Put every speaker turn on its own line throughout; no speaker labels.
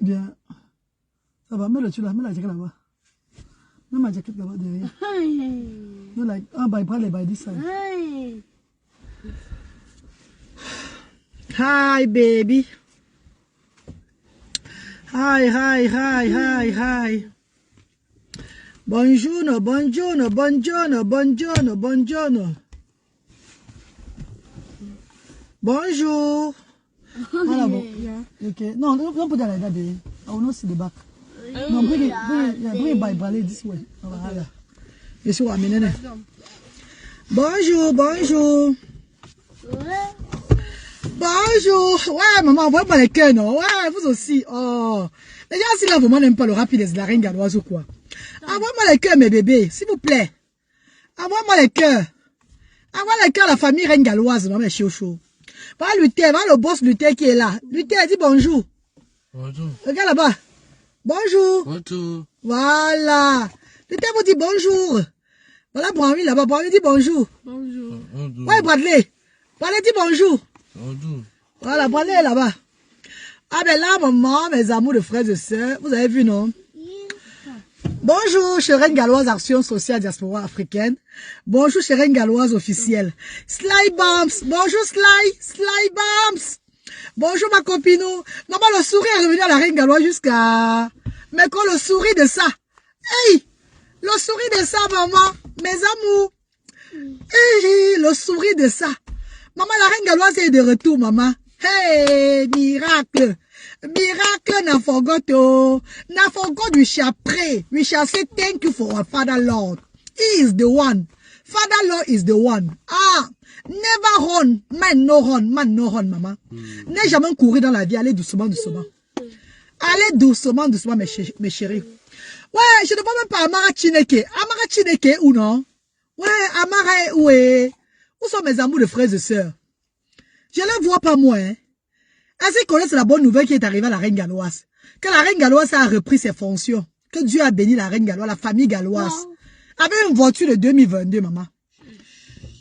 Bien. Ça va, mets-le, tu l'as, mets la jaquette là-bas. Mets ma jaquette là-bas derrière. Mets la... Ah, bah, il prend les bails d'ici. Hi, baby. Hi, hi, hi, hi, hi. Buongiorno, buongiorno, buongiorno, buongiorno, buongiorno. Bonjour. Voilà, bon. Ok. Non, don't put that like that, baby. I will not see the back. No, bring it by ballet this way. Voilà. Je suis amené. Bonjour, bonjour. Bonjour. Ouais, maman, envoie-moi les cœurs, non? Ouais, vous aussi. Oh. Les gens, si là, vraiment n'aiment pas le rapide de la reine galloise ou quoi? Envoie-moi les cœurs, mes bébés, s'il vous plaît. Envoie-moi les cœurs. Envoie les cœurs à la famille reine galloise, non, mais chaud. Va Luther, va le boss Luther qui est là. Luther, dis bonjour.
Bonjour.
Regarde là-bas. Bonjour.
Bonjour.
Voilà. Luther vous dit bonjour. Voilà Branly là-bas. Branly dit bonjour.
Bonjour. Bonjour.
Ouais, Bradley. Bradley dit bonjour.
Bonjour.
Voilà, Bradley est là-bas. Ah ben là, maman, mes amours de frères et sœurs, vous avez vu, non? Bonjour, chère reine galloise Action Sociale Diaspora Africaine. Bonjour, chère reine galloise officielle. Sly Bumps. Bonjour, Sly Bumps. Bonjour, ma copine. Maman, le sourire est revenu à la reine galloise jusqu'à... Mais quand le sourire de ça. Hey! Le sourire de ça, maman. Mes amours. Hey, le sourire de ça. Maman, la reine galloise est de retour, maman. Hey, miracle. Miracle na forgot oh. Na forgot we shall pray. We shall say thank you for our Father Lord. He is the one. Father Lord is the one. Ah, never run. Man no run, maman. N'ai jamais couru dans la vie. Allez doucement, doucement. Allez doucement, doucement, mes chéris. Ouais, je ne vois même pas Amara Chineke. Amara Chineke ou non? Ouais, Amara, ouais. Où sont mes amours de frères et sœurs? Je ne les vois pas moi, hein. Est-ce qu'ils connaissent la bonne nouvelle qui est arrivée à la reine galloise? Que la reine galloise a repris ses fonctions. Que Dieu a béni la reine galloise, la famille galloise. Avec une voiture de 2022, maman.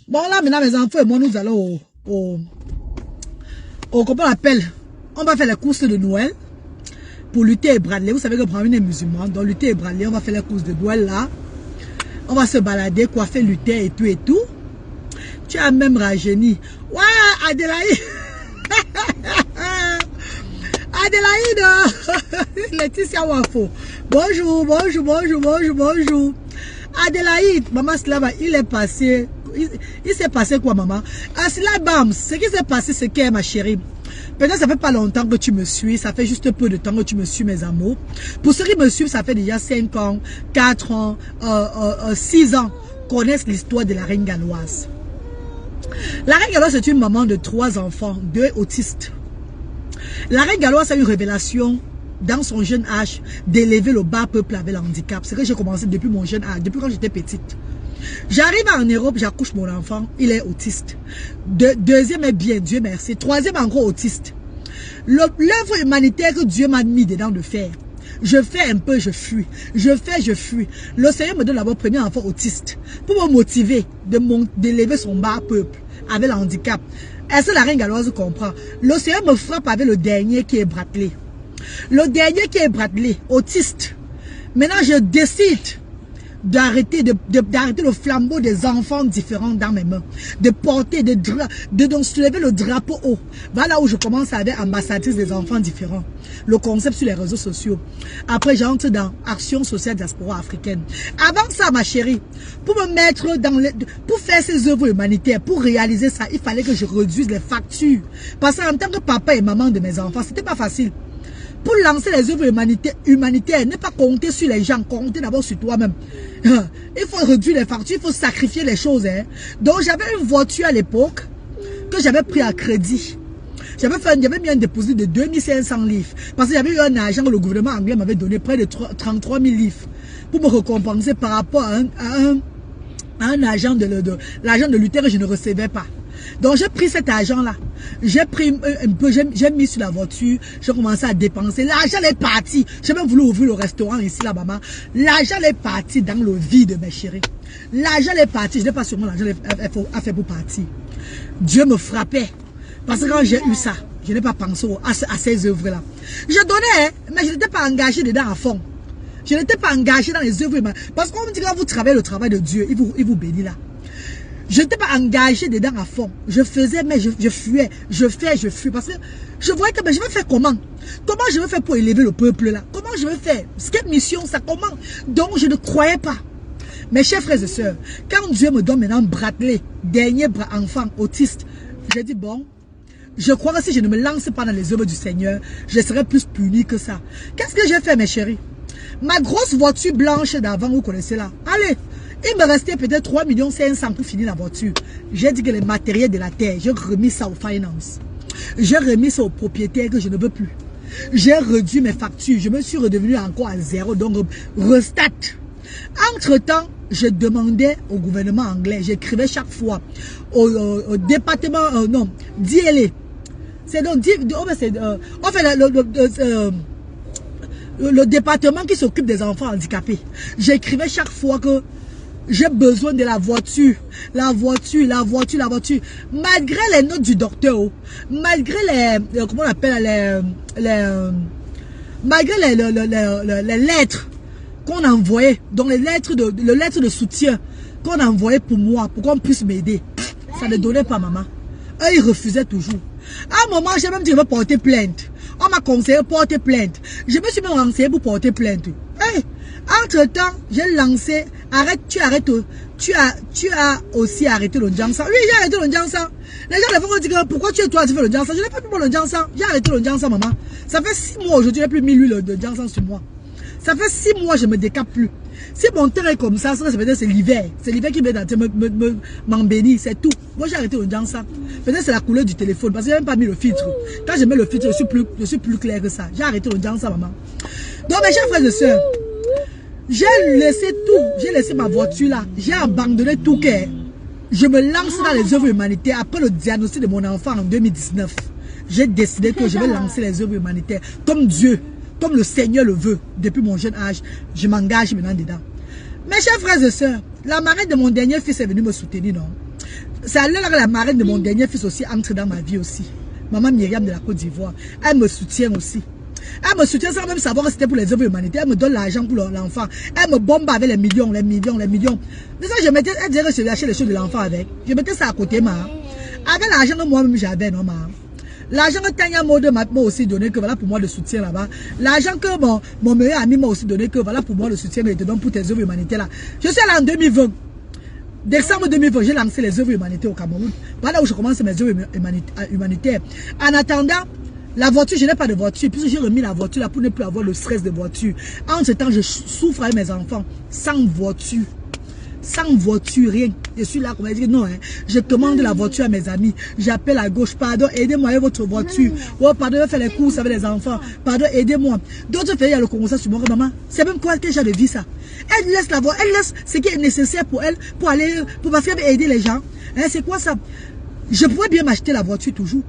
Bon, là, maintenant, mes enfants et moi, nous allons comment on appelle? On va faire les courses de Noël. Pour Luther et Bradley. Vous savez que Bradley est musulman. Donc, Luther et Bradley, on va faire les courses de Noël là. On va se balader, coiffer Luther et tout et tout. Tu as même rajeuni. Ouais, Adélaïde. Adélaïde. Laetitia Wafo. Bonjour, bonjour, bonjour, bonjour, bonjour. Adélaïde, maman Slava, il est passé. Il s'est passé quoi, maman? Asila Bams, ce qui s'est passé, c'est que ma chérie. Peut-être ça fait pas longtemps que tu me suis, ça fait juste peu de temps que tu me suis, mes amours. Pour ceux qui me suivent, ça fait déjà 5 ans, 4 ans, 6 ans, connaissent l'histoire de la reine galloise. La reine galloise est une maman de 3 enfants, 2 autistes. La reine galloise a eu une révélation dans son jeune âge d'élever le bas peuple avec le handicap. C'est que j'ai commencé depuis mon jeune âge, depuis quand j'étais petite. J'arrive en Europe, j'accouche mon enfant, il est autiste. Deuxième est bien, Dieu merci. Troisième en gros autiste. L'œuvre humanitaire que Dieu m'a mis dedans de faire. Je fais un peu, je fuis. Je fais, je fuis. Le Seigneur me donne d'abord premier enfant autiste. Pour me motiver d'élever son bas peuple avec le handicap. Est-ce que la reine galloise comprend? Le Seigneur me frappe avec le dernier qui est Bradley. Le dernier qui est Bradley, autiste. Maintenant, je décide d'arrêter le flambeau des enfants différents dans mes mains, de porter, de soulever le drapeau haut. Voilà où je commence avec ambassadrice des enfants différents. Le concept sur les réseaux sociaux. Après, j'entre dans Action Sociale Diaspora Africaine. Avant ça, ma chérie, pour me mettre pour faire ces œuvres humanitaires, pour réaliser ça, il fallait que je réduise les factures. Parce qu'en tant que papa et maman de mes enfants, c'était pas facile. Pour lancer les œuvres humanitaires, ne pas compter sur les gens, compter d'abord sur toi-même. Il faut réduire les factures, il faut sacrifier les choses. Hein. Donc j'avais une voiture à l'époque que j'avais pris à crédit. J'avais mis un dépôt de 2500 livres. Parce qu'il y avait eu un agent que le gouvernement anglais m'avait donné près de 33 000 livres pour me récompenser par rapport à un agent l'agent de Luther que je ne recevais pas. Donc j'ai pris cet argent-là, j'ai pris un peu, j'ai mis sur la voiture, j'ai commencé à dépenser. L'argent est parti. J'ai même voulu ouvrir le restaurant ici, là, maman. L'argent est parti dans le vide, mes chéris. L'argent est parti. Je n'ai pas sûrement l'argent a fait pour partir. Dieu me frappait. Parce que quand j'ai eu ça, Je n'ai pas pensé à ces œuvres-là. Je donnais, mais je n'étais pas engagé dedans à fond. Je n'étais pas engagé dans les œuvres. Parce qu'on me dit que vous travaillez le travail de Dieu, il vous bénit là. Je n'étais pas engagé dedans à fond. Je faisais, mais je fuais. Je fuis. Parce que je voyais que je vais faire comment? Comment je vais faire pour élever le peuple là? Comment je vais faire? Quelle mission ça? Comment? Donc je ne croyais pas. Mes chers frères et sœurs, quand Dieu me donne maintenant Bradley, dernier enfant autiste, j'ai dit bon, je crois que si je ne me lance pas dans les œuvres du Seigneur, je serai plus puni que ça. Qu'est-ce que j'ai fait mes chéris? Ma grosse voiture blanche d'avant, vous connaissez là. Allez, il me restait peut-être 3 500 000 pour finir la voiture. J'ai dit que les matériels de la terre, j'ai remis ça aux finances. J'ai remis ça aux propriétaires que je ne veux plus. J'ai réduit mes factures. Je me suis redevenu encore à zéro. Donc, restat. Entre-temps, je demandais au gouvernement anglais. J'écrivais chaque fois au département, non, DLA. C'est donc, le département qui s'occupe des enfants handicapés. J'écrivais chaque fois que j'ai besoin de la voiture. La voiture. Malgré les notes du docteur, malgré les, comment on appelle, malgré les lettres qu'on envoyait, donc les lettres de soutien qu'on envoyait pour moi, pour qu'on puisse m'aider. Ça ne donnait pas, maman. Eux, ils refusaient toujours. À un moment, j'ai même dit que je vais porter plainte. On m'a conseillé de porter plainte. Je me suis même renseigné pour porter plainte. Hey, entre-temps, j'ai lancé, tu as aussi arrêté le Jansan. Oui, j'ai arrêté le Jansan. Les gens vont dire, pourquoi tu fais le Jansan? Je n'ai pas pu prendre le Jansan. J'ai arrêté le Jansan, maman. Ça fait 6 mois aujourd'hui, je n'ai plus mis l'huile de Jansan sur moi. Ça fait 6 mois, je ne me décape plus. Si mon terrain est comme ça, peut-être c'est l'hiver. C'est l'hiver qui m'embénit, c'est tout. Moi, j'ai arrêté le Jansan. Peut-être c'est la couleur du téléphone, parce que je n'ai même pas mis le filtre. Quand je mets le filtre, je suis plus clair que ça. J'ai arrêté le Jansan, maman. Donc, mes chers frères et sœurs, j'ai laissé tout. J'ai laissé ma voiture là. J'ai abandonné tout. Je me lance dans les œuvres humanitaires. Après le diagnostic de mon enfant en 2019, j'ai décidé que je vais lancer les œuvres humanitaires comme Dieu. Comme le Seigneur le veut, depuis mon jeune âge, je m'engage maintenant dedans. Mes chers frères et sœurs, la marraine de mon dernier fils est venue me soutenir, non? C'est à l'heure que la marraine de mon dernier fils aussi entre dans ma vie aussi. Maman Myriam de la Côte d'Ivoire, elle me soutient aussi. Elle me soutient sans même savoir que c'était pour les œuvres humanitaires. Elle me donne l'argent pour l'enfant. Elle me bombe avec les millions. De ça, je mettais, elle dirait que je vais acheter les choses de l'enfant avec. Je mettais ça à côté, ma. Avec l'argent que moi-même j'avais, non, ma. L'argent que Tanya Mode m'a aussi donné, que voilà pour moi le soutien là-bas. L'argent que mon meilleur ami m'a aussi donné, que voilà pour moi le soutien, mais te donne pour tes œuvres humanitaires là. Je suis allé en 2020. Décembre 2020, j'ai lancé les œuvres humanitaires au Cameroun. Voilà où je commence mes œuvres humanitaires. En attendant, la voiture, je n'ai pas de voiture. Puisque j'ai remis la voiture là pour ne plus avoir le stress de voiture. En ce temps, je souffre avec mes enfants. Sans voiture. Sans voiture, rien. Je suis là, comme elle dit, non, hein. Je commande la voiture à mes amis. J'appelle à gauche, pardon, aidez-moi avec votre voiture. Oh, pardon, je vais faire les courses avec les enfants. Pardon, aidez-moi. D'autres pays, il y a le conseil sur moi, maman. C'est même quoi que j'ai de vie, ça. Elle laisse la voiture, elle laisse ce qui est nécessaire pour elle, pour aller, pour ma fille aider les gens. Hein, c'est quoi ça? Je pourrais bien m'acheter la voiture toujours.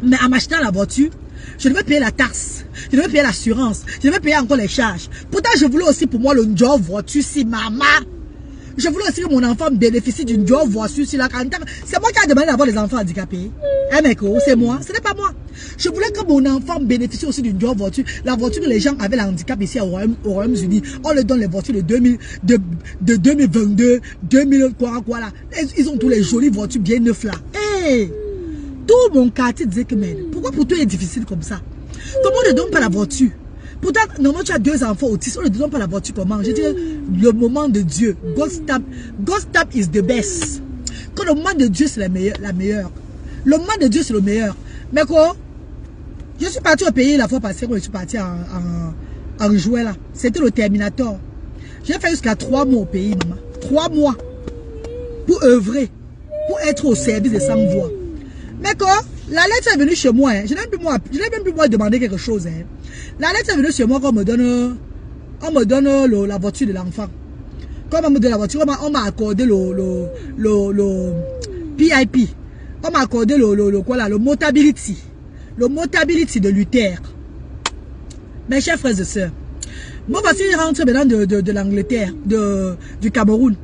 Mais en m'achetant la voiture, je devais payer la taxe. Je devais payer l'assurance. Je devais payer encore les charges. Pourtant, je voulais aussi pour moi le job voiture, si maman. Je voulais aussi que mon enfant bénéficie d'une job voiture sur la quarantaine. C'est moi qui ai demandé d'avoir des enfants handicapés. Hein, mec, c'est moi. Ce n'est pas moi. Je voulais que mon enfant bénéficie aussi d'une job voiture. La voiture que les gens avaient le handicap ici au Royaume-Uni. On leur donne les voitures de 2022, 2000, quoi là. Ils ont tous les jolies voitures bien neufs là. Hey! Tout mon quartier disait que, mais pourquoi pour toi c'est difficile comme ça? Comment on ne donne pas la voiture? Pourtant, normalement, tu as 2 enfants autistes, on ne te donne pas la voiture comment? Je dis, le moment de Dieu, God's time is the best. Quand le moment de Dieu, c'est la meilleure. Le moment de Dieu, c'est le meilleur. Mais quoi? Je suis parti au pays la fois passée, quand je suis parti en juin là. C'était le Terminator. J'ai fait jusqu'à 3 mois au pays, maman. 3 mois. Pour œuvrer. Pour être au service des sans-voix. Mais quoi? La lettre est venue chez moi. Hein. Je n'ai même plus moi demander quelque chose. Hein. La lettre est venue chez moi quand on me donne la voiture de l'enfant. Quand on me donne la voiture, on m'a accordé le PIP. On m'a accordé le Motability. Le Motability de Luther. Mes chers frères et sœurs. Moi, voici, je rentre maintenant de l'Angleterre, du Cameroun.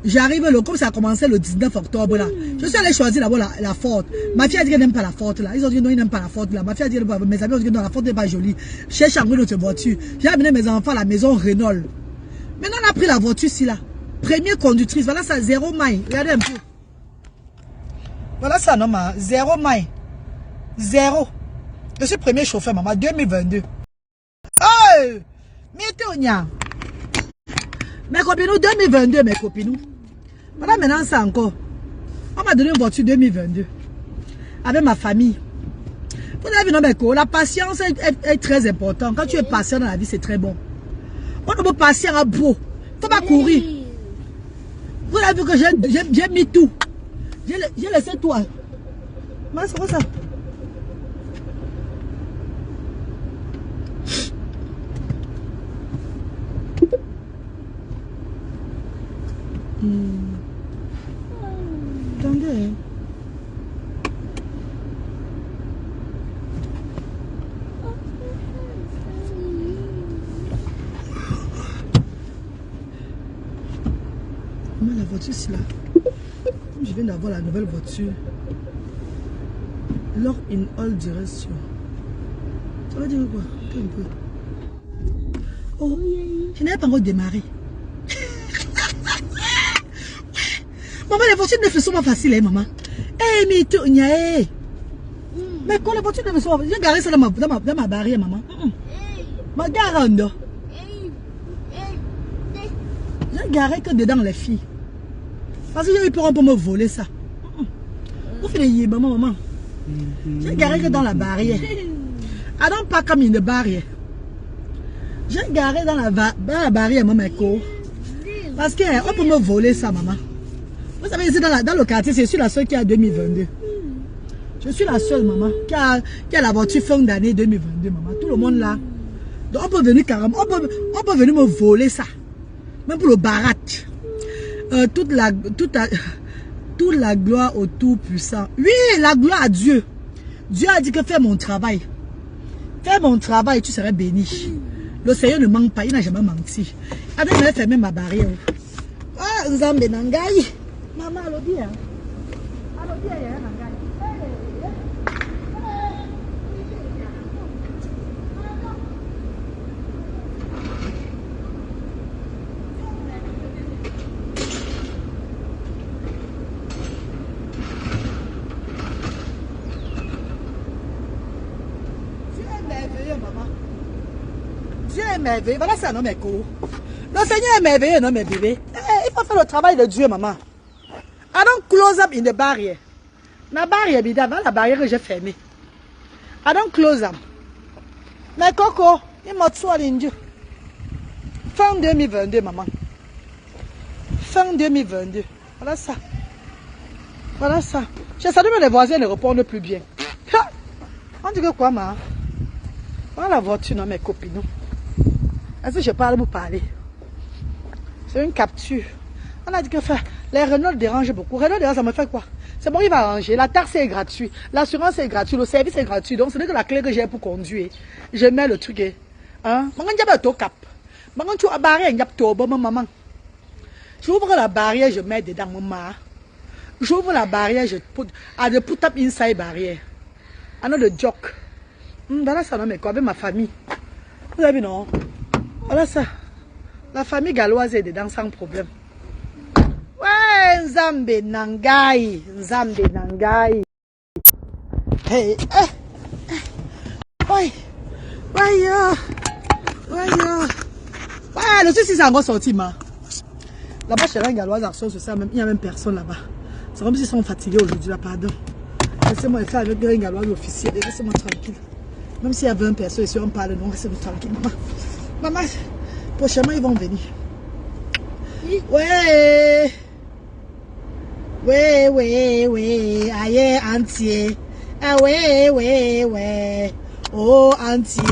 J'arrive, comme ça a commencé le 19 octobre là. Je suis allé choisir d'abord la Ford. Ma fille a dit qu'elle n'aime pas la Ford là. Ils ont dit non, ils n'aiment pas la Ford là. Ma fille a dit, mes amis ont dit que non, la Ford n'est pas jolie. J'ai changé notre voiture. J'ai amené mes enfants à la maison Renault. Maintenant, on a pris la voiture ici là. Première conductrice. Voilà ça, 0 miles. Regardez un peu. Voilà ça, non, ma. 0 miles. 0. Je suis premier chauffeur, maman. 2022. Oh! Météo. Mes copines, 2022, mes copines. Maintenant, ça encore. On m'a donné une voiture 2022. Avec ma famille. Vous avez vu, non, mais la patience est très importante. Quand tu es patient dans la vie, c'est très bon. On ne peut pas passer à beau. Il ne faut pas courir. Vous avez vu que j'ai mis tout. J'ai laissé tout. C'est quoi ça? Attendez. Comment la voiture c'est là? Comme je viens d'avoir la nouvelle voiture. Lock in all direction. Ça veut dire quoi? Un peu. Oh, je n'avais pas encore démarré. Maman, les voitures ne sont pas faciles, hein, maman. Eh, mais tu mais quand les voitures ne sont pas faciles, j'ai garé ça dans ma barrière, maman. Ma garande. J'ai garé que dedans les filles. Parce que j'ai eu peur pour me voler ça. Vous faites les maman. J'ai garé que dans la barrière. I don't park comme une barrière. J'ai garé dans la barrière, maman. Parce qu'on peut me voler ça, maman. Vous savez, ici dans le quartier, je suis la seule qui a 2022. Je suis la seule, maman, qui a la voiture fin d'année 2022, maman. Tout le monde là. Donc on peut venir carrément, on peut venir me voler ça. Même pour le barat. Toute la gloire au Tout-Puissant. Oui, la gloire à Dieu. Dieu a dit que fais mon travail. Fais mon travail, tu serais béni. Le Seigneur ne manque pas, il n'a jamais menti. Attends, je vais fermer ma barrière. Ah, Nzambe Nangai. Maman, allo bien. Allo bien, Nangai. Dieu est merveilleux. Voilà, c'est un homme écho. Le Seigneur est merveilleux, non, mes bébés. Il faut faire le travail de Dieu, maman. I don't close up in the barrier. La barrière, voilà la barrière que j'ai fermée. I don't close up. Mais Coco, il m'a tué à l'indieu. Fin 2022, maman. Fin 2022. Voilà ça. Voilà ça. J'ai senti que les voisins ne répondent plus bien. On dit que quoi, maman? Voilà la voiture, non, mes copines. Est-ce que je parle pour parler? C'est une capture. On a dit que les Renault dérangent beaucoup. Renault dérange, ça me fait quoi? C'est bon, il va arranger. La taxe est gratuite. L'assurance est gratuite. Le service est gratuit. Donc, ce n'est que la clé que j'ai pour conduire. Je mets le truc. Hein? J'ouvre la barrière, je mets dedans mon main. J'ouvre la barrière, je put up inside barrière. I know the joke. Voilà ça, non, mais quoi, avec ma famille. Vous avez vu, non? Voilà ça. La famille galloise est dedans sans problème. Ouais, Nzambe Nangai. Nzambe Nangai. Hey, ouais. Ouais, ouais, le souci, c'est encore sorti, ma. Là-bas, chez la galloise, il n'y a même personne là-bas. C'est comme s'ils sont fatigués aujourd'hui, là, pardon. Laissez-moi faire avec un galloise officiel. Laissez-moi tranquille. Même s'il y a 20 personnes, si on parle, non, laissez-moi tranquille, maman. Maman, prochainement, ils vont venir. Ouais. Ouais, ouais, ouais. Aïe, entier. Ah, ouais, ouais, ouais. Oh, entier.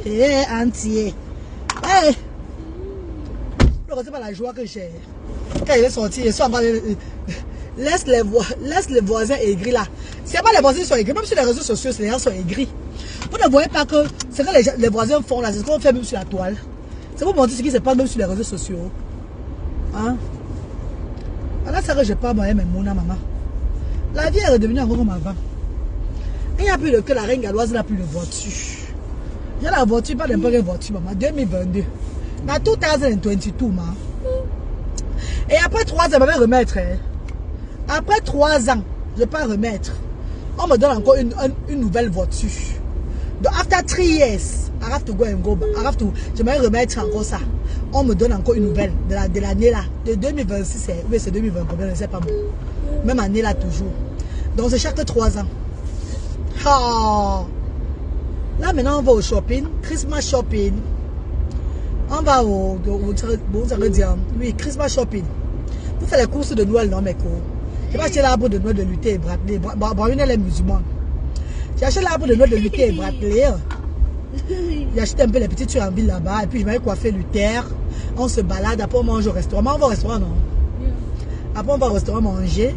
Eh, entier. Hey. C'est pas la joie que j'ai. Quand il est sorti, ils sont en train de... Laisse les voisins aigris là. C'est pas les voisins qui sont aigris. Même sur les réseaux sociaux, les gens sont aigris. Vous ne voyez pas que ce que les voisins font là, c'est ce qu'on fait même sur la toile. C'est pour montrer ce qui se passe même sur les réseaux sociaux. Hein? Voilà ça que je parle, moi, mais mon maman. La vie est redevenue encore comme avant. Il n'y a plus que la reine galloise n'a plus de voiture. Il y a la voiture, pas n'importe quelle voiture, maman. 2022. Dans 2022, maman. Et après 3 ans, je vais remettre. Hein. Après 3 ans, je peux remettre. On me donne encore une nouvelle voiture. Donc, after 3 years, I have to go and go back. Je vais remettre encore ça. On me donne encore une nouvelle de l'année là. De 2026, oui, c'est 2020, combien, je ne sais pas moi. Même année là, toujours. Donc, c'est chaque 3 ans. Oh. Là, maintenant, on va au shopping. Christmas shopping. On va oui, Christmas shopping. Pour faire les courses de Noël dans mes cours. Je vais acheter l'arbre de Noël de Luther et Bradley. Brune, elle est musulmane. J'ai acheté l'arbre de Noël de Luther et Bradley. J'ai acheté un peu les petites trucs en ville là-bas. Et puis je vais coiffer Luther. On se balade. Après on mange au restaurant. On va au restaurant, non? Après on va au restaurant manger.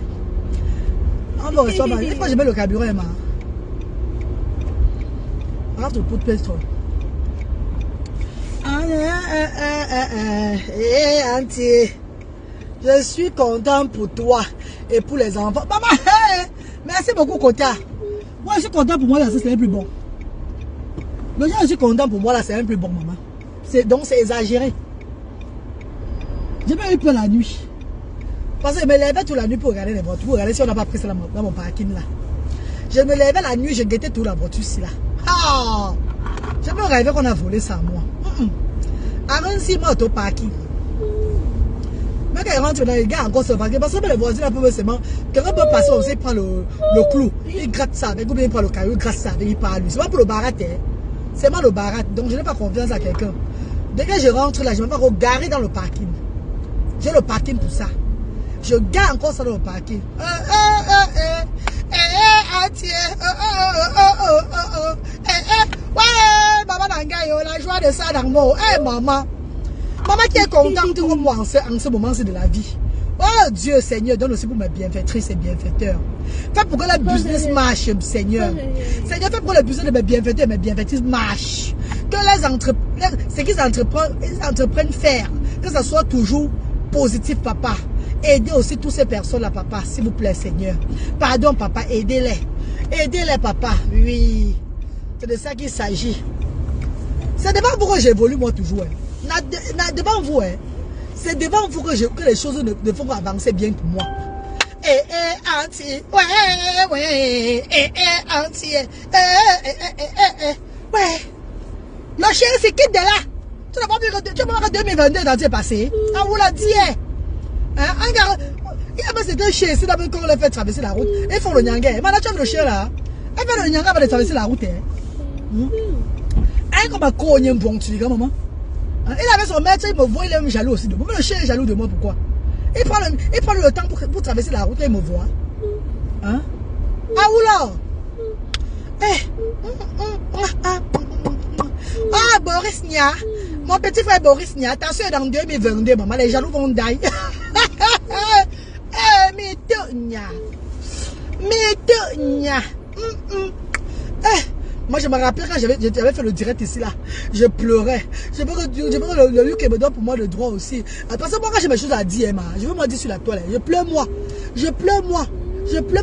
On va au restaurant manger. Une fois je mets le carburant, Emma. I have to put petrol. Auntie. Je suis content pour toi et pour les enfants. Maman, merci beaucoup, Kota. Moi, je suis content pour moi, là, c'est un plus bon. Le jour où je suis content pour moi, là, c'est un plus bon, maman. Donc, c'est exagéré. J'ai pas eu peur la nuit. Parce que je me levais toute la nuit pour regarder les voitures. Pour regarder si on n'a pas pris ça dans mon parking, là. Je me levais la nuit, je guettais toute la voiture ici, là. Ah! Je me rêvais qu'on a volé ça, moi. Avant 6 mois, au parking. Mais quand il rentre dans les gars, encore se vaguer. Parce que les voisins, là, peuvent seulement. Quelqu'un peut passer, on sait, il prend le clou. Il gratte ça avec, ou bien il prend le caillou, il gratte ça avec, il part à lui. C'est pas pour le barat, hein. C'est moi le barat. Donc je n'ai pas confiance à quelqu'un. Dès que je rentre là, je ne vais pas regarder dans le parking. J'ai le parking pour ça. Je garde encore ça dans le parking. Ouais, maman Nangayo, la joie de ça dans le mot. Maman. Maman qui est contente comme moi en ce moment-ci de la vie. Oh Dieu Seigneur, donne aussi pour mes bienfaitrices et bienfaiteurs. Fais pour que le business marche, Seigneur. Seigneur, fais pour que le business de mes bienfaiteurs et mes bienfaitrices marche. Que ce qu'ils entreprennent faire, que ça soit toujours positif, papa. Aidez aussi toutes ces personnes-là, papa, s'il vous plaît, Seigneur. Pardon, papa, aidez-les. Aidez-les, papa. Oui. C'est de ça qu'il s'agit. C'est devant vous que j'évolue, moi, toujours. Devant vous, hein. C'est devant vous que les choses ne font avancer bien pour moi. Auntie, ouais, auntie, ouais. Le chien, c'est qui de là? Tu n'as pas vu que 2022 dans le passé? On vous l'a dit, hein? Il y a c'était un chien ici, d'abord quand on l'a fait traverser la route. Ils font le nyanga. Maintenant, tu as vu le chien là? Elle fait le nyanga avant de traverser la route, hein? Elle comme un cogne bon, tu dis, maman. Il avait son maître, il me voit, il est jaloux aussi de moi. Mais le chien est jaloux de moi, pourquoi? Il prend le temps pour traverser la route et il me voit. Hein? Ah, oula! Ah, Boris Nia. Mon petit frère Boris Nia. Attention, dans 2022, maman, les jaloux vont die. Mais Nia. Moi, je me rappelle quand j'avais fait le direct ici, là. Je pleurais. Je veux que le lieu qui me donne pour moi le droit aussi. Parce que moi, quand j'ai mes choses à dire, je veux me dire sur la toile. Je pleure, moi. Je pleure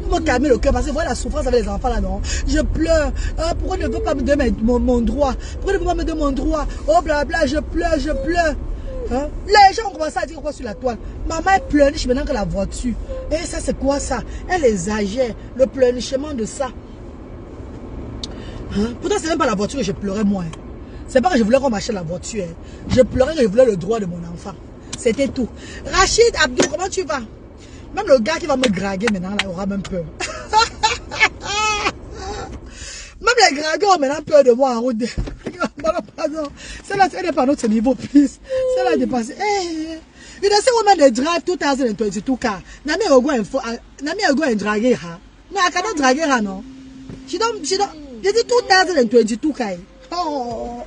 pour me calmer le cœur. Parce que voilà la souffrance avec les enfants, là, non. Je pleure. Pourquoi ne veut pas me donner mon droit? Pourquoi ne veut pas me donner mon droit? Oh, blabla, je pleure. Hein? Les gens ont commencé à dire quoi sur la toile? Maman, elle pleurniche maintenant que la voiture. Et ça, c'est quoi ça? Elle exagère. Le pleurnichement de ça. Hein? Pourtant, c'est même pas la voiture que je pleurais moi. Hein. C'est pas que je voulais qu'on m'achète la voiture. Hein. Je pleurais que je voulais le droit de mon enfant. C'était tout. Rachid Abdou, comment tu vas? Même le gars qui va me draguer maintenant, là, aura même peur. Même les dragueurs ont maintenant peur de moi en route. Pardon. Celle-là, elle n'est pas à notre niveau, please. Celle-là est dépassée. Hey. You know, say woman they drive 2022 car. Nami will go and drag her. No, I cannot drag her, no. She don't. This is 2022 car. Oh.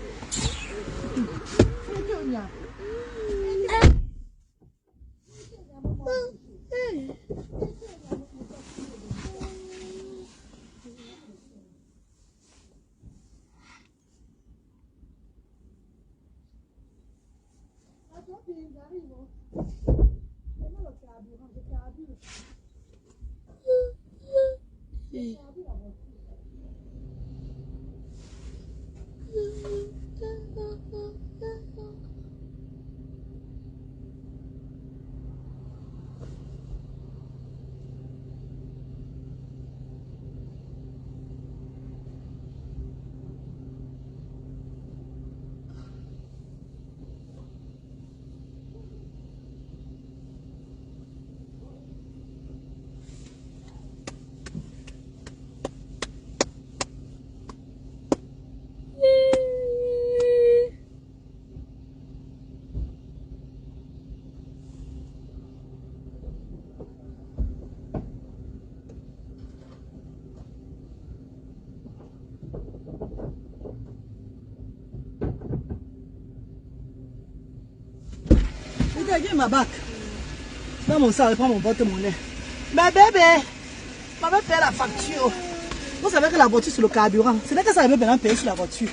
Arrivo. Give ma bac. Dans mon sac, je prends mon porte-monnaie. Mais bébé, maman paye la facture. Vous savez que la voiture c'est le carburant. Ce n'est que ça veut maintenant payer sur la voiture.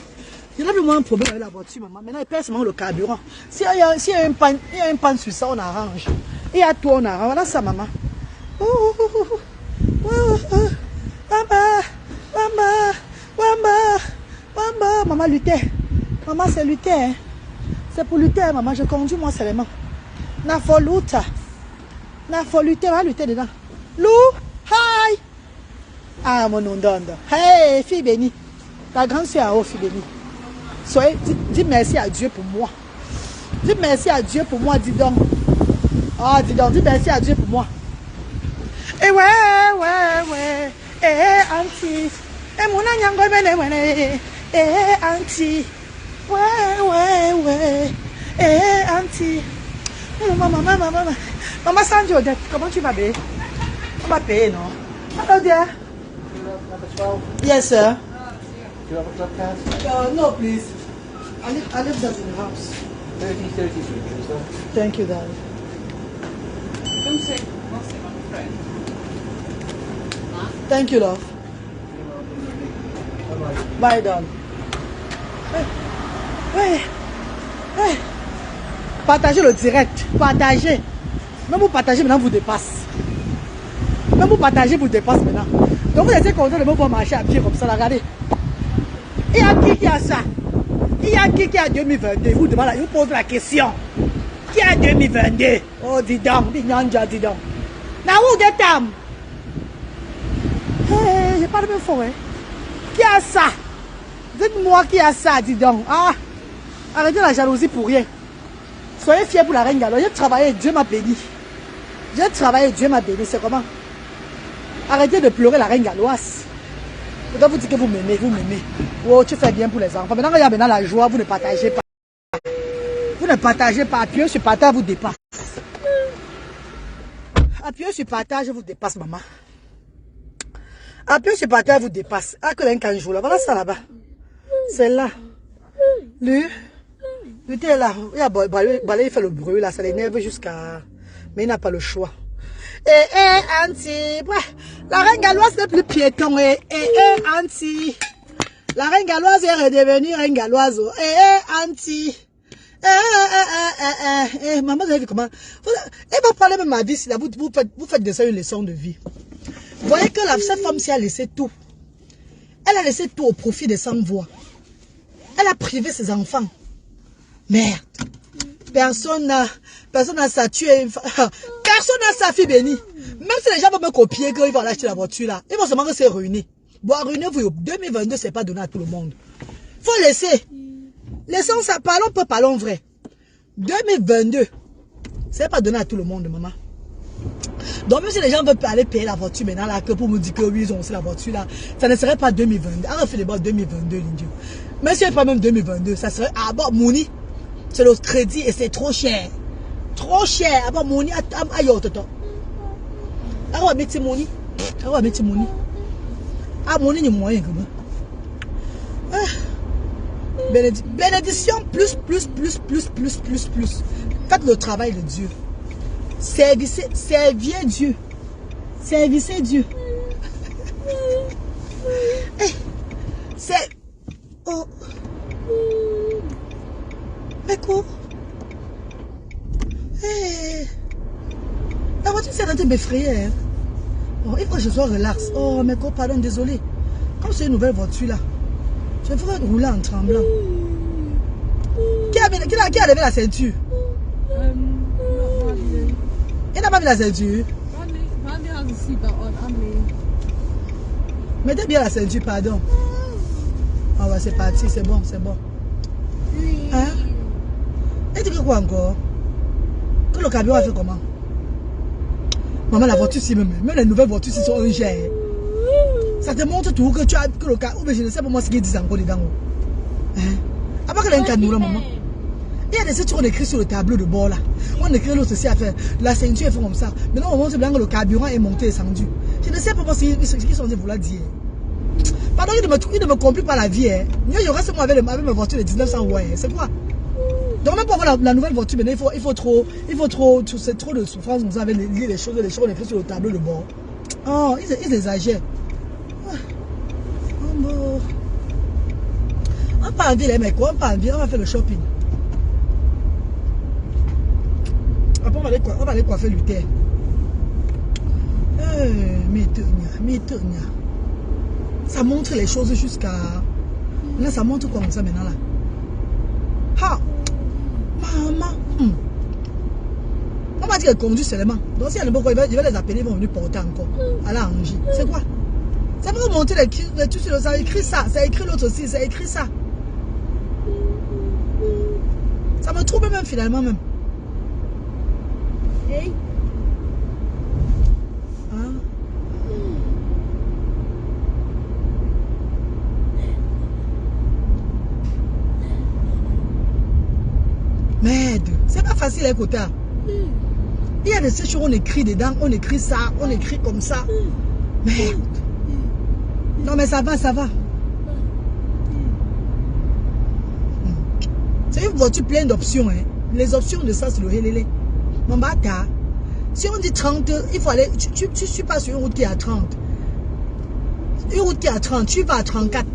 Il n'y a plus moins un problème avec la voiture, maman. Maintenant, il paye seulement le carburant. S'il y a une panne sur ça, on arrange. Il y a tout, on arrange. Voilà ça, maman. Maman lutter. Maman, c'est lutter. Hein. C'est pour lutter, maman. Je conduis moi seulement. Na faut lutter. Na faut lutter. On va lutter dedans. Lou, hi. Ah, mon nom d'onde. Hey, fille bénie. Ta grande soeur en haut, fille bénie. Soyez, dis merci à Dieu pour moi. Dis merci à Dieu pour moi, dis donc. Ah, dis donc, dis merci à Dieu pour moi. Eh ouais. Eh, auntie. Eh, mon agnango, eh, auntie. Ouais. Eh, auntie. Maman Sandy Odette, comment tu vas, bé? On va payer, non? Hello, dear.
Number 12.
Yes, sir.
Do you have a club card?
No, please. I live that in the house.
30 sir.
Thank you, darling.
Come sit. I'll sit on the phone.
Thank you, love. Bye, darling. Hey. Partagez le direct. Partagez. Même vous partagez maintenant, vous dépasse. Même vous partagez, vous dépasse maintenant. Donc vous êtes content de me voir marcher à pied comme ça, là, regardez. Il y a qui a ça? Il y a qui a 2022? Vous demandez, vous posez la question. Qui a 2022? Oh, dis donc, dis donc. Na où de tam? Hey, j'ai pas de même faux, hein. Qui a ça? Dites-moi qui a ça, dis donc. Ah, arrêtez la jalousie pour rien. Soyez fiers pour la reine Galloise. J'ai travaillé, Dieu m'a béni. C'est comment? Arrêtez de pleurer la reine galloise. Je dois vous dire que vous m'aimez. Oh, tu fais bien pour les enfants. Maintenant, il y a maintenant la joie, vous ne partagez pas. Appuyez sur partage, vous dépasse. Appuyez sur partage, vous dépasse, maman. Appuyez sur partage, vous dépasse. Ah, que l'un quand joue là. Voilà ça là-bas. C'est là. Lui était là. Il a balayé, fait le bruit là. Ça l'énerve jusqu'à. Mais il n'a pas le choix. Auntie. La reine galloise n'est plus piéton. Auntie. La reine galloise est redevenue reine galloise. Auntie. Maman, vous avez vu comment? Elle va parler même ma vie. Si là, vous faites de ça une leçon de vie. Vous voyez que cette femme-ci a laissé tout. Elle a laissé tout au profit de 100 voix. Elle a privé ses enfants. Merde. Personne n'a sa tué. Personne n'a sa fille bénie. Même si les gens vont me copier quand ils vont acheter la voiture là, ils vont seulement se ruiner. Bon, ruinez-vous. 2022, c'est pas donné à tout le monde. Faut laisser. Laissons ça. Parlons vrai. 2022, c'est pas donné à tout le monde, maman. Donc, même si les gens veulent aller payer la voiture maintenant, là, que pour me dire que oui, ils ont aussi la voiture là, ça ne serait pas 2022. On a fait d'abord 2022, l'indieux. Mais si c'est pas même 2022, ça serait à Mouni. C'est le crédit et c'est trop cher. Trop cher. À Mouni, aïe, toto. Ah, on va mettre Mouni. Ah, Mouni, il y a moyen que moi. Bénédiction plus. Faites le travail de Dieu. Serviez Dieu. Servissez Dieu. C'est... Oh. Mais quoi? La voiture m'effrayait. Hein. Oh, il faut que je sois relax. Oh, mais quoi, pardon, désolé. Comme c'est une nouvelle voiture là, je ferais rouler en tremblant. Qui a levé la ceinture? Il n'a pas mis la ceinture. Mettez bien la ceinture, pardon. Ah ouais, c'est parti, c'est bon, c'est bon. Hein? Et tu veux quoi encore? Que le camion a fait comment? Maman, la voiture si même les nouvelles voitures si sont un jet. Ça te montre tout que tu as que le camion. Je ne sais pas moi ce qu'ils disent encore dedans. Hein? À part qu'il y a un camion là, maman. Il y a des choses qu'on écrit sur le tableau de bord là. On écrit l'autre aussi à faire. La ceinture est fait comme ça. Maintenant, on montre bien que le carburant est monté et descendu. Je ne sais pas ce qu'ils sont dit vouloir dire. Pardon, il ne me complique pas la vie. Hein. Il y aura ce mois avec ma voiture de 1900 ouais. C'est quoi? Donc même pour avoir la nouvelle voiture, maintenant, il faut trop de souffrance comme ça avec les choses qu'on écrit sur le tableau de bord. Oh, ils exagèrent. Oh, bon. On part en ville, les mecs, on part en ville, on va faire le shopping. Après, on va aller coiffer Luther. Mitonia. Ça montre les choses jusqu'à... Là, ça montre comme ça maintenant là. Ha! Maman! On va dire qu'elle conduit seulement. Donc si elle ne peut pas, je vais les appeler, ils vont venir porter encore. À la Angie. C'est quoi? Ça va montrer les trucs sur le... Ça écrit ça. Ça écrit l'autre aussi. Ça écrit ça. Ça me trouble même finalement même. Hey. Hein? Merde, c'est pas facile à écouter. Il y a des choses où on écrit dedans, on écrit ça, on écrit comme ça. Merde. Non mais ça va, ça va. C'est une voiture pleine d'options. Hein. Les options de ça, c'est le hélélé. Mon bâtard. Si on dit 30, il faut aller. Tu suis pas sur une route qui est à 30. Une route qui est à 30, tu vas à 34.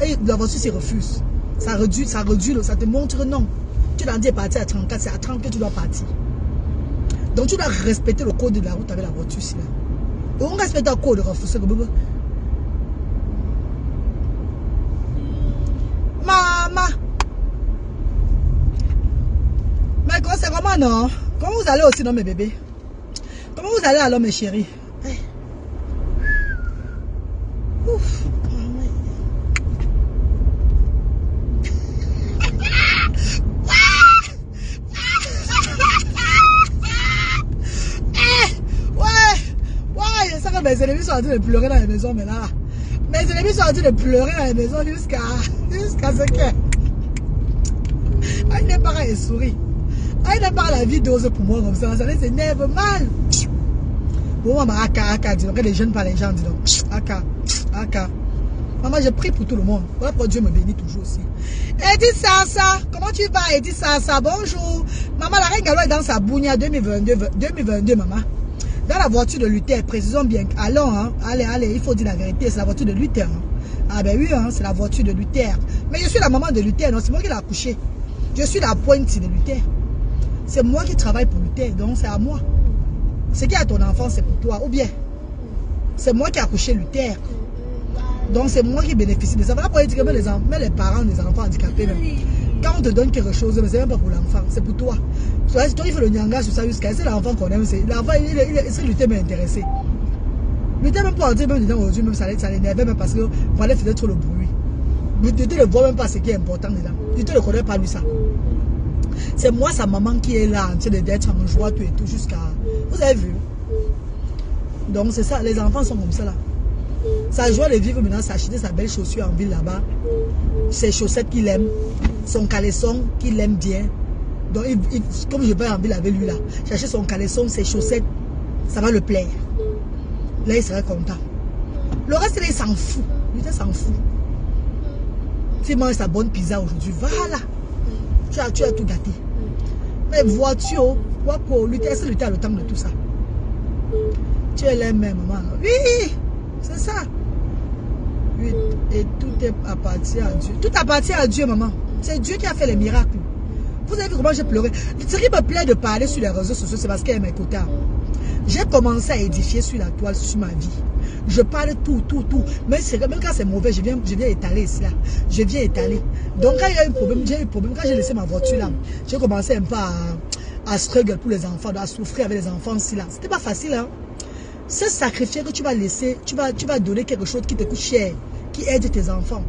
Et la voiture se refuse. Ça réduit, ça te montre non. Tu l'as dit partir à 34, c'est à 30 que tu dois partir. Donc tu dois respecter le code de la route avec la voiture. Là. On respecte le code de refuser. Maman. Mais quand c'est vraiment non. Comment vous allez aussi, non, mes bébés? Comment vous allez alors, mes chéris? Hey. Ouf. Ouais, ça que mes ennemis sont en train de pleurer dans la maison, mais là. Mes ennemis sont en train de pleurer dans la maison jusqu'à ce que. Ah, il n'est pas là et sourit. Ah, il n'a pas la vie d'ose pour moi comme ça les énerve mal. Bon, maman, aka, dis donc, les jeunes par les gens, dis donc. Aka. Maman, je prie pour tout le monde. Voilà pour Dieu me bénit toujours aussi. Edith Sasa, comment tu vas, Edith Sasa? Bonjour. Maman, la reine Galo est dans sa bounia 2022, maman. Dans la voiture de Luther, précisons bien. Allons, hein. Allez, il faut dire la vérité, c'est la voiture de Luther. Hein. Ah ben oui, hein, c'est la voiture de Luther. Mais je suis la maman de Luther, non, c'est moi qui l'ai accouché. Je suis la pointe de Luther. C'est moi qui travaille pour Luther, donc c'est à moi. Ce qui est à ton enfant, c'est pour toi. Ou bien, c'est moi qui ai accouché Luther. Donc c'est moi qui bénéficie de ça. Voilà pour dire que mais les parents des enfants handicapés, même, quand on te donne quelque chose, c'est même pas pour l'enfant, c'est pour toi. C'est toi qui fais le nyanga sur ça jusqu'à c'est l'enfant qu'on aime. L'enfant, c'est Luther m'a intéressé. Luther même pour dire même dedans aujourd'hui, même ça l'énervait même parce que voilà, faisait trop le bruit. Luther ne voit même pas ce qui est important dedans. Luther ne connaît pas lui ça. C'est moi, sa maman, qui est là, en train d'être en joie, tout et tout, jusqu'à... Vous avez vu? Donc, c'est ça, les enfants sont comme ça, là. Sa joie de vivre maintenant, s'acheter sa belle chaussure en ville, là-bas. Ses chaussettes qu'il aime. Son caleçon qu'il aime bien. Donc, comme je vais en ville avec lui, là, chercher son caleçon, ses chaussettes, ça va le plaire. Là, il serait content. Le reste, là, il s'en fout. Lui, il s'en fout. S'il mange sa bonne pizza aujourd'hui, voilà. Tu as tout gâté. Mais voiture, quoi pour lutter, c'est lutter à le temps de tout ça. Tu es là même, maman. Oui, c'est ça. Oui, et tout appartient à Dieu. Tout appartient à Dieu, maman. C'est Dieu qui a fait les miracles. Vous avez vu comment j'ai pleuré? Ce qui me plaît de parler sur les réseaux sociaux, c'est parce qu'elle m'écoute. J'ai commencé à édifier sur la toile, sur ma vie. Je parle tout. Même quand c'est mauvais, je viens étaler cela. Je viens étaler. Donc quand il y a eu un problème, quand j'ai laissé ma voiture là, j'ai commencé un peu à struggle pour les enfants, à souffrir avec les enfants aussi là. C'était pas facile, hein. Ce sacrifice que tu vas laisser, tu vas donner quelque chose qui te coûte cher, qui aide tes enfants.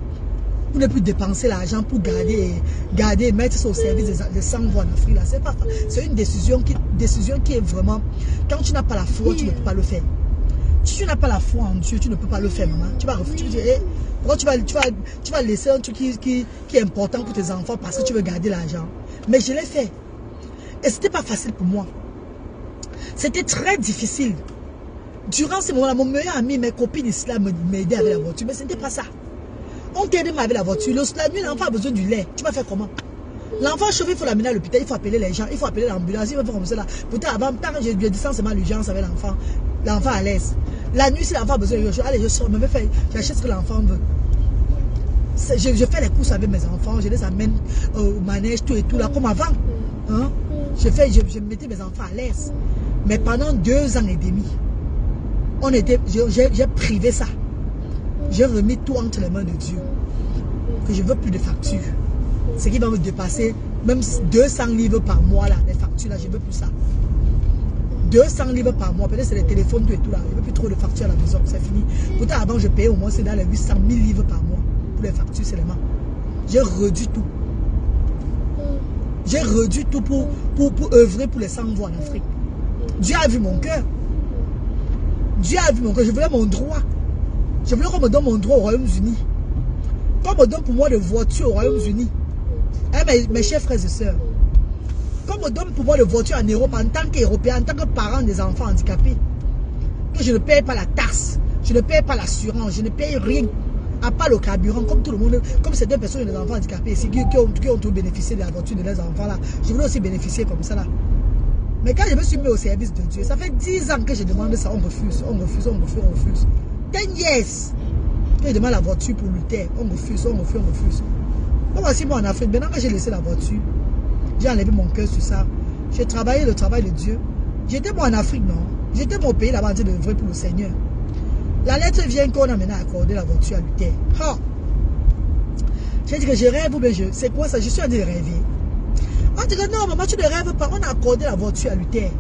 Pour ne plus dépenser l'argent pour garder, mettre ça au service des sans-voix en Afrique. C'est une décision qui est vraiment... Quand tu n'as pas la foi, tu ne peux pas le faire. Si tu n'as pas la foi en Dieu, tu ne peux pas le faire, maman. Tu vas refuser. Pourquoi tu vas laisser un truc qui est important pour tes enfants parce que tu veux garder l'argent. Mais je l'ai fait. Et c'était pas facile pour moi. C'était très difficile. Durant ces moments-là, mon meilleur ami, mes copines ici m'aidaient avec la voiture. Mais ce n'était pas ça. On t'aide avec la voiture. La nuit, l'enfant a besoin du lait. Tu vas faire comment? L'enfant chauffé, il faut l'amener à l'hôpital. Il faut appeler les gens. Il faut appeler l'ambulance. Il faut faire comme ça là. Peut-être avant, tant que je descends seulement l'urgence avec l'enfant. L'enfant à l'aise. La nuit, si l'enfant a besoin de quelque chose, allez, je sors. J'achète ce que l'enfant veut. Je fais les courses avec mes enfants. Je les amène au manège, tout et tout là, comme avant. Hein? Je mettais mes enfants à l'aise. Mais pendant 2 ans et demi, j'ai privé ça. J'ai remis tout entre les mains de Dieu. Que je ne veux plus de factures. Ce qui va me dépasser, même 200 livres par mois, là, les factures, là, je ne veux plus ça. 200 livres par mois, peut-être c'est les téléphones, tout et tout, là. Je ne veux plus trop de factures à la maison, c'est fini. Pourtant, avant, je payais au moins, c'est dans les 800 000 livres par mois pour les factures seulement. J'ai réduit tout. J'ai réduit tout pour œuvrer pour les sans-voix en Afrique. Dieu a vu mon cœur. Dieu a vu mon cœur. Je voulais mon droit. Je voulais qu'on me donne mon droit au Royaume-Uni. Qu'on me donne pour moi de voiture au Royaume-Uni. Mes chers frères et sœurs. Qu'on me donne pour moi de voiture en Europe en tant qu'Européen, en tant que parent des enfants handicapés. Que je ne paye pas la taxe. Je ne paye pas l'assurance. Je ne paye rien. À part le carburant, comme tout le monde, comme ces 2 personnes, les enfants handicapés ici, qui ont tout bénéficié de la voiture de leurs enfants là. Je voulais aussi bénéficier comme ça là. Mais quand je me suis mis au service de Dieu, ça fait 10 ans que je demande ça, on refuse. 10 years que je demande la voiture pour lutter, on refuse. Donc voici moi en Afrique, maintenant que j'ai laissé la voiture, j'ai enlevé mon cœur sur ça. J'ai travaillé le travail de Dieu. J'étais moi en Afrique, non? J'étais mon pays là-bas en train de œuvrer pour le Seigneur. La lettre vient qu'on a maintenant accordé la voiture à Luther. J'ai dit que je rêve ou bien c'est quoi ça? Je suis en train de rêver. On dit que non, maman, tu ne rêves pas. On a accordé la voiture à Luther.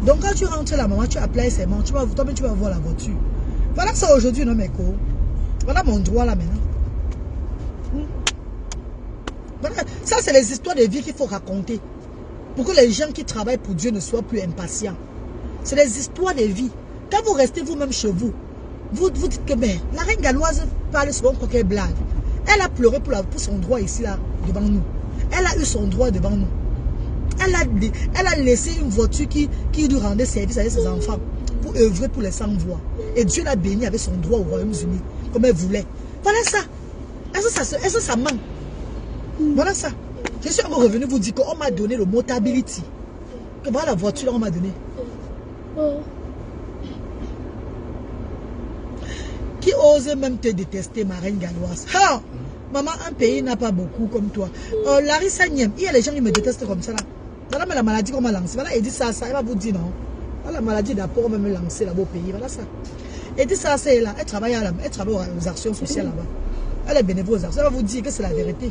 Donc quand tu rentres là, maman, tu applies ses mains. Toi-même, tu vas voir la voiture. Voilà ça aujourd'hui, non, mes co. Voilà mon droit là maintenant. Voilà. Ça, c'est les histoires de vie qu'il faut raconter. Pour que les gens qui travaillent pour Dieu ne soient plus impatients. C'est les histoires de vie. Quand vous restez vous-même chez vous, vous dites que mais, la reine galloise parle souvent de coquille blague. Elle a pleuré pour son droit ici, là, devant nous. Elle a eu son droit devant nous. Elle a laissé une voiture qui lui rendait service avec ses enfants pour œuvrer pour les sans-voix. Et Dieu l'a béni avec son droit au Royaume-Uni, comme elle voulait. Voilà ça. Est-ce que ça manque? Voilà ça. Je suis encore revenu vous dire qu'on m'a donné le motability. Que voilà la voiture, on m'a donné. Qui ose même te détester, ma reine galloise? Maman, un pays n'a pas beaucoup comme toi. Larissa Niem, il y a les gens qui me détestent comme ça là. Voilà la maladie qu'on m'a lancée. Voilà, elle dit ça, elle va vous dire non. Voilà la maladie d'apport, on va me lancer là-bas au pays. Voilà ça. Elle dit ça, c'est là. Elle travaille aux actions sociales là-bas. Elle est bénévole aux actions. Elle va vous dire que c'est la vérité.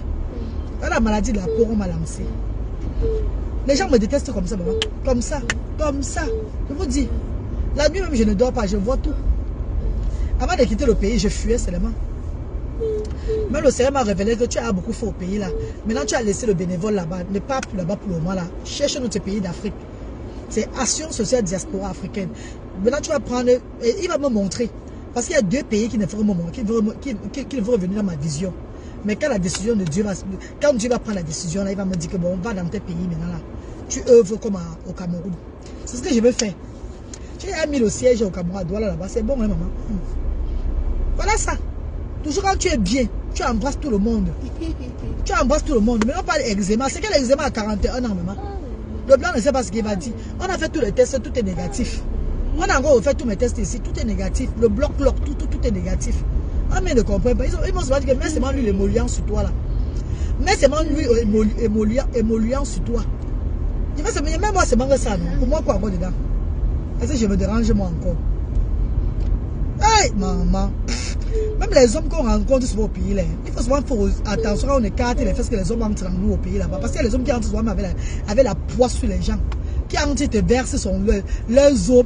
Voilà la maladie de la peau, on m'a lancé. Les gens me détestent comme ça, maman. Comme ça. Je vous dis. La nuit même, je ne dors pas, je vois tout. Avant de quitter le pays, je fuyais seulement. Même le Seigneur m'a révélé que tu as beaucoup fait au pays là. Maintenant, tu as laissé le bénévole là-bas. Ne pas plus là-bas pour le moment là. Cherche notre pays d'Afrique. C'est Action Sociale Diaspora Africaine. Maintenant, tu vas prendre... Et il va me montrer. Parce qu'il y a 2 pays qui ne vont revenir dans ma vision. Mais quand la décision de Dieu va... Quand Dieu va prendre la décision là, il va me dire que bon, va dans tes pays maintenant là. Tu œuvres comme au Cameroun. C'est ce que je veux faire. J'ai mis le siège au Cameroun à Douala là-bas. C'est bon, hein, maman? Voilà ça. Toujours quand tu es bien, tu embrasses tout le monde. Tu embrasses tout le monde. Mais on parle d'eczéma. C'est quel eczéma à 41 ans, maman? Le blanc ne sait pas ce qu'il va dire. On a fait tous les tests, tout est négatif. On a encore fait tous mes tests ici, tout est négatif. Le bloc, tout est négatif. Ah, mais ne comprennent pas. Ils vont se dire que mets seulement lui l'émollient sur toi là. Mets seulement lui émollient sur toi. Même moi, c'est manque ça, non? Pour moi, quoi encore dedans? Est-ce que je me dérange moi encore? Hey, maman. Même les hommes qu'on rencontre souvent au pays, là, il faut souvent faire attention quand on écarte les fesses que les hommes entrent dans nous au pays là-bas. Parce que les hommes qui entrent souvent avec la poisse sur les gens. Qui entrent et te versent leurs os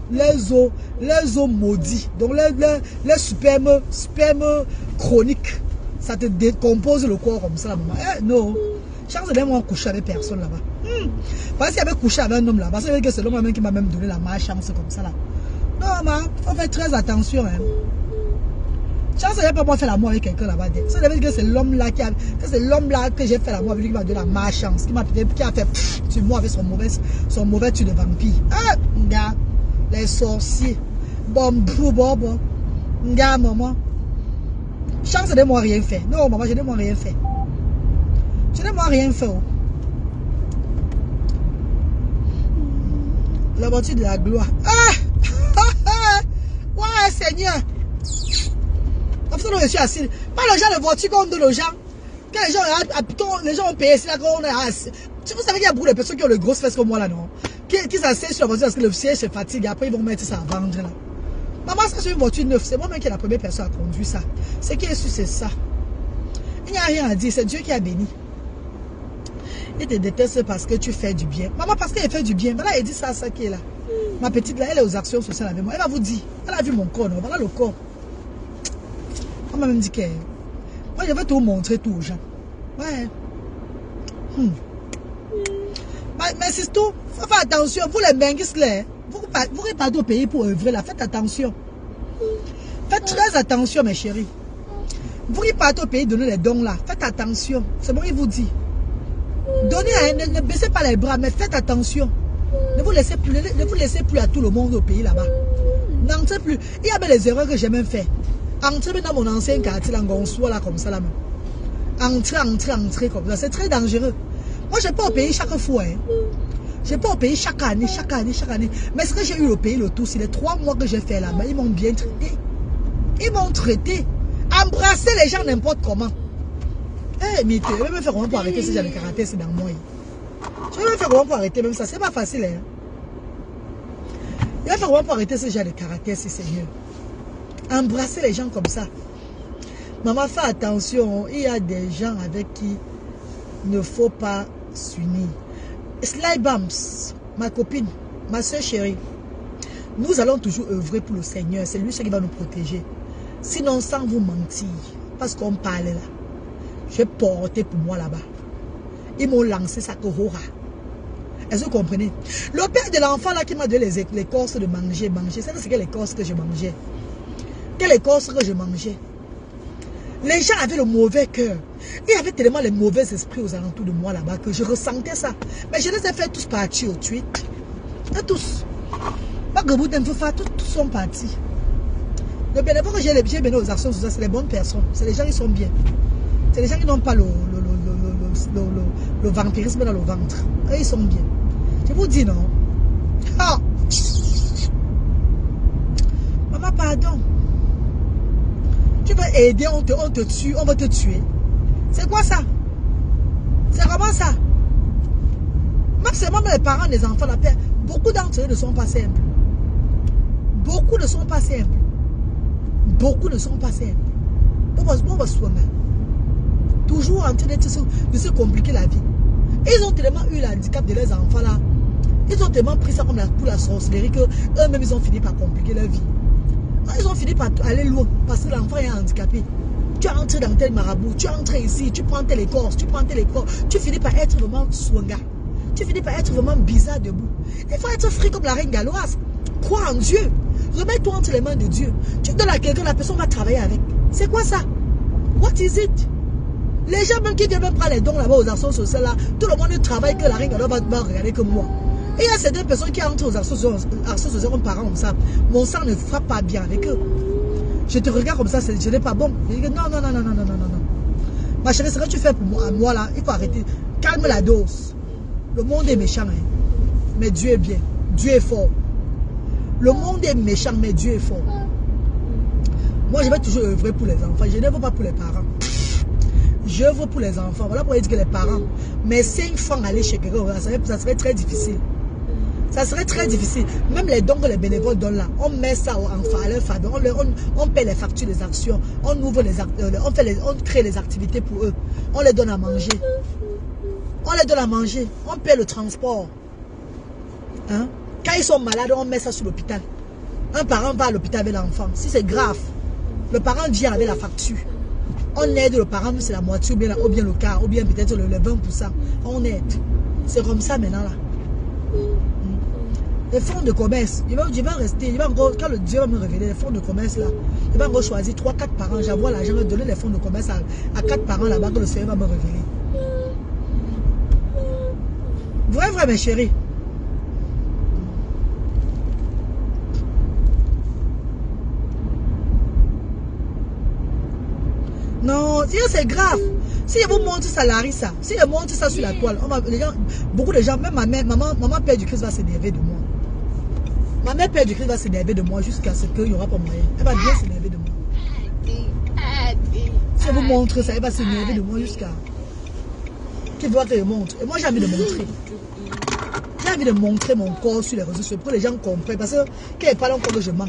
maudits. Donc leur sperme chronique. Ça te décompose le corps comme ça, la maman. Eh, non. Chance de moi coucher avec personne là-bas. Parce qu'il y avait couché avec un homme là-bas. Ça veut dire que c'est l'homme même qui m'a même donné la malchance comme ça là. Non, maman, il faut faire très attention. Hein. Chance de pas moi faire l'amour avec quelqu'un là-bas. Ça veut dire que c'est l'homme là que j'ai fait l'amour avec lui qui m'a donné la malchance. Qui a fait sur moi avec son mauvais tue de vampire. Ah, gars, les sorciers. Bon. Gars, maman. Chance de moi rien fait. Non, maman, je n'ai moi rien fait. Je n'ai moi rien fait. Oh. La voiture de la gloire. Ah! Ouais, Seigneur. Je suis assis. Pas le genre de voiture qu'on donne aux gens. Quand les gens ont payé, c'est là qu'on est assis. Vous savez qu'il y a beaucoup de personnes qui ont le gros fesses comme moi là, non? Qui s'asseyent sur la voiture parce que le siège se fatigue. Après, ils vont mettre ça à vendre là. Maman, ça c'est une voiture neuve. C'est moi-même qui est la première personne à conduire ça. Ce qui est sûr, c'est ça. Il n'y a rien à dire. C'est Dieu qui a béni. Il te déteste parce que tu fais du bien. Maman, parce qu'elle fait du bien. Voilà, elle dit ça qui est là. Ma petite là, elle est aux actions sociales avec moi. Elle va vous dire. Elle a vu mon corps, non? Voilà le corps. On m'a même dit que moi je vais tout montrer tout aux gens. Ouais. Mais c'est tout. Il faut faire attention. Vous les benguistes là, vous repartez au pays pour œuvrer là. Faites attention. Faites très attention mes chéris. Vous repartez au pays donner les dons là. Faites attention. C'est bon, il vous dit. Donnez, ne baissez pas les bras, mais faites attention. Ne vous laissez plus à tout le monde au pays là-bas. N'entrez plus. Il y avait les erreurs que j'ai même fait. Entrez dans mon ancien quartier, là, là, comme ça, là, même. Entrez, comme ça. C'est très dangereux. Moi, je n'ai pas au pays chaque fois. Hein. Je n'ai pas au pays chaque année. Mais ce que j'ai eu au pays, le tout, c'est les 3 mois que j'ai fait là-bas. Ils m'ont bien traité. Ils m'ont traité. Embrasser les gens n'importe comment. Eh, mais je vais me faire comment pour arrêter ce genre de caractère, c'est dans moi. Je vais me faire comment pour arrêter même ça. C'est pas facile. Hein. Je vais faire comment pour arrêter ce genre de caractère, c'est Seigneur. Embrasser les gens comme ça. Maman, fais attention. Il y a des gens avec qui il ne faut pas s'unir. Sly Bams, ma copine, ma soeur chérie, nous allons toujours œuvrer pour le Seigneur. C'est lui qui va nous protéger. Sinon, sans vous mentir, parce qu'on parle là, j'ai porté pour moi là-bas. Ils m'ont lancé ça que hora. Est-ce que vous comprenez? Le père de l'enfant là qui m'a donné les écorces de manger. C'est quelle écorce que je mangeais? Quelle écorce que je mangeais? Les gens avaient le mauvais cœur. Il y avait tellement les mauvais esprits aux alentours de moi là-bas que je ressentais ça. Mais je les ai fait tous partir au tweet. Et tous. Tous sont partis. Le bénévole que j'ai mené aux actions, c'est les bonnes personnes. C'est les gens qui sont bien. C'est les gens qui n'ont pas le vampirisme dans le ventre. Et ils sont bien. Je vous dis non. Ah. Maman, pardon. Tu veux aider, on te tue, on va te tuer. C'est quoi ça? C'est comment ça? Même les parents des enfants, beaucoup d'entre eux ne sont pas simples. Beaucoup ne sont pas simples. On va soigner. Toujours en train de se compliquer la vie. Ils ont tellement eu l'handicap de leurs enfants là. Ils ont tellement pris ça comme pour la sorcellerie que eux-mêmes ils ont fini par compliquer leur vie. Ils ont fini par aller loin parce que l'enfant est handicapé. Tu es entré dans tel marabout, tu es entré ici, tu prends tel écorce, tu finis par être vraiment swanga. Tu finis par être vraiment bizarre debout. Il faut être frit comme la reine galloise. Crois en Dieu. Remets-toi entre les mains de Dieu. Tu donnes à quelqu'un, la personne va travailler avec. C'est quoi ça? What is it? Les gens même qui viennent même prendre les dons là-bas aux actions sociales là, tout le monde travaille que la reine galloise va regarder comme moi. Et il y a certaines personnes qui entrent aux actions sociales comme parents comme ça. Mon sang ne frappe pas bien avec eux. Je te regarde comme ça, je n'ai pas bon. Je dis non. Ma chérie, ce que tu fais pour moi là, il faut arrêter. Calme la dose. Le monde est méchant, hein. Mais Dieu est bien. Dieu est fort. Le monde est méchant, mais Dieu est fort. Moi, je vais toujours œuvrer pour les enfants. Je ne veux pas pour les parents. Je veux pour les enfants. Voilà pourquoi il dit que les parents. Mais 5 francs aller chez quelqu'un, ça serait très difficile. Ça serait très difficile. Même les dons que les bénévoles donnent là, on met ça à leur faveur. On paie les factures des actions. On ouvre on crée les activités pour eux. On les donne à manger. On les donne à manger. On paie le transport. Hein? Quand ils sont malades, on met ça sur l'hôpital. Un parent va à l'hôpital avec l'enfant. Si c'est grave, le parent vient avec la facture. On aide le parent, c'est la moitié, ou bien le quart, ou bien peut-être le 20%. On aide. C'est comme ça maintenant là. Les fonds de commerce, il va rester, quand le Dieu va me révéler les fonds de commerce là, il va encore choisir 3-4 parents. J'envoie l'argent, je vais donner les fonds de commerce à 4 parents là-bas que le Seigneur va me révéler. Vrai, mes chéris. Non, c'est grave. Si je vous montre ça, Larissa, si je montre ça sur la toile, beaucoup de gens, même maman Père du Christ va s'énerver de moi. Ma mère Père du Christ va s'énerver de moi jusqu'à ce qu'il n'y aura pas moyen. Elle va bien s'énerver de moi. Si je vous montre ça, elle va s'énerver de moi jusqu'à qu'il doit que je montre. Et moi j'ai envie de montrer. J'ai envie de montrer mon corps sur les réseaux sociaux pour que les gens comprennent. Parce que quand ils parlent encore que je mens.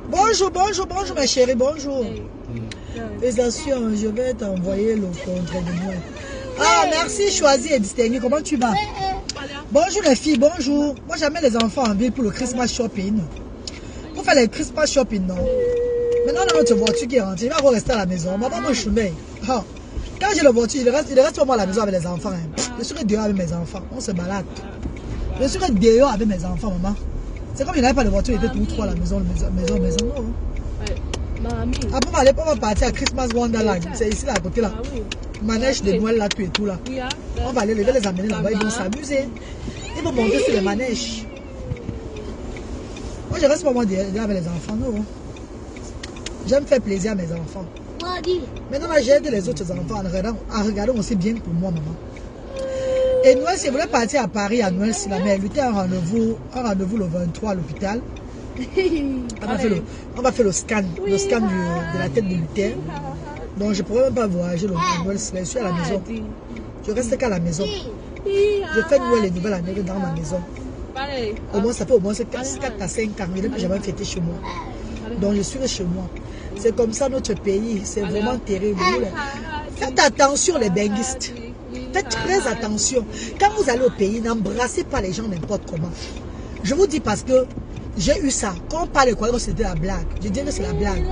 Bonjour ma chérie, bonjour. Félicitations, je vais t'envoyer le contre de moi. Ah, merci, choisi et distingué. Comment tu vas? Bonjour les filles, bonjour. Moi j'amène les enfants en ville pour le Christmas shopping. Pour faire les Christmas shopping, non? Maintenant, on a notre voiture qui est rentrée. Il va encore rester à la maison. Maman, moi je suis mec. Quand j'ai la voiture, il reste pas moi à la maison avec les enfants. Hein. Je serai dehors avec mes enfants. On se balade. Je serai dehors avec mes enfants, maman. C'est comme il n'avait pas de voiture, il était tous trois à la maison. Non. Après, on va partir à Christmas Wonderland. C'est ici, là, à côté, là. Manège de Noël, là, tout et tout, là. On va les amener là-bas, ils vont s'amuser. Ils vont monter sur les manèges. Moi, je reste pas moi derrière avec les enfants, non. J'aime faire plaisir à mes enfants. Maintenant, j'aide les autres enfants en regardant aussi bien pour moi, maman. Et Noël, si vous voulez partir à Paris à Noël, si la mère, elle était un rendez-vous le 23 à l'hôpital. On va faire le scan de la tête de Luther. Donc je ne pourrais même pas voyager le Noël, je suis à la maison. Je reste qu'à la maison. Je fais Noël et Nouvelle Année dans ma maison. Au moins, ça fait au moins 4 à 5 ans. Je n'ai jamais fêté chez moi. Donc je suis chez moi. C'est comme ça notre pays. C'est vraiment terrible. Faites attention les benguistes. Faites très attention. Quand vous allez au pays, n'embrassez pas les gens n'importe comment. Je vous dis parce que j'ai eu ça. Quand on parle de quoi, c'était la blague. Je dis que c'est la blague.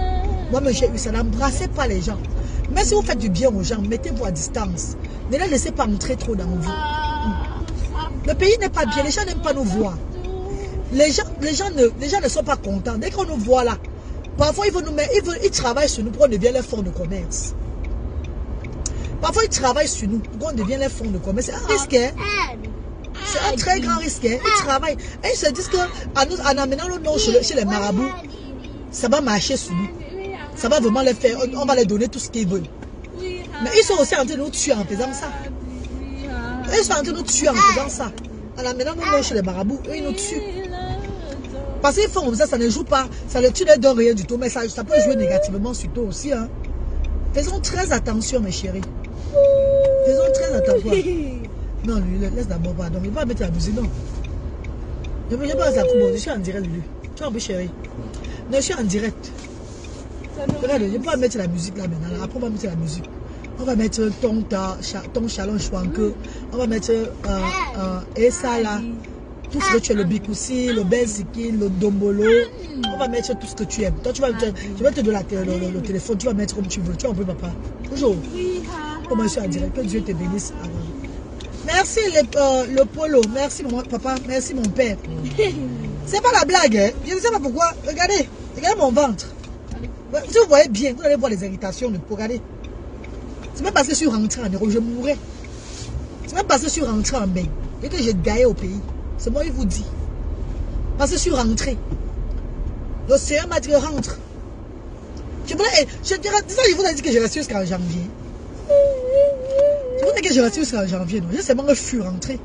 Moi-même, j'ai eu ça. N'embrassez pas les gens. Mais si vous faites du bien aux gens, mettez-vous à distance. Ne les laissez pas entrer trop dans vous. Le pays n'est pas bien. Les gens n'aiment pas nous voir. Les gens ne sont pas contents. Dès qu'on nous voit là, parfois ils travaillent sur nous pour qu'on devienne les fonds de commerce. Parfois ils travaillent sur nous pour qu'on devienne les fonds de commerce. C'est un risque. C'est un très grand risque. Ils travaillent. Et ils se disent qu'en amenant le nom chez les marabouts, ça va marcher sur nous. Ça va vraiment les faire. On va les donner tout ce qu'ils veulent. Mais ils sont aussi en train de nous tuer en faisant ça. Ils sont en train de nous tuer en faisant ça. En amenant le nom chez les marabouts, eux, ils nous tuent. Parce qu'ils font comme ça, ça ne joue pas. Ça ne tue ne donne rien du tout. Mais ça peut jouer négativement sur toi aussi. Hein. Faisons très attention, mes chéris. Faisons très attention. Non, lui, laisse d'abord, pardon. Il va mettre la musique, non. Je ne vais pas à Kubo, je suis en direct, lui. Tu vois un peu chéri. Non, je suis en direct. Regarde, je ne vais pas mettre la musique là maintenant. Là. Après, on va mettre la musique. On va mettre ton chalon chouanque. On va mettre Essa là. Tout ce que tu aimes, le bikoussi, le benziki, le dombolo. On va mettre tout ce que tu aimes. Toi, je vais te donner le téléphone. Tu vas mettre comme tu veux. Tu vois un peu, papa. Bonjour. Comment je suis en direct. Que Dieu te bénisse. Merci le polo, merci mon papa, merci mon père. C'est pas la blague, hein? Je ne sais pas pourquoi. Regardez mon ventre. Si vous voyez bien, vous allez voir les irritations de peau. Regardez. C'est même parce que je suis rentré en Europe, je mourrais. C'est même parce que je suis rentré en bain et que j'ai gaillé au pays. C'est moi qui vous dis. Parce que je suis rentré. Le Seigneur m'a dit rentre. Je vous ai dit que je reste jusqu'en janvier. Je vous dis que je reste jusqu'en janvier. Je sais pas que je suis rentré.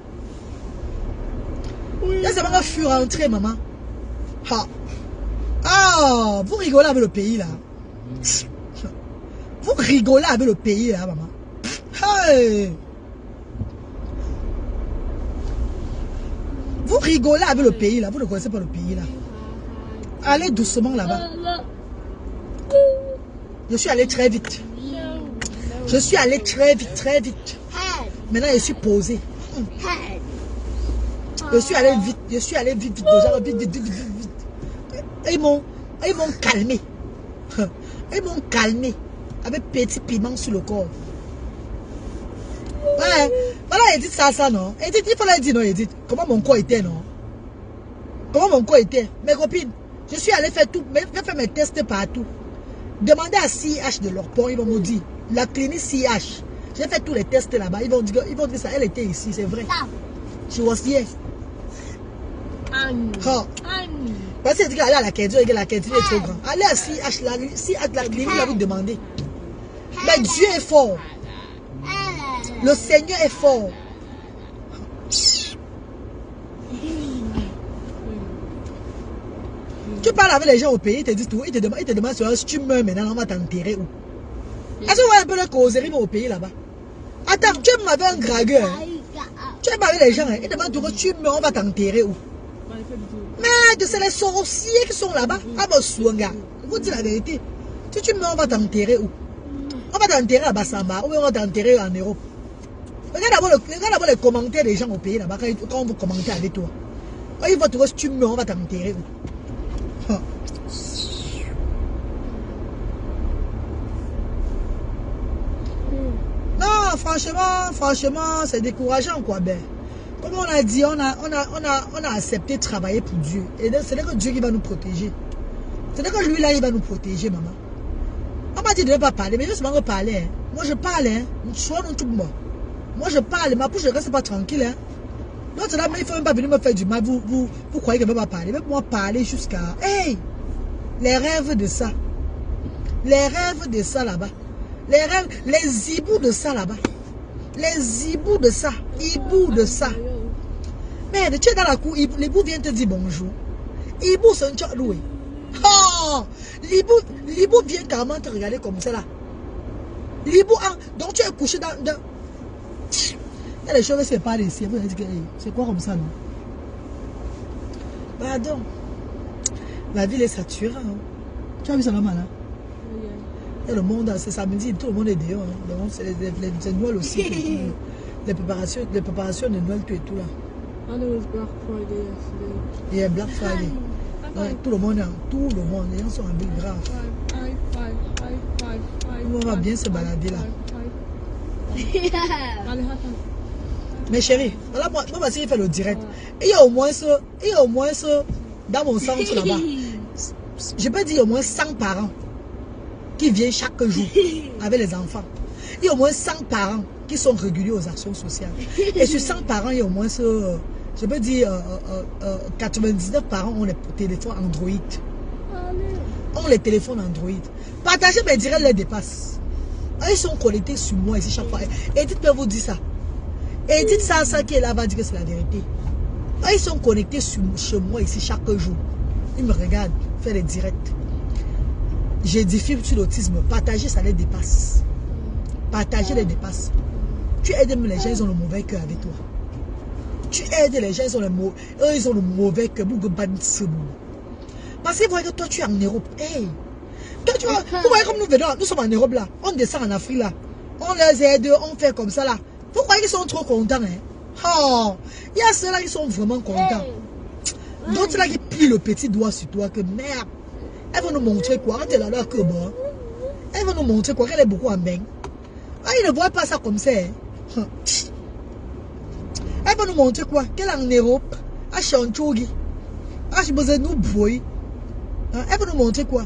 Je sais pas que je suis rentré, maman. Ah, vous rigolez avec le pays là. Vous rigolez avec le pays, là, maman. Hey. Vous rigolez avec le pays, là. Vous ne connaissez pas le pays, là. Allez doucement là-bas. Je suis allé très vite. Je suis allé très vite, très vite. Maintenant, je suis posé. Je suis allé vite, vite, vite. Ils m'ont calmé. Ils m'ont calmé. Avec petit piment sur le corps. Ouais. Voilà, Edith, ça, non. Edith, il fallait dire non, Edith. Comment mon corps était, non? Comment mon corps était? Mes copines, je suis allé faire tout, faire mes tests partout. Demandez à CIH de leur pont, ils vont me dire. La clinique CIH. J'ai fait tous les tests là-bas. Ils vont dire ça. Elle était ici, c'est vrai. She was here. Parce que dit qu'elle à la Kédie, et que la Kédie est trop grande. Allez à CIH, la clinique, là, vous demandez. Mais Dieu est fort. Le Seigneur est fort. Tu parles avec les gens au pays, ils te disent tout, ils te demandent si tu meurs maintenant, on va t'enterrer où? Est-ce que vous voyez un peu le causerie au pays là-bas? Attends, tu m'avais un dragueur. Tu es avec les gens, ils te demandent tout, tu meurs, on va t'enterrer où? Mais c'est les sorciers qui sont là-bas. Ah bon, Souanga, je vous dis la vérité. Si tu meurs, on va t'enterrer où? On va t'enterrer à Bassamba ou on va t'enterrer en Europe. Regarde d'abord les commentaires des gens au pays là-bas quand vous commentez avec toi. Ils vont te dire si tu meurs, on va t'enterrer où? Non, franchement, c'est décourageant quoi. Ben, comme on a dit, on a accepté de travailler pour Dieu. Et c'est là que Dieu qui va nous protéger. C'est là que lui là, il va nous protéger, maman. On m'a dit de ne pas parler, mais je ne sais pas parler. Hein. Moi je parle, hein. Soit non tout moi. Moi je parle, ma bouche ne reste pas tranquille. Hein. Donc là, il ne faut même pas venir me faire du mal. Vous croyez que je ne vais pas parler. Même moi parler jusqu'à... Hey! Les rêves de ça. Les rêves de ça là-bas. Les rêves, les hiboux de ça là-bas. Les hiboux de ça. Hiboux de ça. Merde, tu es dans la cour, l'hibou vient te dire bonjour. Hibou, c'est un tchak loué. Oh! L'hibou vient carrément te regarder comme ça là. L'hibou, donc tu es couché dans... Et les cheveux c'est pas ici. C'est quoi comme ça, non? Pardon. La ville est saturée. Hein. Tu as vu ça là-bas là? Et le monde, c'est samedi, tout le monde est dehors. Hein. Donc c'est les Noël aussi. les préparations de Noël, tout et tout là.
And it was Black Friday yesterday.
Il y a Black Friday. Ouais, tout le monde, les gens sont en ville grave. On va bien se balader là. Mais chérie, voilà moi voici il fait le direct. Et il y a au moins dans mon centre là-bas. Je peux dire au moins 100 parents qui viennent chaque jour avec les enfants. Il y a au moins 100 parents qui sont réguliers aux actions sociales. Et sur 100 parents, il y a au moins je peux dire 99 parents ont les téléphones Android. Ont les téléphones Android. Partager mes directs les dépasse. Ils sont connectés sur moi ici chaque fois. Edith peut vous dire ça. Edith ça qui est là va dire que c'est la vérité. Ils sont connectés chez moi ici chaque jour. Ils me regardent, faire les directs. J'édifie sur l'autisme. Partager ça les dépasse. Partager les dépasse. Tu aides les gens, ils ont le mauvais cœur avec toi. Tu aides les gens, ils ont le mauvais cœur. Parce que vous voyez que toi tu es en Europe. Hey. Toi, tu vois, vous voyez comme nous venons, nous sommes en Europe là. On descend en Afrique là. On les aide, on fait comme ça là. Vous croyez qu'ils sont trop contents, hein? Oh, il y a ceux-là qui sont vraiment contents. D'autres là qui plient le petit doigt sur toi que merde. Elle va nous montrer quoi? Arrêtez là que bon. Elle va nous montrer quoi? Qu'elle est beaucoup en bain. Ah, ils ne voient pas ça comme ça. Hein? Elle va nous montrer quoi? Qu'elle est en Europe. À Chanchogi. À Chibozenu Boy. Elle va nous montrer quoi?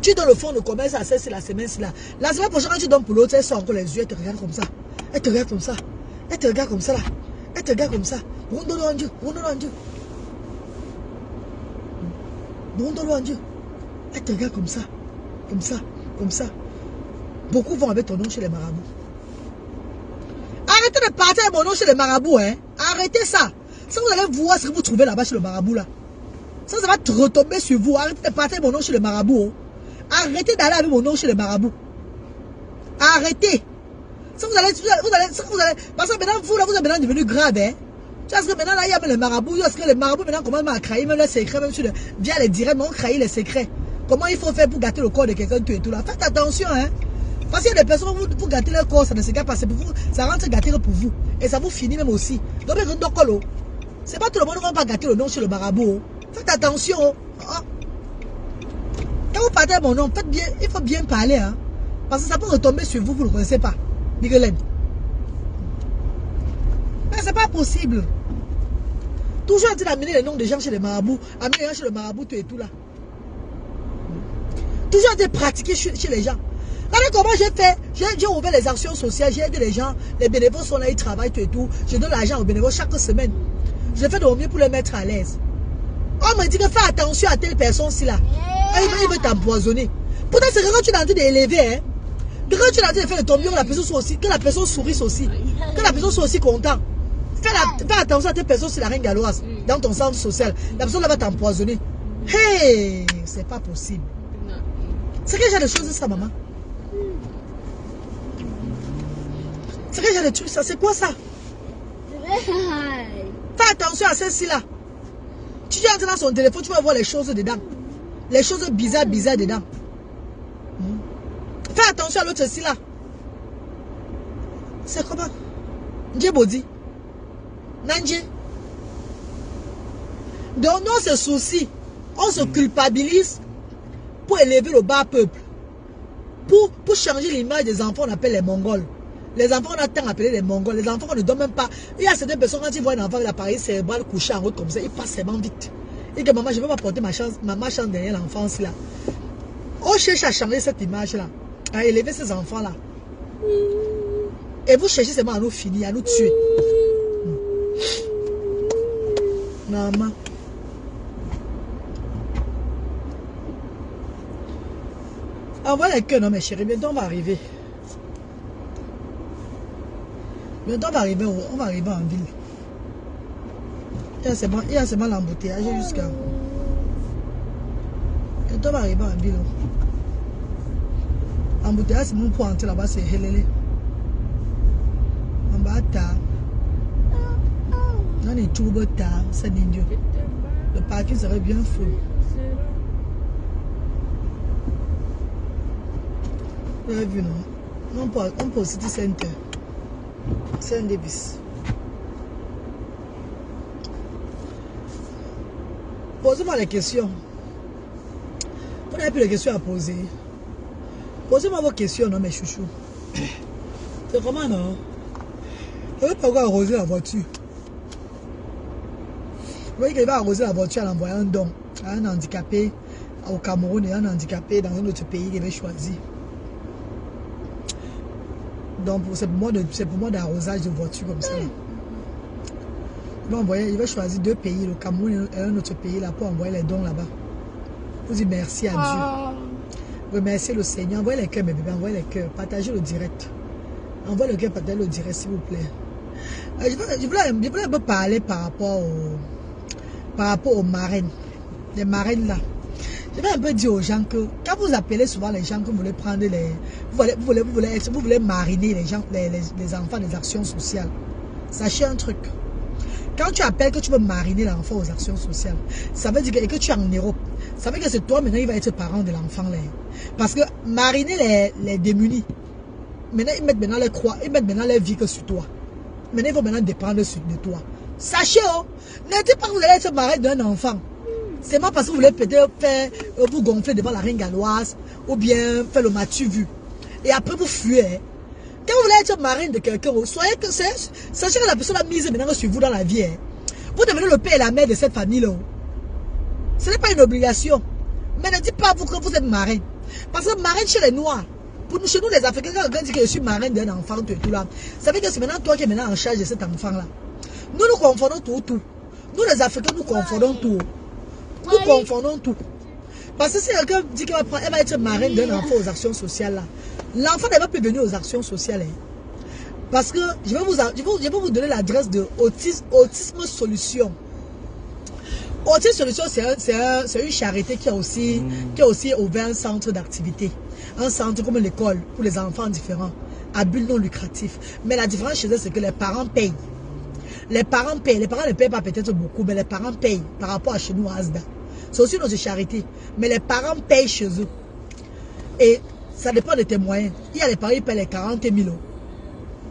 Tu donnes le fonds de commerce à celle, c'est la semaine, c'est là. La semaine prochaine, quand tu donnes pour l'autre, elle sort encore les yeux, elle te regarde comme ça. Elle te regarde comme ça. Elle te regarde comme ça là. Elle te regarde comme ça. Rondolo en Dieu. Elle te regarde comme ça. Comme ça. Beaucoup vont avec ton nom chez les marabouts. Arrêtez de partir avec mon nom chez les marabouts, hein. Arrêtez ça. Ça, vous allez voir ce que vous trouvez là-bas chez le marabout là. Ça va te retomber sur vous. Arrêtez de partir avec mon nom chez le marabout. Arrêtez d'aller avec mon nom chez les marabouts. Arrêtez. Si vous allez, parce que maintenant, vous êtes maintenant devenu grave, hein. Parce que maintenant, là, il y a les marabouts, parce que les marabouts, maintenant, commencent à trahir même les secrets, même via les directs, mais on trahit les secrets. Comment il faut faire pour gâter le corps de quelqu'un, tout et tout là. Faites attention, hein. Parce qu'il y a des personnes, vous gâtez leur corps, ça ne se gâte pas, c'est pour vous, ça rentre gâter pour vous. Et ça vous finit même aussi. Donc, c'est pas tout le monde qui va pas gâter le nom chez le marabout. Faites attention. Hein. Quand vous partez à mon nom, faites bien, il faut bien parler, hein. Parce que ça peut retomber sur vous, vous ne le connaissez pas. Miguelène. Mais c'est pas possible. Toujours en train d'amener les noms des gens chez les marabouts, amener les gens chez le marabout, tout et tout là. Toujours en train de pratiquer chez les gens. Regardez comment j'ai fait. J'ai ouvert les actions sociales, j'ai aidé les gens, les bénévoles sont là, ils travaillent, tout et tout. Je donne l'argent aux bénévoles chaque semaine. Je fais de mon mieux pour les mettre à l'aise. On me dit que fais attention à telle personne-ci là. Il veut t'empoisonner. Pourtant, c'est quand tu es en train d'élever, hein. Quand tu es en train de faire le tombion, la personne soit aussi, que la personne sourisse aussi. Que la personne soit aussi contente. Fais attention à telle personne, c'est la reine galloise. Dans ton centre social. La personne là va t'empoisonner. Hey, c'est pas possible. C'est quel genre de choses ça, maman? C'est quel genre de trucs ça? C'est quoi ça? Fais attention à celle-ci là. Tu entres dans son téléphone, tu vas voir les choses dedans. Les choses bizarres dedans. Fais attention à l'autre ci là. C'est comment? Djebodi. Nanje. Donc on se soucie, on se culpabilise pour élever le bas peuple. Pour changer l'image des enfants, on appelle les Mongols. Les enfants, on a tant appelé les Mongols. Les enfants, on ne donne même pas. Il y a certaines personnes, quand ils voient un enfant avec l'appareil cérébral couché en route comme ça, ils passent tellement vite. Et que maman, je ne vais pas porter ma chance derrière l'enfance là. On cherche à changer cette image-là, à élever ces enfants-là. Et vous cherchez seulement à nous finir, à nous tuer. Maman. Envoie les cœurs, non mes chéris, bientôt on va arriver. Bientôt on va arriver en ville. Il y a seulement l'embouteillage jusqu'à... Bientôt on va arriver en ville. L'embouteillage c'est mon point entrer là-bas, c'est Helele. En bas tard. On est tout beau tard, c'est idiot. Le parking serait bien full. Vous avez vu, non? On peut au City Center. C'est un débis. Posez-moi les questions. Vous n'avez plus de questions à poser. Posez-moi vos questions, non, mes chouchous. C'est comment, non? Je ne vais pas encore arroser la voiture. Vous voyez qu'il va arroser la voiture en envoyant un don à un handicapé au Cameroun et un handicapé dans un autre pays qu'il avait choisi. Donc c'est pour moi d'arrosage de voiture comme ça. Il va choisir 2 pays, le Cameroun et un autre pays là pour envoyer les dons là-bas. Vous dites merci à Dieu. Remerciez le Seigneur. Envoyez les cœurs mes bébés, envoyez les cœurs. Partagez le direct. Envoyez le cœur, partagez le direct s'il vous plaît. Je voulais un peu parler par rapport aux marraines. Les marraines là. Je vais un peu dire aux gens que quand vous appelez souvent les gens que vous voulez prendre les... Vous voulez mariner les gens, les enfants des actions sociales. Sachez un truc. Quand tu appelles que tu veux mariner l'enfant aux actions sociales, ça veut dire que tu es en Europe. Ça veut dire que c'est toi maintenant, il va être parent de l'enfant. Parce que mariner les démunis, maintenant ils mettent maintenant les croix, ils mettent maintenant leur vie que sur toi. Maintenant ils vont maintenant dépendre de toi. Sachez, oh, ne dites pas que vous allez être marié d'un enfant. C'est pas parce que vous voulez peut-être faire vous gonfler devant la reine galloise ou bien faire le matu vu. Et après vous fuyez. Quand vous voulez être marraine de quelqu'un, sachez que la personne a mise maintenant sur vous dans la vie. Vous devenez le père et la mère de cette famille-là. Ce n'est pas une obligation. Mais ne dites pas vous que vous êtes marraine. Parce que marraine chez les Noirs, chez nous les Africains, quand quelqu'un dit que je suis marraine d'un enfant, tout là, ça veut dire que c'est maintenant toi qui es maintenant en charge de cet enfant-là. Nous confondons tout. Nous les Africains, nous confondons tout. Nous confondons tout. Parce que si quelqu'un dit qu'elle va être marraine d'un enfant aux actions sociales, l'enfant n'est pas plus venu aux actions sociales. Parce que je vais vous donner l'adresse de Autisme Solution. Autre solution, c'est une charité qui a aussi ouvert un centre d'activité. Un centre comme l'école pour les enfants différents, à but non lucratif. Mais la différence chez eux, c'est que les parents payent. Les parents payent. Les parents ne payent pas peut-être beaucoup, mais les parents payent par rapport à chez nous, à Asda. C'est aussi notre charité. Mais les parents payent chez eux. Et ça dépend de tes moyens. Il y a les parents qui payent les 40 000 euros,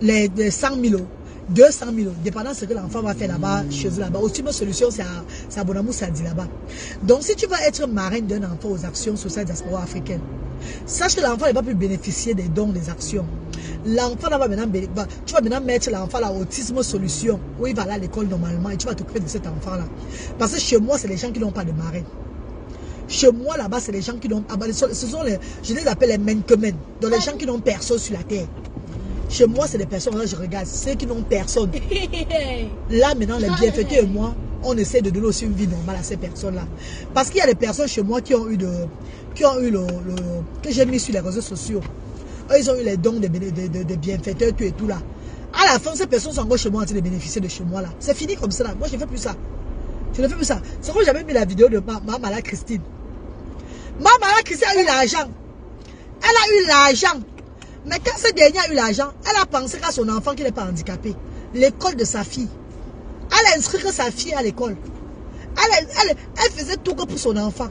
les 100 000 euros, 200 000 euros, dépendant de ce que l'enfant va faire là-bas, chez eux là-bas. Aussi, ma solution, c'est à Bonamou, ça dit là-bas. Donc, si tu vas être marraine d'un enfant aux actions sociales diaspora africaines, sache que l'enfant ne va plus bénéficier des dons des actions. L'enfant va maintenant, tu vas maintenant mettre l'enfant à l'autisme solution, où il va aller à l'école normalement et tu vas t'occuper de cet enfant-là. Parce que chez moi, c'est les gens qui n'ont pas de marraine. Chez moi, là-bas, c'est les gens qui n'ont... Ce sont les... Je les appelle les menkemen. Donc, les gens qui n'ont personne sur la terre. Chez moi, c'est les personnes, là, je regarde, ceux qui n'ont personne. Là, maintenant, les bienfaiteurs et moi, on essaie de donner aussi une vie normale à ces personnes-là. Parce qu'il y a des personnes chez moi qui ont eu que j'ai mis sur les réseaux sociaux. Eux, ils ont eu les dons des bienfaiteurs, tout et tout là. À la fin, ces personnes sont encore chez moi en train de bénéficier de chez moi là. C'est fini comme ça là. Moi, je ne fais plus ça. Je ne fais plus ça. C'est pourquoi j'avais mis la vidéo de Maman Christine. Maman Christine a eu l'argent. Elle a eu l'argent. Mais quand cette dernière a eu l'argent, elle a pensé qu'à son enfant qui n'est pas handicapé. L'école de sa fille. Elle a inscrit que sa fille à l'école. Elle faisait tout que pour son enfant.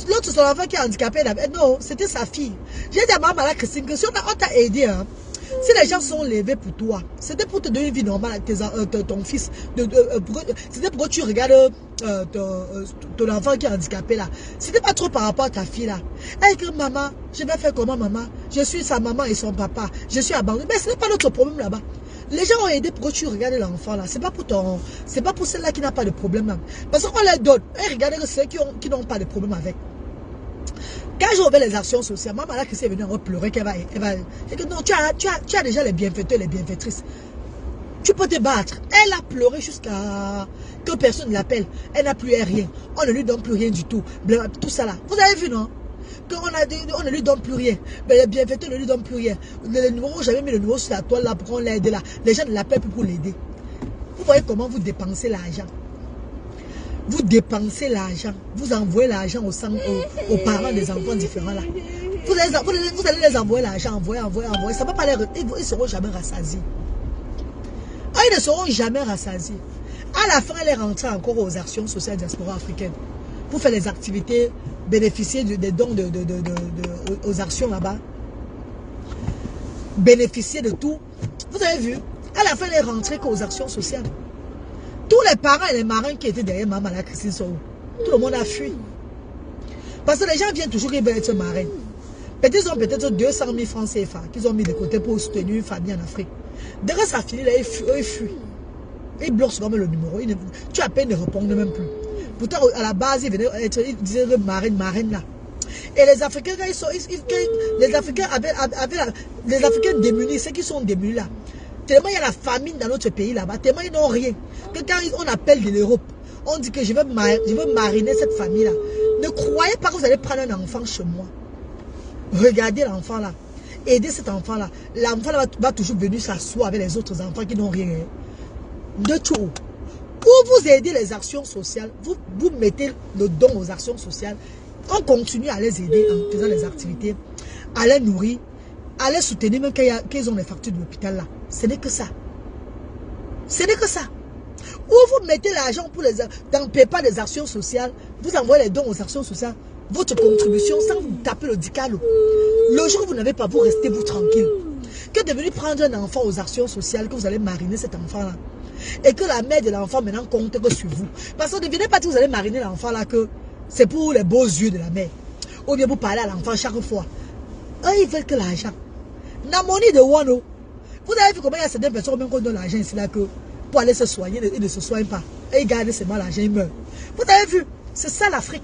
L'autre, son enfant qui est handicapé, non, c'était sa fille. J'ai dit à Maman Christine que si on t'a aidé, hein, si les gens sont levés pour toi, c'était pour te donner une vie normale à ton fils. C'était pour que tu regardes ton enfant qui est handicapé là. C'était pas trop par rapport à ta fille là. Elle dit que maman, je vais faire comment maman? Je suis sa maman et son papa. Je suis abandonné. Mais ce n'est pas notre problème là-bas. Les gens ont aidé pour que tu regardes l'enfant là. C'est pas pour celle-là qui n'a pas de problème là. Parce qu'on les donne. Et regardez ceux qui n'ont pas de problème avec. Quand j'ai ouvert les actions sociales, maman là qui s'est venue pleurer qu'elle va. C'est que non, tu as déjà les bienfaiteurs, les bienfaitrices. Tu peux te battre. Elle a pleuré jusqu'à que personne ne l'appelle. Elle n'a plus rien. On ne lui donne plus rien du tout. Tout ça là. Vous avez vu non? On ne lui donne plus rien. Mais les bienfaiteurs ne lui donnent plus rien. Le numéro, j'avais mis le numéro sur la toile là pour qu'on l'aide là. Les gens ne l'appellent plus pour l'aider. Vous voyez comment vous dépensez l'argent. Vous dépensez l'argent. Vous envoyez l'argent aux parents des enfants différents là. Vous allez les envoyer l'argent, envoyer. Ça ne va pas ils ne seront jamais rassasiés. Ils ne seront jamais rassasiés. À la fin, elle est rentrée encore aux actions sociales diaspora africaines. Pour faire les activités, bénéficier des dons aux actions là-bas. Bénéficier de tout. Vous avez vu? À la fin, elle est rentrée qu'aux actions sociales. Tous les parents et les marins qui étaient derrière Maman Christine sont où? Tout le monde a fui. Parce que les gens viennent toujours, ils veulent être marins. Peut-être ils ont peut-être 200 000 francs CFA qu'ils ont mis de côté pour soutenir une famille en Afrique. Dès que ça finit, là, ils fuient. Ils bloquent souvent le numéro. Tu appelles, ils ne répondent même plus. Pourtant, à la base, ils disaient marine là. Et les Africains, les Africains démunis, ceux qui sont démunis là, tellement il y a la famine dans notre pays là-bas, tellement ils n'ont rien. Que quand on appelle de l'Europe, on dit que je veux mariner cette famille-là. Ne croyez pas que vous allez prendre un enfant chez moi. Regardez l'enfant là. Aidez cet enfant-là. L'enfant là va toujours venir s'asseoir avec les autres enfants qui n'ont rien. De tout. Pour vous aider les actions sociales, vous mettez le don aux actions sociales. On continue à les aider en faisant les activités, à les nourrir, à les soutenir même qu'ils ont les factures de l'hôpital là. Ce n'est que ça. Ce n'est que ça. Ou vous mettez l'argent pour dans le PayPal des actions sociales, vous envoyez les dons aux actions sociales, votre contribution sans vous taper le dicalo. Le jour où vous n'avez pas, vous restez vous tranquille. Que de venir prendre un enfant aux actions sociales, que vous allez mariner cet enfant là. Et que la mère de l'enfant maintenant compte que sur vous. Parce que ne venez pas que vous allez mariner l'enfant là que c'est pour les beaux yeux de la mère. Ou bien vous parlez à l'enfant chaque fois. Eux, ils veulent que l'argent. Namoni de Wano. Vous avez vu comment il y a certaines personnes même qui donnent l'argent ici là que pour aller se soigner, ils ne se soignent pas. Et ils gardent seulement l'argent, ils meurent. Vous avez vu? C'est ça l'Afrique.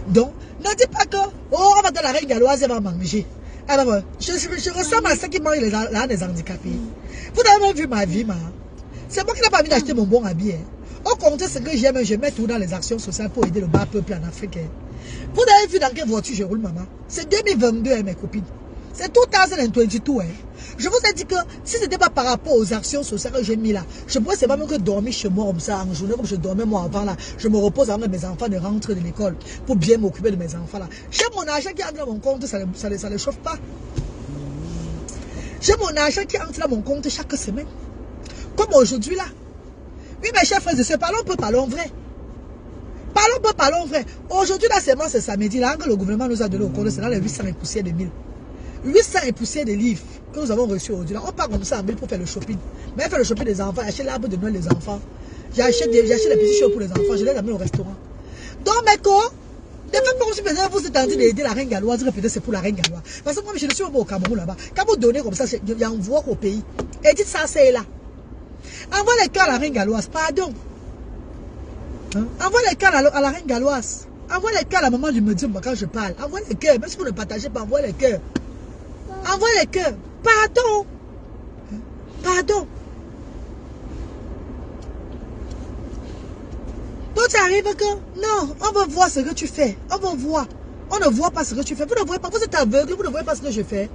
Donc, ne dites pas que oh, on va dans la reine galloise, elle va manger. Alors, je ressemble à ceux qui mangent les handicapés. Vous avez même vu ma vie, c'est moi qui n'ai pas envie d'acheter mon bon habit. Au contraire, ce que j'aime, je mets tout dans les actions sociales pour aider le bas peuple en Afrique. Vous avez vu dans quelle voiture je roule, maman? C'est 2022, mes copines. C'est 2022. Hein. Je vous ai dit que si ce n'était pas par rapport aux actions sociales que j'ai mis là, je pourrais c'est pas même que dormir chez moi comme ça en journée, comme je dormais moi avant là. Je me repose avant que mes enfants ne rentrent de l'école pour bien m'occuper de mes enfants là. J'ai mon argent qui entre dans mon compte, ça ne chauffe pas. J'ai mon argent qui entre dans mon compte chaque semaine. Comme aujourd'hui là. Oui, mes chers frères et sœurs, parlons vrai. Parlons vrai. Aujourd'hui, la semence, c'est samedi. Là, que le gouvernement nous a donné au compte, c'est là les 800 et poussières de 1000. 800 et poussières de livres que nous avons reçus aujourd'hui. On part comme ça en 1000 pour faire le shopping. Mais faire le shopping des enfants, acheter l'arbre de Noël des enfants. J'achète les petits choses pour les enfants, je les amène au restaurant. Donc, mes corps, des fois, comme si vous êtes en train d'aider la reine galloise, peut-être c'est pour la reine galloise. Parce que moi, je suis au Cameroun là-bas. Quand vous donnez comme ça, il y a un voix au pays. Et dites ça, c'est là. Envoie les cœurs à la reine galloise, pardon. Hein? Envoie les cœurs à la reine galloise. Envoie les cœurs à la maman du médium quand je parle. Envoie les cœurs, même si vous ne partagez pas, envoie les cœurs. Envoie les cœurs. Pardon. Pardon. Donc tu arrives que, non, on va voir ce que tu fais. On va voir. On ne voit pas ce que tu fais. Vous ne voyez pas, vous êtes aveugle, vous ne voyez pas ce que je fais.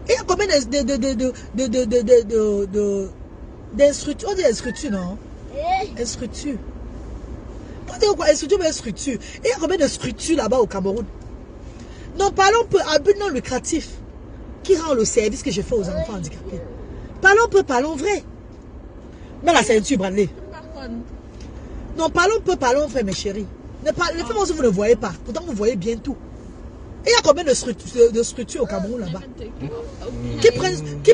Il y a combien d'instructures, on dit instructures, non? Instructures. On dit quoi? Instructures, mais instructures. Il y a combien de structures là-bas au Cameroun? Non, parlons peu à but non lucratif qui rend le service que je fais aux enfants handicapés. Parlons peu, parlons vrai. Mais la ceinture, Bradley. Non, parlons peu, parlons vrai, mes chéris. Ne faites pas si vous ne voyez pas. Pourtant, vous voyez bien tout. Il y a combien de structures au Cameroun là-bas qui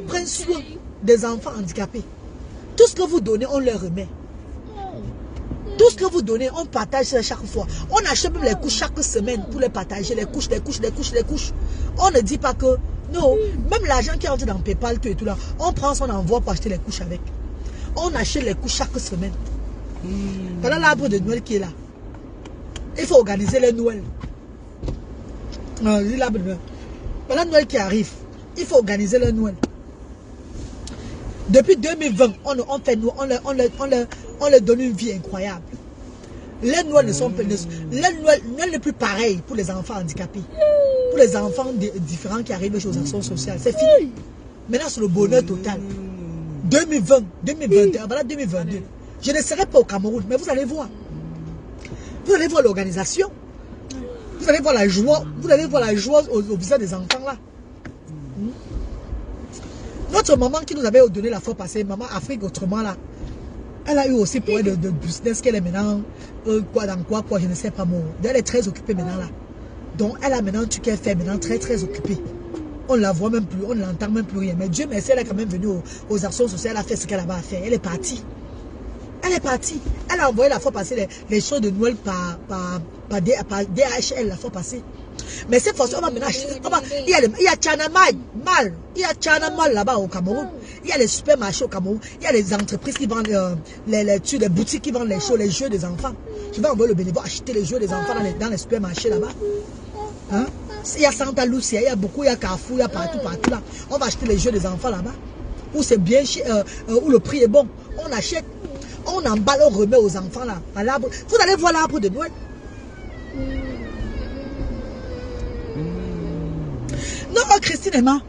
prennent soin des enfants handicapés. Tout ce que vous donnez, on leur remet. Tout ce que vous donnez, on partage chaque fois. On achète même les couches chaque semaine pour les partager. Les couches. On ne dit pas que... Non, même l'argent qui entre dans PayPal, tout et tout là, on prend son envoi pour acheter les couches avec. On achète les couches chaque semaine. Pendant l'arbre de Noël qui est là. Il faut organiser les Noëls. L'arbre de Noël. Pendant Noël qui arrive, il faut organiser les Noël. Depuis 2020, on leur donne une vie incroyable. Les Noëls ne sont plus, Noël n'est plus pareil pour les enfants handicapés. Pour les enfants différents qui arrivent aux actions sociales. C'est fini. Maintenant, c'est le bonheur total. 2020, 2021, voilà 2022. Je ne serai pas au Cameroun, mais vous allez voir. Vous allez voir l'organisation. Vous allez voir la joie. Vous allez voir la joie au visage des enfants là. Notre maman qui nous avait donné la fois passée, maman Afrique autrement là, elle a eu aussi pour elle de business qu'elle est maintenant, quoi, je ne sais pas moi. Elle est très occupée maintenant là. Donc elle a maintenant tout qu'elle fait maintenant très occupée. On ne la voit même plus, on ne l'entend même plus rien. Mais Dieu merci, elle est quand même venue aux actions sociales, elle a fait ce qu'elle avait à faire. Elle est partie. Elle est partie. Elle a envoyé la fois passée les choses de Noël par DHL la fois passée. Mais cette fois-ci, on va maintenant acheter. Il y a Chana Mal. Il y a Chana Mal là-bas au Cameroun. Il y a les supermarchés au Cameroun. Il y a les entreprises qui vendent les boutiques qui vendent les jeux des enfants. Je vais envoyer le bénévole acheter les jeux des enfants dans les supermarchés là-bas. Hein? Il y a Santa Lucia, il y a beaucoup, il y a Carrefour, il y a partout là. On va acheter les jeux des enfants là-bas. Où c'est bien, où le prix est bon. On achète, on emballe, on remet aux enfants là. À l'arbre. Vous allez voir l'arbre de Noël. Non, Christine et moi.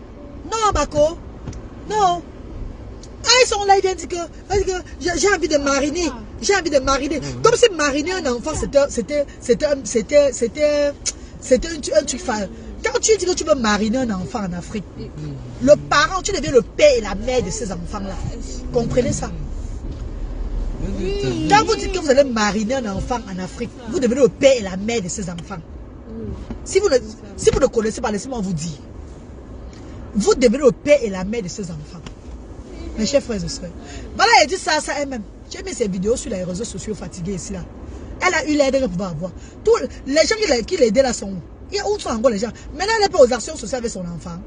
Non, Bako. Non. Ah, ils sont là, ils viennent dire que j'ai envie de mariner. J'ai envie de mariner. Comme si mariner un enfant, c'était un truc fade. Quand tu dis que tu veux mariner un enfant en Afrique, le parent, tu deviens le père et la mère de ces enfants-là. Comprenez ça? Quand vous dites que vous allez mariner un enfant en Afrique, vous devenez le père et la mère de ces enfants. Si vous ne connaissez pas, laissez-moi vous dire. Vous devenez le père et la mère de ces enfants. Mes chers frères et sœurs. Voilà, elle dit ça elle-même. J'ai mis ces vidéos sur les réseaux sociaux fatigués ici là. Elle a eu l'aide qu'elle pouvait avoir. Tous les gens qui l'aidaient là sont où sont encore les gens? Maintenant, elle n'est pas aux actions sociales avec son enfant.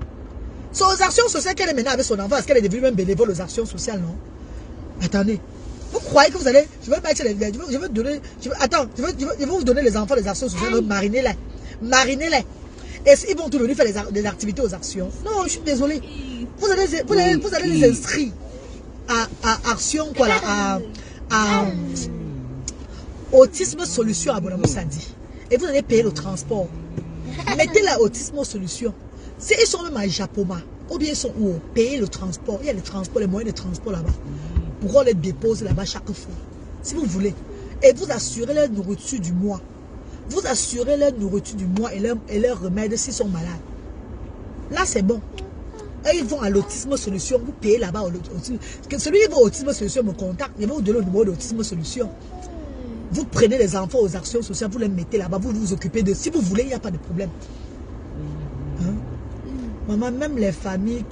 C'est aux actions sociales qu'elle est maintenant avec son enfant. Est-ce qu'elle est devenue même bénévole aux actions sociales, non? Attendez. Vous croyez que vous allez... Je vais mettre les... Je vais donner... Attends, je vais vous donner les enfants des actions sociales. Marinez-les. Marinez-les. Et ils vont tout venir faire des activités aux actions. Non, je suis désolée. Vous allez les inscrire à Action, quoi là, à Autisme Solution à Bonamou Sadi. Et vous allez payer le transport. Mettez la Autisme Solution. S'ils sont même à Japoma, ou bien ils sont où? Payer le transport. Il y a le transport, les moyens de transport là-bas. Pourquoi on les dépose là-bas chaque fois? Si vous voulez. Et vous assurez leur nourriture du mois. Vous assurez leur nourriture du mois et leur remède s'ils sont malades. Là, c'est bon. Et ils vont à l'autisme solution. Vous payez là-bas. Celui qui va au autisme solution me contacte. Il va vous donner le numéro d'autisme solution. Vous prenez les enfants aux actions sociales, vous les mettez là-bas, vous vous occupez de. Si vous voulez, il n'y a pas de problème. Hein? Maman, même les familles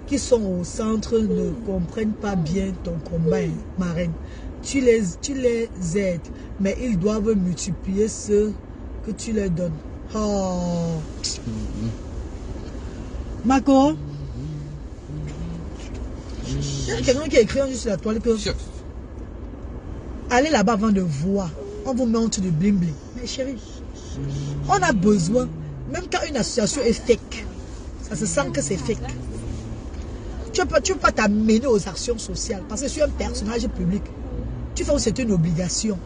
qui sont au centre ne comprennent pas bien ton combat, ma reine. Tu les aides, mais ils doivent multiplier ce que tu leur donnes. Oh. Marco, il y a quelqu'un qui a écrit juste sur la toile que allez là-bas avant de voir. On vous met en dessous de bling bling. Mais chérie, on a besoin, même quand une association est fake, ça se sent que c'est fake. Tu ne peux pas t'amener aux actions sociales parce que tu es un personnage public. Tu fais aussi c'est une obligation.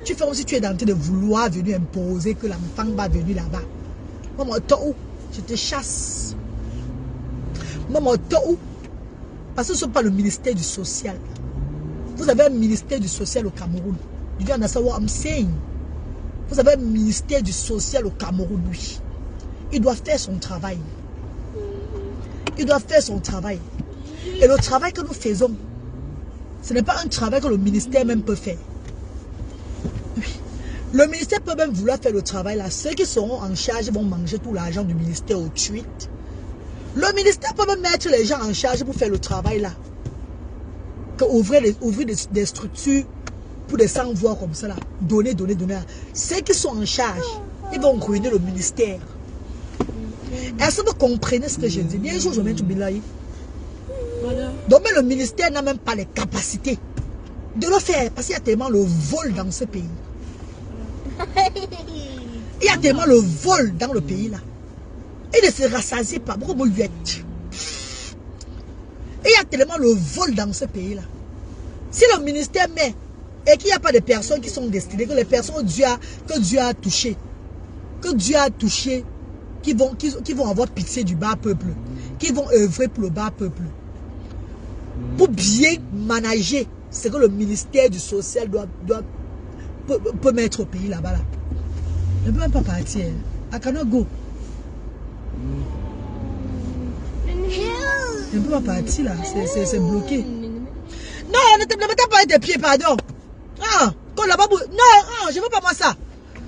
Tu fais aussi tu es dans le train de vouloir venir imposer que l'enfant va venir là-bas. Maman, je te chasse. Maman, parce que ce n'est pas le ministère du social. Vous avez un ministère du social au Cameroun. You don't understand what I'm saying? Vous avez un ministère du social au Cameroun, oui. Il doit faire son travail. Il doit faire son travail. Et le travail que nous faisons, ce n'est pas un travail que le ministère même peut faire. Oui. Le ministère peut même vouloir faire le travail là. Ceux qui seront en charge vont manger tout l'argent du ministère au tweet. Le ministère peut même mettre les gens en charge pour faire le travail là. Que ouvrir des structures pour des sans-voix comme ça là. Donner. Ceux qui sont en charge, ils vont ruiner le ministère. Est-ce que vous comprenez ce que je dis? Bien sûr, je mets tout bilan. Donc, mais le ministère n'a même pas les capacités de le faire parce qu'il y a tellement le vol dans ce pays. Il y a tellement le vol dans le pays là. Il ne se rassasie pas. Beaucoup de luettes. Il y a tellement le vol dans ce pays là. Si le ministère met et qu'il n'y a pas de personnes qui sont destinées, que les personnes que Dieu a touchées, qui vont avoir pitié du bas peuple, qui vont œuvrer pour le bas peuple, pour bien manager ce que le ministère du social peut mettre au pays là-bas. Là. Ne peut même pas partir. I cannot go. Ne peut pas partir là. C'est bloqué. Non, ne me tape pas avec tes pieds, pardon. Ah, quand là-bas, non, je ne veux pas moi ça.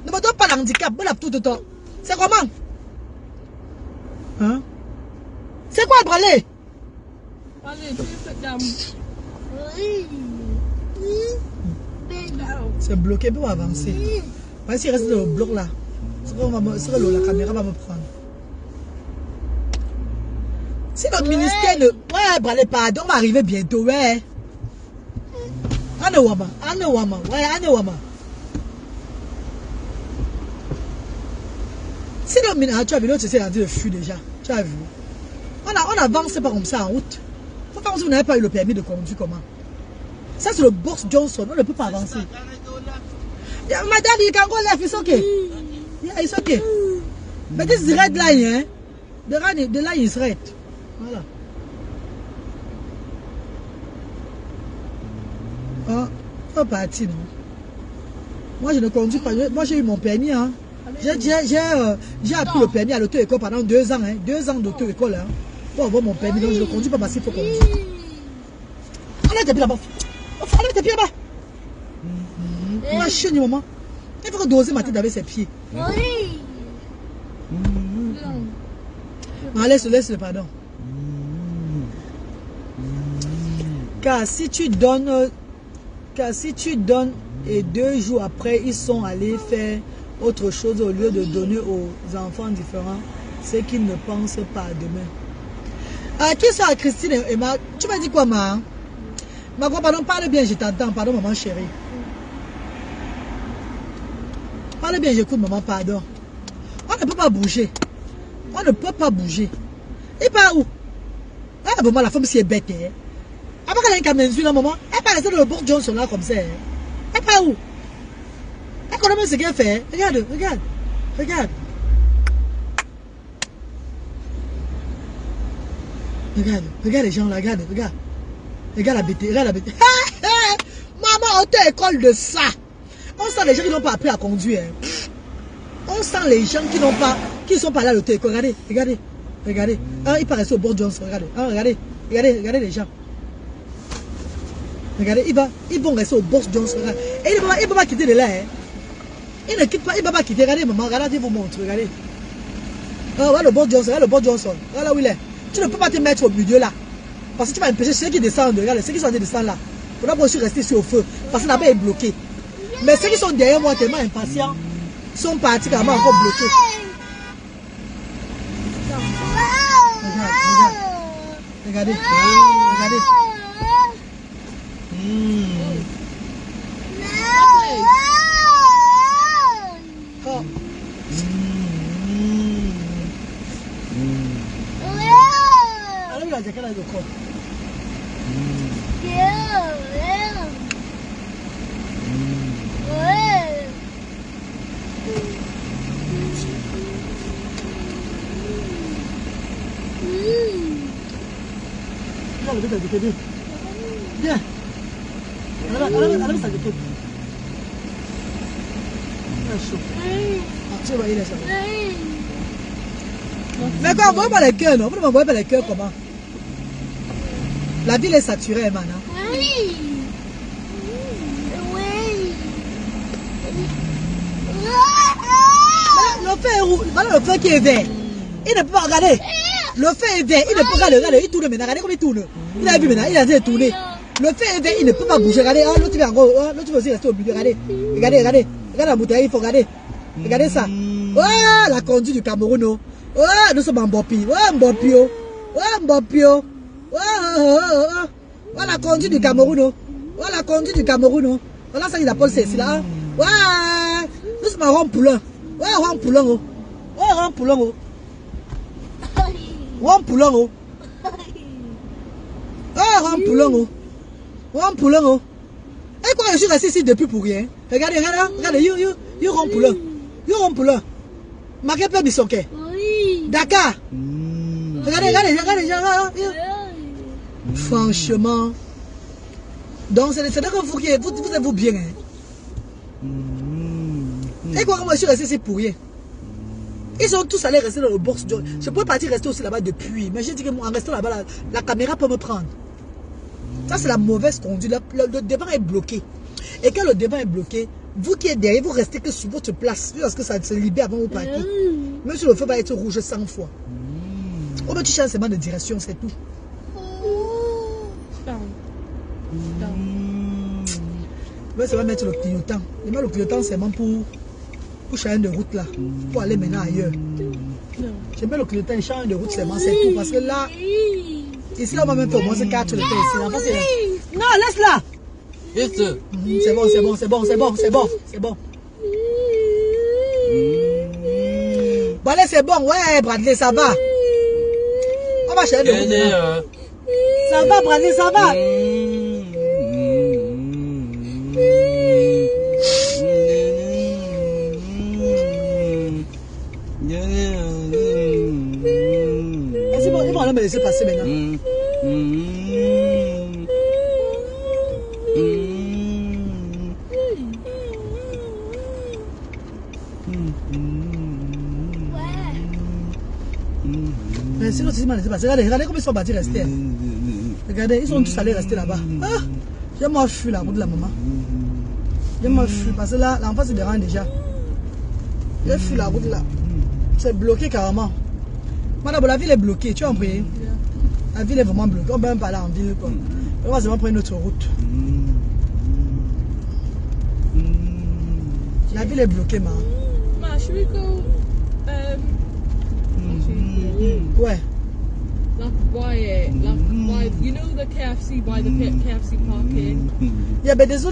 Ne me donne pas l'handicap, me lave tout le temps. C'est comment? Hein? C'est quoi le bralé? C'est bloqué pour avancer. Mais s'il reste dans le bloc là, c'est que la caméra va me prendre. Si notre ministère ne... Ouais, bralé, pardon, on va arriver bientôt, ouais. Anewama. Ouais, Anewama. Si le ministère, tu as vu, l'autre c'est rendu le flux déjà. Tu as vu. On avance pas comme ça en route. Faut pas que vous n'avez pas eu le permis de conduire comment. Ça c'est le Boris Johnson, on ne peut pas avancer. Madame, you can go left, it's okay. Yeah, it's okay. But this is the red line, eh? The line is red. Voilà. Ah, faut partir, non? Moi, je ne conduis pas. Moi, j'ai eu mon permis, hein. J'ai appris le permis à l'auto-école pendant 2 ans, hein. 2 ans d'auto-école, hein. Pour avoir mon permis, donc je ne conduis pas parce qu'il faut conduire. Enlève tes pieds là-bas. Enlève tes pieds là-bas. Moi, je suis du moment. Il faut doser ma tête avec ses pieds. Oui. Laisse-le, pardon. Car si tu donnes et 2 jours après, ils sont allés faire autre chose au lieu de donner aux enfants différents, c'est qu'ils ne pensent pas à demain. Qui sont Christine et Ma? Tu m'as dit quoi, Ma? Ma, pardon, parle bien, je t'entends. Pardon, maman chérie. Parle bien, j'écoute, maman, pardon. On ne peut pas bouger. On ne peut pas bouger. Et par où? Ah, maman, la femme, si elle est bête, hein. Après qu'elle a une caméra là, maman, elle pas rester dans le Boris Johnson là comme ça. Elle part où? Elle connaît même ce qu'elle fait. Regarde. Regarde, regarde les gens là, regarde, regarde. Regarde la bêtise, regarde la bêtise. Maman, auto-école de ça. On sent les gens qui n'ont pas appris à conduire. Hein. On sent les gens qui n'ont pas, qui sont pas là à l'auto-école. Regardez, regardez, regardez. Ah, il paraissait au bord Johnson, regardez. Ah, regardez, regardez, regardez les gens. Regardez, ils vont rester au boss Johnson. Et il ne va pas quitter de là. Hein. Il ne quitte pas, il ne va pas quitter. Regardez, maman, regardez, je vous montre, regardez. Ah, voilà le boss Johnson, regarde le boss Johnson. Voilà où il est. Tu ne peux pas te mettre au milieu là. Parce que tu vas empêcher ceux qui descendent. Regarde, ceux qui sont en train de descendre là. Il faudra aussi rester sur le feu. Parce que là-bas est bloqué. Mais ceux qui sont derrière moi, tellement impatients, sont partis carrément encore bloqués. Regardez, regardez, regardez. Oh. Allez, la jaquette là de corps. Viens. Allez, ça jaquette. Tu vois, il est ça. Mais quoi, vous voyez pas les cœurs, non? Vous ne voyez pas les cœurs comment? La ville est saturée, man. Hein? Oui. Le feu est rouge. Voilà le feu qui est vert. Il ne peut pas regarder. Le feu est vert. Il ne peut pas regarder. Il tourne maintenant. Regardez comme il tourne. Il a vu maintenant. Il a déjà tourné. Le feu est vert. Il ne peut pas bouger. Regardez. Ah, l'autre va encore. L'autre va aussi rester au milieu. Regardez. Regardez, regardez. Regardez la bouteille. Il faut regarder. Regardez ça. Oh, la conduite du Cameroun. Oh, nous sommes en Mbopi. Oh, Mbopi. Oh, Mbopi. Oh, la conduite du Cameroun. Oh, la conduite du Cameroun. Voilà ça, il appelle c'est là. Ouais, nous sommes en Rond-Poulin. Ouais, Rond-Poulin. Ouais, Rond-Poulin. Rond-Poulin. Ouais, Rond-Poulin. Rond-Poulin. Et quoi, je suis resté ici depuis pour rien. Regardez, regardez, you Rond-Poulin. You Rond-Poulin. Marqué Père Bissonquet. Dakar. Regardez, regardez. Franchement. Donc, c'est que vous êtes-vous bien. Hein? Et quoi, moi, je suis resté ici pour rien. Ils sont tous allés rester dans le box. Je pourrais partir rester aussi là-bas depuis. Mais j'ai dit que moi, en restant là-bas, la caméra peut me prendre. Ça, c'est la mauvaise conduite. Le devant est bloqué. Et quand le devant est bloqué, vous qui êtes derrière, vous restez que sur votre place. Parce que ça se libère avant vous partir. Même si le feu va être rouge 100 fois. Au moins, tu changes seulement de direction, c'est tout. Mais ça va mettre le clignotant. Le clignotant, c'est vraiment pour changer de route là. Pour aller maintenant ailleurs. J'aime bien le clignotant, il change de route seulement, c'est tout. Parce que là, ici, là, on va même faire au moins 4 sur le ici. Non, laisse-la. C'est bon. Bon, allez, c'est bon. Ouais, Bradley, ça va. On va changer de route là. Ça va, Bradley, ça va. C'est bon, ils vont me laisser passer maintenant. Mais sinon, si ils m'ont laissé passer, regardez comme ils sont partis rester. Regardez, ils sont tous allés rester là-bas. Ah, j'ai moi fui la route de la maman. J'ai moi fui parce que là, l'enfant se dérange déjà. J'ai fui la route là. C'est bloqué carrément. Madame, la ville est bloquée, tu as compris? La ville est vraiment bloquée. On ne peut même pas aller en ville. Quoi. On va seulement prendre une autre route. La ville est bloquée, ma.
Ma, should we go?
Ouais.
You know the KFC by the KFC parking?
Yeah, but there's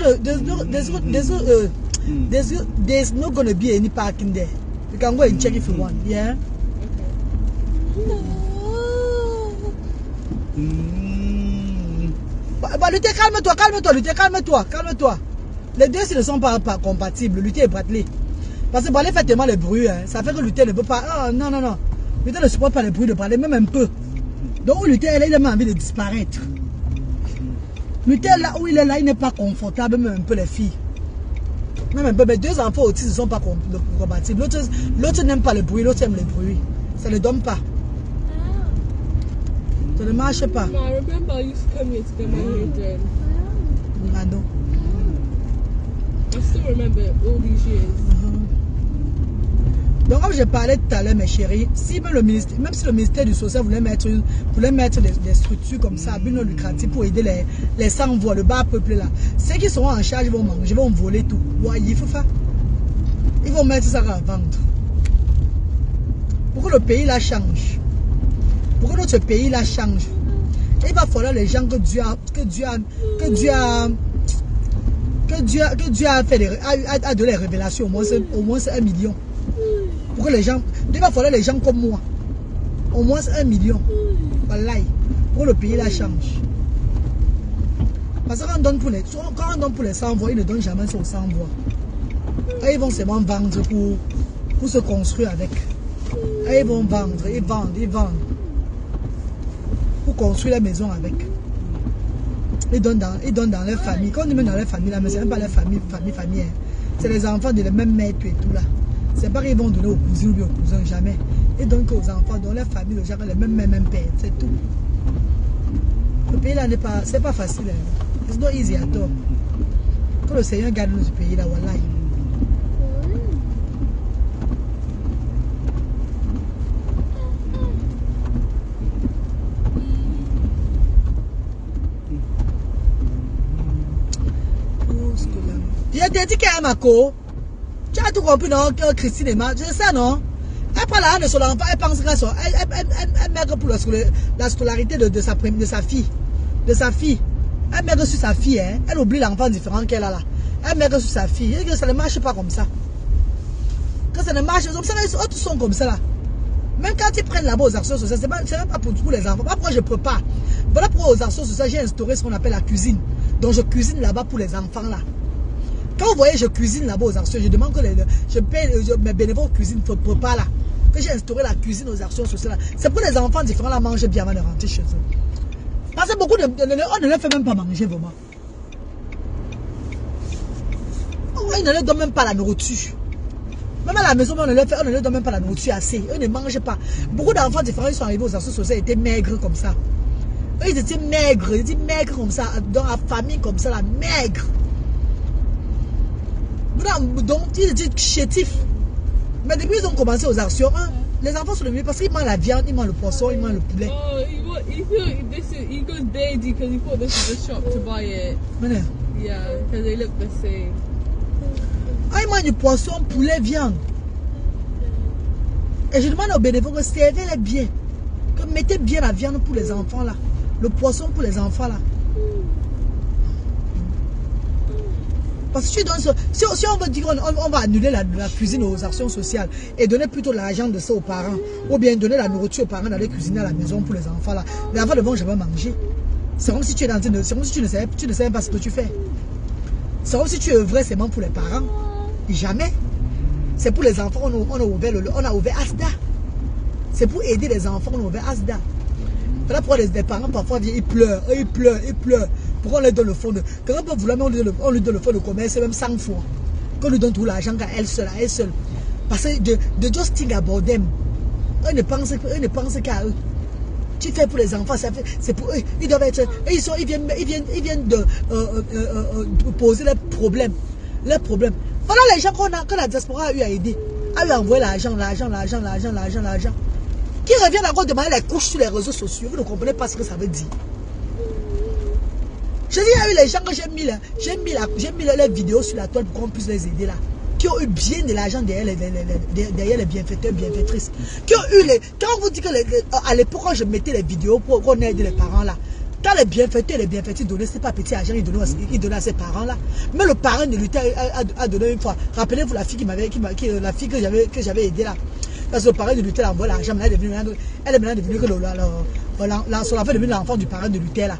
not going to be any parking there. You can go and check if you want. Yeah. Bah, Luthier, calme-toi. Les deux, ils ne sont pas compatibles. Luthier et Bradley. Parce que Bradley fait tellement les bruits. Hein. Ça fait que Luthier ne peut pas. Oh, non. Luthier ne supporte pas les bruits de Bradley, même un peu. Donc Luther, il a envie de disparaître. Luther, là où il est là, il n'est pas confortable, même un peu les filles. Même un peu, mais 2 enfants aussi ne sont pas compatibles. L'autre n'aime pas le bruit, l'autre aime le bruit. Ça ne donne pas. Ça ne marche pas.
No, I remember I used to come here to get my hair done.
Ah non.
I still remember all these years.
Donc comme je parlais tout à l'heure, mes chéris, si même, même si le ministère du social voulait mettre des structures comme ça, à but non lucratif pour aider les sans-voix, le bas peuple là, ceux qui seront en charge vont manger, vont voler tout. Voyez, ils vont mettre ça à vendre. Pour que le pays là change, pour que notre pays là change, il va falloir les gens que Dieu a fait a donné les révélations, au moins 1 million. Pour que les gens, il va falloir les gens comme moi. Au moins 1 million. Voilà. Pour que le pays là change. Parce que quand on donne pour les sans-voix, ils ne donnent jamais ça aux sans-voix. Ils vont seulement vendre pour se construire avec. Ils vont vendre, ils vendent. Pour construire la maison avec. Ils donnent dans leur famille. Quand on dit même dans leur famille, là, mais ce n'est même pas leur famille. Hein. C'est les enfants de la même mère et tout là. C'est pas qu'ils vont donner aux cousins ou bien aux cousins, jamais. Ils donnent qu'aux enfants, dans leur famille, les gens ont les mêmes pères, c'est tout. Le pays là n'est pas, c'est pas facile. Hein. It's not easy at all. Quand le Seigneur garde ce pays là, voilà. Il a dit qu'il y a un Mako. Tu as tout compris, non? Que Christine est mal. C'est ça, non? Après la haine de son enfant, elle pense qu'elle maigre pour la scolarité de sa fille. De sa fille. Elle maigre sur sa fille, hein? Elle oublie l'enfant différent qu'elle a là. Elle maigre sur sa fille. Et que ça ne marche pas comme ça. Quand ça ne marche pas comme ça, les autres sont comme ça là. Même quand ils prennent là-bas aux actions sociales, c'est même pas pour les enfants. Pourquoi je prépare? Voilà pourquoi aux actions sociales, j'ai instauré ce qu'on appelle la cuisine. Donc je cuisine là-bas pour les enfants là. Quand vous voyez, je cuisine là-bas aux actions, je demande que je paye mes bénévoles cuisine pour préparer là. Que j'ai instauré la cuisine aux actions sociales. C'est pour les enfants différents là manger bien avant de rentrer chez eux. Parce que beaucoup on ne leur fait même pas manger vraiment. Ils ne leur donnent même pas la nourriture. Même à la maison, on ne leur donne même pas la nourriture assez. Eux ne mangent pas. Beaucoup d'enfants différents, ils sont arrivés aux actions sociales, ils étaient maigres comme ça. Eux, ils étaient maigres comme ça, dans la famille comme ça, là, maigres. Donc, ils étaient chétifs. Mais depuis qu'ils ont commencé aux actions, hein, les enfants sont le mieux parce qu'ils mangent la viande, ils mangent le poisson, ils mangent le poulet.
Oh, he goes Daisy because he thought this was a shop to buy it. Yeah, because they look the same.
Ah, ils mangent du poisson, poulet, viande. Et je demande aux bénévoles que servez-les bien. Que mettez bien la viande pour les enfants là. Le poisson pour les enfants là. Parce que si on veut dire on va annuler la cuisine aux actions sociales et donner plutôt l'argent de ça aux parents, ou bien donner la nourriture aux parents d'aller cuisiner à la maison pour les enfants là, les enfants ne vont jamais manger. C'est comme si tu es dans une, c'est comme si tu ne sais pas ce que tu fais. C'est comme si tu œuvrais seulement pour les parents. Jamais. C'est pour les enfants, on a ouvert Asda. C'est pour aider les enfants, on a ouvert Asda. Voilà pourquoi les parents parfois viennent, ils pleurent. Pourquoi on leur donne le fonds de... Quand on peut vouloir, on lui donne le fonds de commerce, c'est même 100 fois. Qu'on lui donne tout l'argent à elle seule, Parce que de just think about them. Eux ne pensent qu'à eux. Tu fais pour les enfants, c'est pour eux. Ils doivent être... Ils viennent de poser leurs problèmes. Voilà les gens que la diaspora a eu à aider. A eu à envoyer l'argent. Qui reviennent encore demander les couches sur les réseaux sociaux. Vous ne comprenez pas ce que ça veut dire. Je dis, il y a eu les gens que j'ai mis les vidéos sur la toile pour qu'on puisse les aider là. Qui ont eu bien de l'argent derrière les bienfaiteurs, bienfaitrices. Qui ont eu les... Quand on vous dit que à l'époque, quand je mettais les vidéos pour qu'on aide les parents là, quand les bienfaiteurs et les bienfaiteurs donnaient, ce n'est pas petit argent, ils donnaient à ces parents là. Mais le parent de Luther a donné une fois. Rappelez-vous la fille la fille que j'avais aidée là. Parce que le parent de Luther a envoyé l'argent, elle est maintenant devenue que son enfant est devenu l'enfant du parent de Luther là.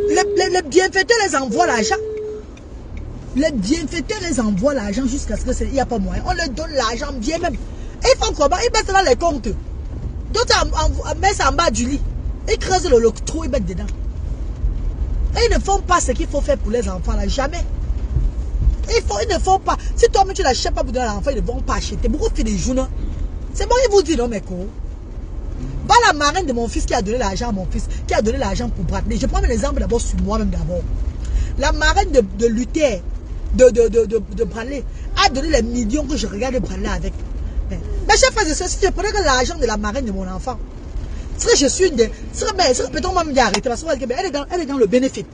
Les bienfaiteurs les envoient l'argent. Les bienfaiteurs les envoient l'argent jusqu'à ce qu'il n'y a pas moyen. On leur donne l'argent bien même. Et ils font comment? Ils mettent dans les comptes. D'autres mettent ça en bas du lit. Ils creusent le trou, ils mettent dedans. Et ils ne font pas ce qu'il faut faire pour les enfants là, jamais. Ils ne font pas. Si toi-même tu n'achètes pas pour donner à l'enfant, ils ne vont pas acheter. Beaucoup de des journaux. C'est bon, ils vous disent non, mais quoi. Pas la marraine de mon fils qui a donné l'argent à mon fils, qui a donné l'argent pour Bradley. Je prends l'exemple d'abord sur moi-même d'abord. La marraine de Luther, de Bradley, a donné les millions que je regarde Bradley avec. Mais chers frères et sœurs, si je prenais l'argent de la marraine de mon enfant, c'est que je suis une des. Peut-être même d'arrêter parce qu'elle est dans le bénéfice.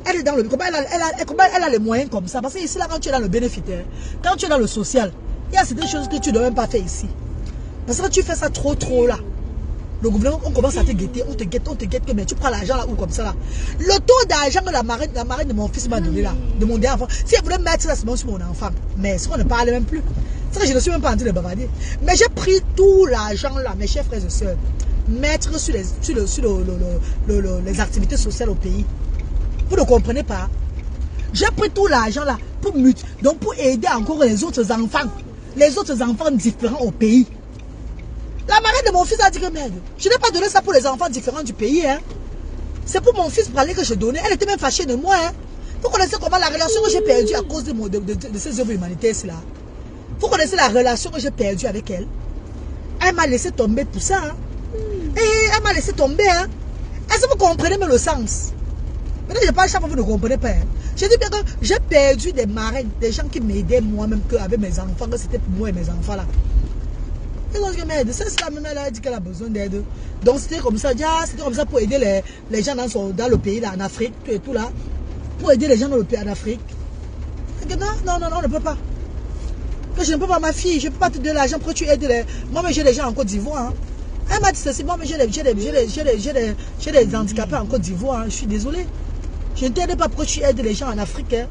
Elle est dans le. Comment elle a les moyens comme ça? Parce que ici, là, quand tu es dans le bénéfice, quand tu es dans le social, il y a certaines choses que tu ne dois même pas faire ici. Parce que tu fais ça trop là. Le gouvernement, on commence à te guetter, on te guette, mais tu prends l'argent là ou comme ça là. Le taux d'argent que la marraine de mon fils m'a donné là, de mon dernier enfant, si elle voulait mettre ça sur mon enfant, mais ce qu'on ne parlait même plus. C'est que je ne suis même pas en train de bavarder. Mais j'ai pris tout l'argent là, mes chers frères et sœurs, mettre sur les activités sociales au pays. Vous ne comprenez pas? J'ai pris tout l'argent là pour aider encore les autres enfants différents au pays. La marraine de mon fils a dit que merde, je n'ai pas donné ça pour les enfants différents du pays. Hein. C'est pour mon fils Bradley que je donnais. Elle était même fâchée de moi. Hein. Vous connaissez comment la relation que j'ai perdue à cause de ces œuvres humanitaires là. Vous connaissez la relation que j'ai perdue avec elle. Elle m'a laissé tomber pour ça. Hein. Et elle m'a laissé tomber. Hein. Est-ce que vous comprenez même le sens? Maintenant, je parle chaque fois, vous ne comprenez pas. Hein. Je dis bien que j'ai perdu des marraines, des gens qui m'aidaient moi-même avec mes enfants, que c'était pour moi et mes enfants là. Et donc, c'est la même, elle a dit qu'elle a besoin d'aide. Donc, c'était comme ça, c'était comme ça pour aider les gens dans le pays, là, en Afrique, tout et tout là. Pour aider les gens dans le pays, en Afrique. Non, on ne peut pas. Que je ne peux pas, ma fille, je ne peux pas te donner l'argent pour que tu aides les. Moi, mais j'ai des gens en Côte d'Ivoire. Hein. Elle m'a dit ceci, moi, mais j'ai des handicapés en Côte d'Ivoire. Hein. Je suis désolée. Je ne t'aide pas pour que tu aides les gens en Afrique. Hein.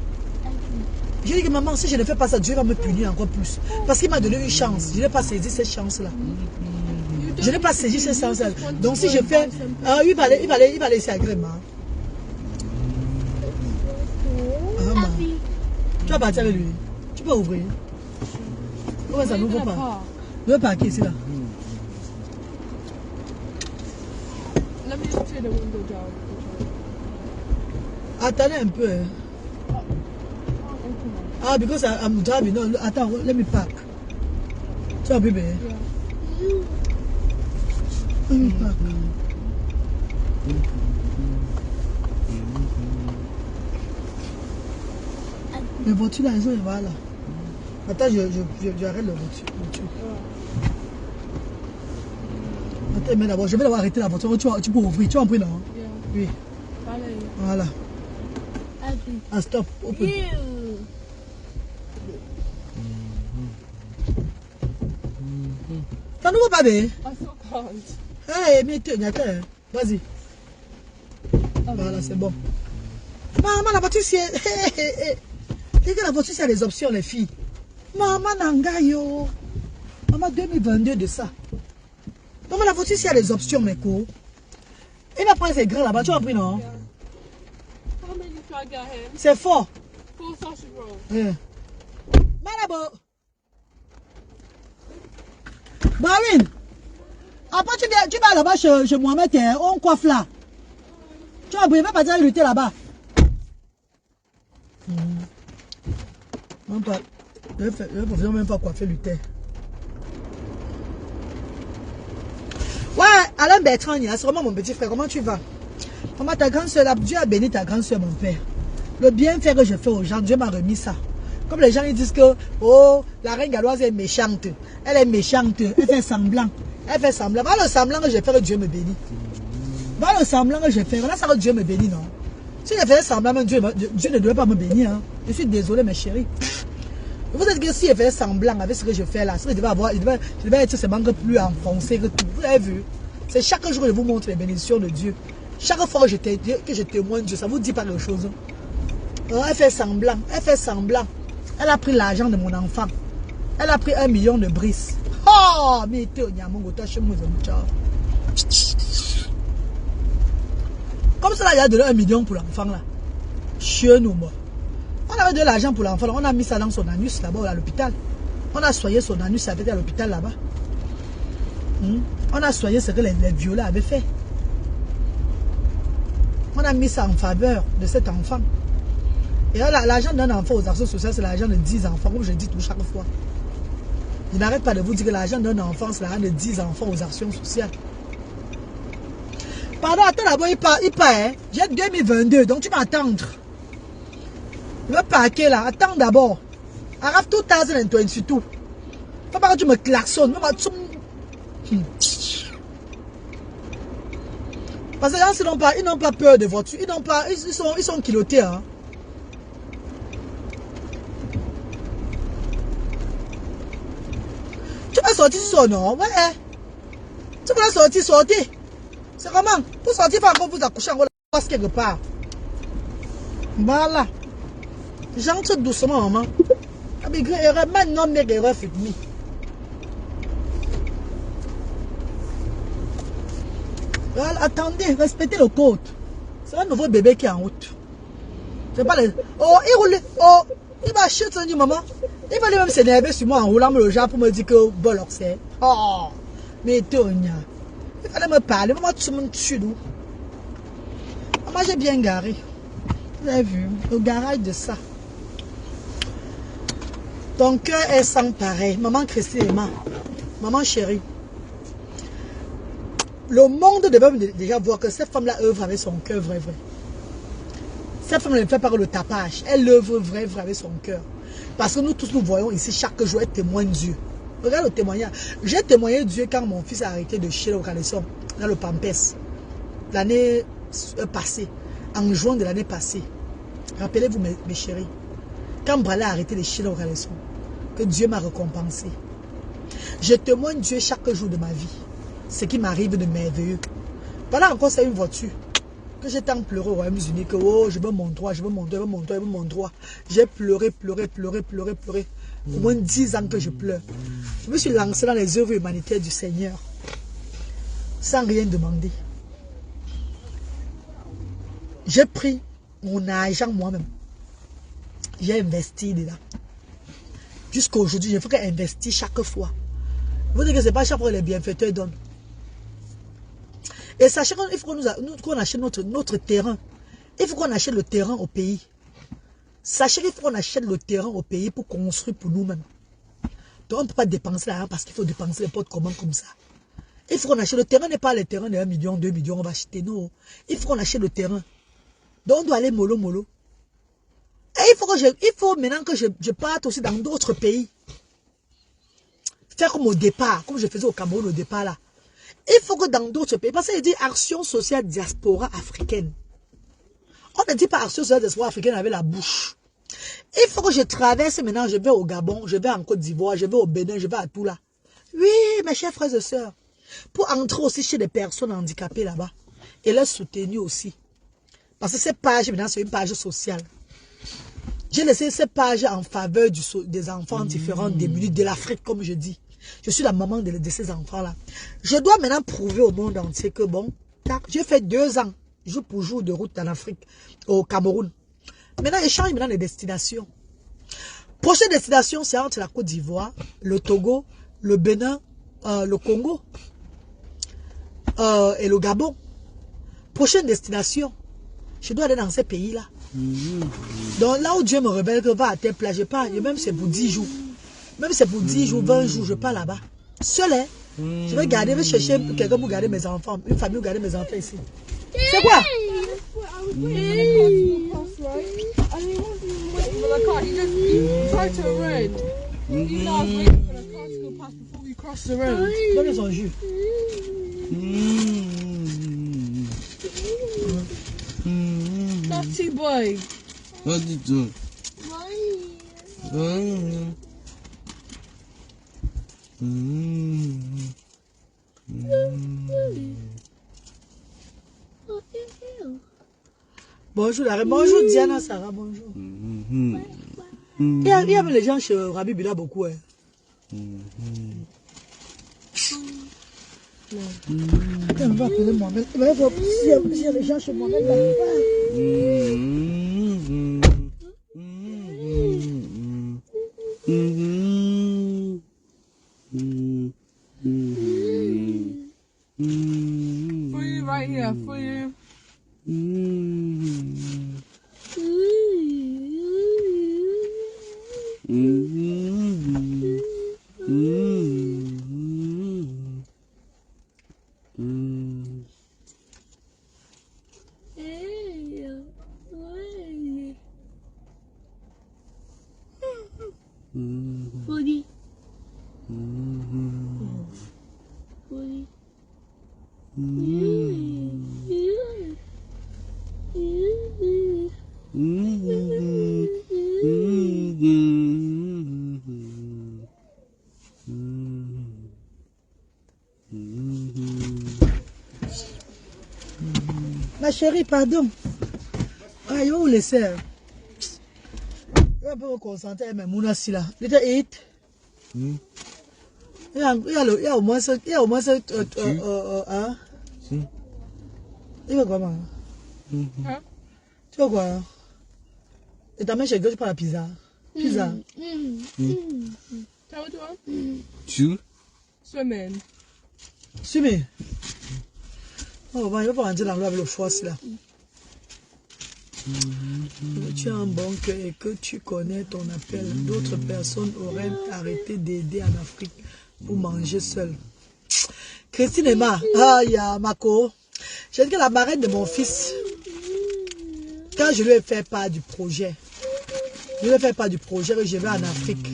J'ai dit que maman, si je ne fais pas ça, Dieu va me punir encore plus. Parce qu'il m'a donné une chance. Je n'ai pas saisi cette chance-là. Je n'ai pas saisi cette chance-là. Donc si je fais... il va laisser agrément. Tu vas partir avec lui. Tu peux ouvrir. Pourquoi ça n'ouvre pas? Je vais parquer ici là.
Let me just turn the window down.
Attendez un peu. Hein. Ah, because I'm driving. No, attends, let me park. Tu vas bébé?
Yeah.
Let me park. Les voitures là, elles sont là. Attends, je arrête la voiture. Attends, mais d'abord, je vais d'abord arrêter la voiture. Tu peux ouvrir. Tu vas en prendre, non?
Yeah.
Oui. Voilà. Ah, stop. Open. T'en ouvres pas, bébé?
I still can't.
Hey, mais attends. Vas-y. Voilà, c'est bon. Maman, la voiture, c'est... Et que la voiture, c'est les options, les filles. Maman, nangayo. Maman, 2022 de ça. Maman, la voiture, c'est les options, mes coups. Il va prendre ses grains là-bas. Tu vas prendre, non?
Yeah. How many should I get him?
C'est fort.
4 sausage rolls.
Yeah. Malabo. Marine. Après, tu vas là-bas chez Mohamed, on coiffe là. Tu vas pas partir lutter là-bas. Même pas. Je ne même pas coiffer lutter. Ouais, Alain Bertrand, c'est vraiment mon petit frère. Comment tu vas? Comment ta grande soeur, Dieu a béni ta grande soeur, mon père. Le bienfait que je fais aux gens, Dieu m'a remis ça. Comme les gens ils disent que, oh, la reine galloise est méchante. Elle est méchante. Elle fait semblant. Elle fait semblant. Voilà le semblant que je fais que Dieu me bénit. Voilà le semblant que je fais. Voilà ça que Dieu me bénit, non? Si je faisais semblant, Dieu ne devait pas me bénir. Hein. Je suis désolé, mes chéris. Vous êtes que si je faisais semblant avec ce que je fais là, je devais être seulement plus enfoncé que tout. Vous avez vu? C'est chaque jour que je vous montre les bénédictions de Dieu. Chaque fois que je témoigne Dieu, ça vous dit pas quelque chose. Elle fait semblant. Elle fait semblant. Elle a pris l'argent de mon enfant. Elle a pris 1 million de brises. Oh, mais comme ça, il y a donné 1 million pour l'enfant là. Chez nous, moi. On avait de l'argent pour l'enfant. On a mis ça dans son anus là-bas à l'hôpital. On a soigné son anus avec à l'hôpital là-bas. On a soigné ce que les violets avaient fait. On a mis ça en faveur de cet enfant. Et l'argent d'un enfant aux actions sociales, c'est l'argent de 10 enfants, comme je dis tout chaque fois. Je n'arrête pas de vous dire que l'argent d'un enfant, c'est l'argent de 10 enfants aux actions sociales. Pardon, attends d'abord, il part, hein. J'ai 2022, donc tu vas attendre. Le paquet là, attends d'abord. Arrête tout 2020 surtout. Faut pas que tu me klaxonnes. Parce que les gens, ils n'ont pas peur de voiture. Ils sont culottés. Hein. Tu vas sortir sur non? Ouais. Tu vas sortir. C'est comment? Pour sortir, il faut encore vous accoucher en passe quelque part. Voilà. J'entre doucement, maman. Maintenant, mes erreurs font mis. Voilà, attendez, respectez le code. C'est un nouveau bébé qui est en route. C'est pas les... Oh, il roule. Oh, il va acheter ça, maman. Il va lui-même s'énerver sur moi en roulant le genre pour me dire que bon, c'est. Oh, mais Tonya. Il fallait me parler. Maman, tu me tues d'où? Maman, j'ai bien garé. Vous avez vu, le garage de ça. Ton cœur est sans pareil. Maman Christine et maman chérie. Le monde devait déjà voir que cette femme-là œuvre avec son cœur, vrai. Cette femme ne fait pas le tapage. Elle œuvre vrai avec son cœur. Parce que nous tous, nous voyons ici chaque jour, elle témoigne Dieu. Regarde le témoignage. J'ai témoigné Dieu quand mon fils a arrêté de chier au caleçon, dans le Pampès. L'année passée. En juin de l'année passée. Rappelez-vous, mes chéris. Quand Brala a arrêté de chier au caleçon, que Dieu m'a récompensé. Je témoigne Dieu chaque jour de ma vie. Ce qui m'arrive de merveilleux. Voilà encore, c'est une voiture. Que j'ai tant pleuré au Royaume-Uni que oh, je veux mon droit, je veux mon droit, je veux mon droit, je veux mon droit. J'ai pleuré. Au moins 10 ans que je pleure. Je me suis lancé dans les œuvres humanitaires du Seigneur. Sans rien demander. J'ai pris mon argent moi-même. J'ai investi dedans. Jusqu'à aujourd'hui, je ferai investir chaque fois. Vous dites que ce n'est pas chaque fois que les bienfaiteurs donnent. Et sachez qu'il faut qu'on achète notre terrain. Il faut qu'on achète le terrain au pays. Sachez qu'il faut qu'on achète le terrain au pays pour construire pour nous-mêmes. Donc on ne peut pas dépenser l'argent parce qu'il faut dépenser les potes communs comme ça. Il faut qu'on achète le terrain, n'est pas les terrains de 1 million, 2 millions, on va acheter. Non. Il faut qu'on achète le terrain. Donc on doit aller mollo. Et il faut maintenant que je parte aussi dans d'autres pays. Faire comme au départ, comme je faisais au Cameroun au départ là. Il faut que dans d'autres pays, parce qu'il dit action sociale diaspora africaine. On ne dit pas action sociale diaspora africaine avec la bouche. Il faut que je traverse maintenant, je vais au Gabon, je vais en Côte d'Ivoire, je vais au Bénin, je vais à tout là. Oui, mes chers frères et sœurs. Pour entrer aussi chez des personnes handicapées là-bas. Et les soutenir aussi. Parce que cette page maintenant, c'est une page sociale. J'ai laissé cette page en faveur des enfants différents, démunis de l'Afrique, comme je dis. Je suis la maman de ces enfants-là. Je dois maintenant prouver au monde entier que bon, j'ai fait 2 ans, jour pour jour de route en Afrique, au Cameroun. Maintenant, je change maintenant les destinations. Prochaine destination, c'est entre la Côte d'Ivoire, le Togo, le Bénin, le Congo et le Gabon. Prochaine destination, je dois aller dans ces pays-là. Donc là où Dieu me révèle que va à telle plage, je pars, et même c'est pour 10 jours. Même c'est pour 10 jours, 20 jours, je pars là-bas. Seul, hein? Je vais garder, je vais chercher quelqu'un pour garder mes enfants, une famille pour garder mes enfants ici. C'est quoi? Donne son jus.
Naughty boy.
What did you do?
Bonjour, bonjour Diana, Sarah, bonjour. Il y a même les gens chez Rabbi Bila beaucoup. Hein. On va appeler Mohamed. Il va voir s'il y a des gens chez Mohamed.
right here for you.
Booty. Ma chérie, pardon. Ah, je vais vous laisser. Je vais un peu me concentrer, mais mon assis là. Il était hit. Il y a au moins ça. Il y a au moins ça. Hein? Il veut quoi, maman?
Hein?
Tu veux quoi? Hein? Et ta main chez toi, tu prends la pizza. Pizza.
Tell what you want?
Tu?
Swimming.
Sumi. Oh, bah, il va pas rentrer dans l'eau avec le force là. Tu as un bon cœur et que tu connais ton appel. D'autres personnes auraient arrêté d'aider en Afrique pour manger seul. Christine Emma, ah, il y a Mako. J'ai dit que la marraine de mon fils, quand je lui ai fait part du projet, que je vais en Afrique.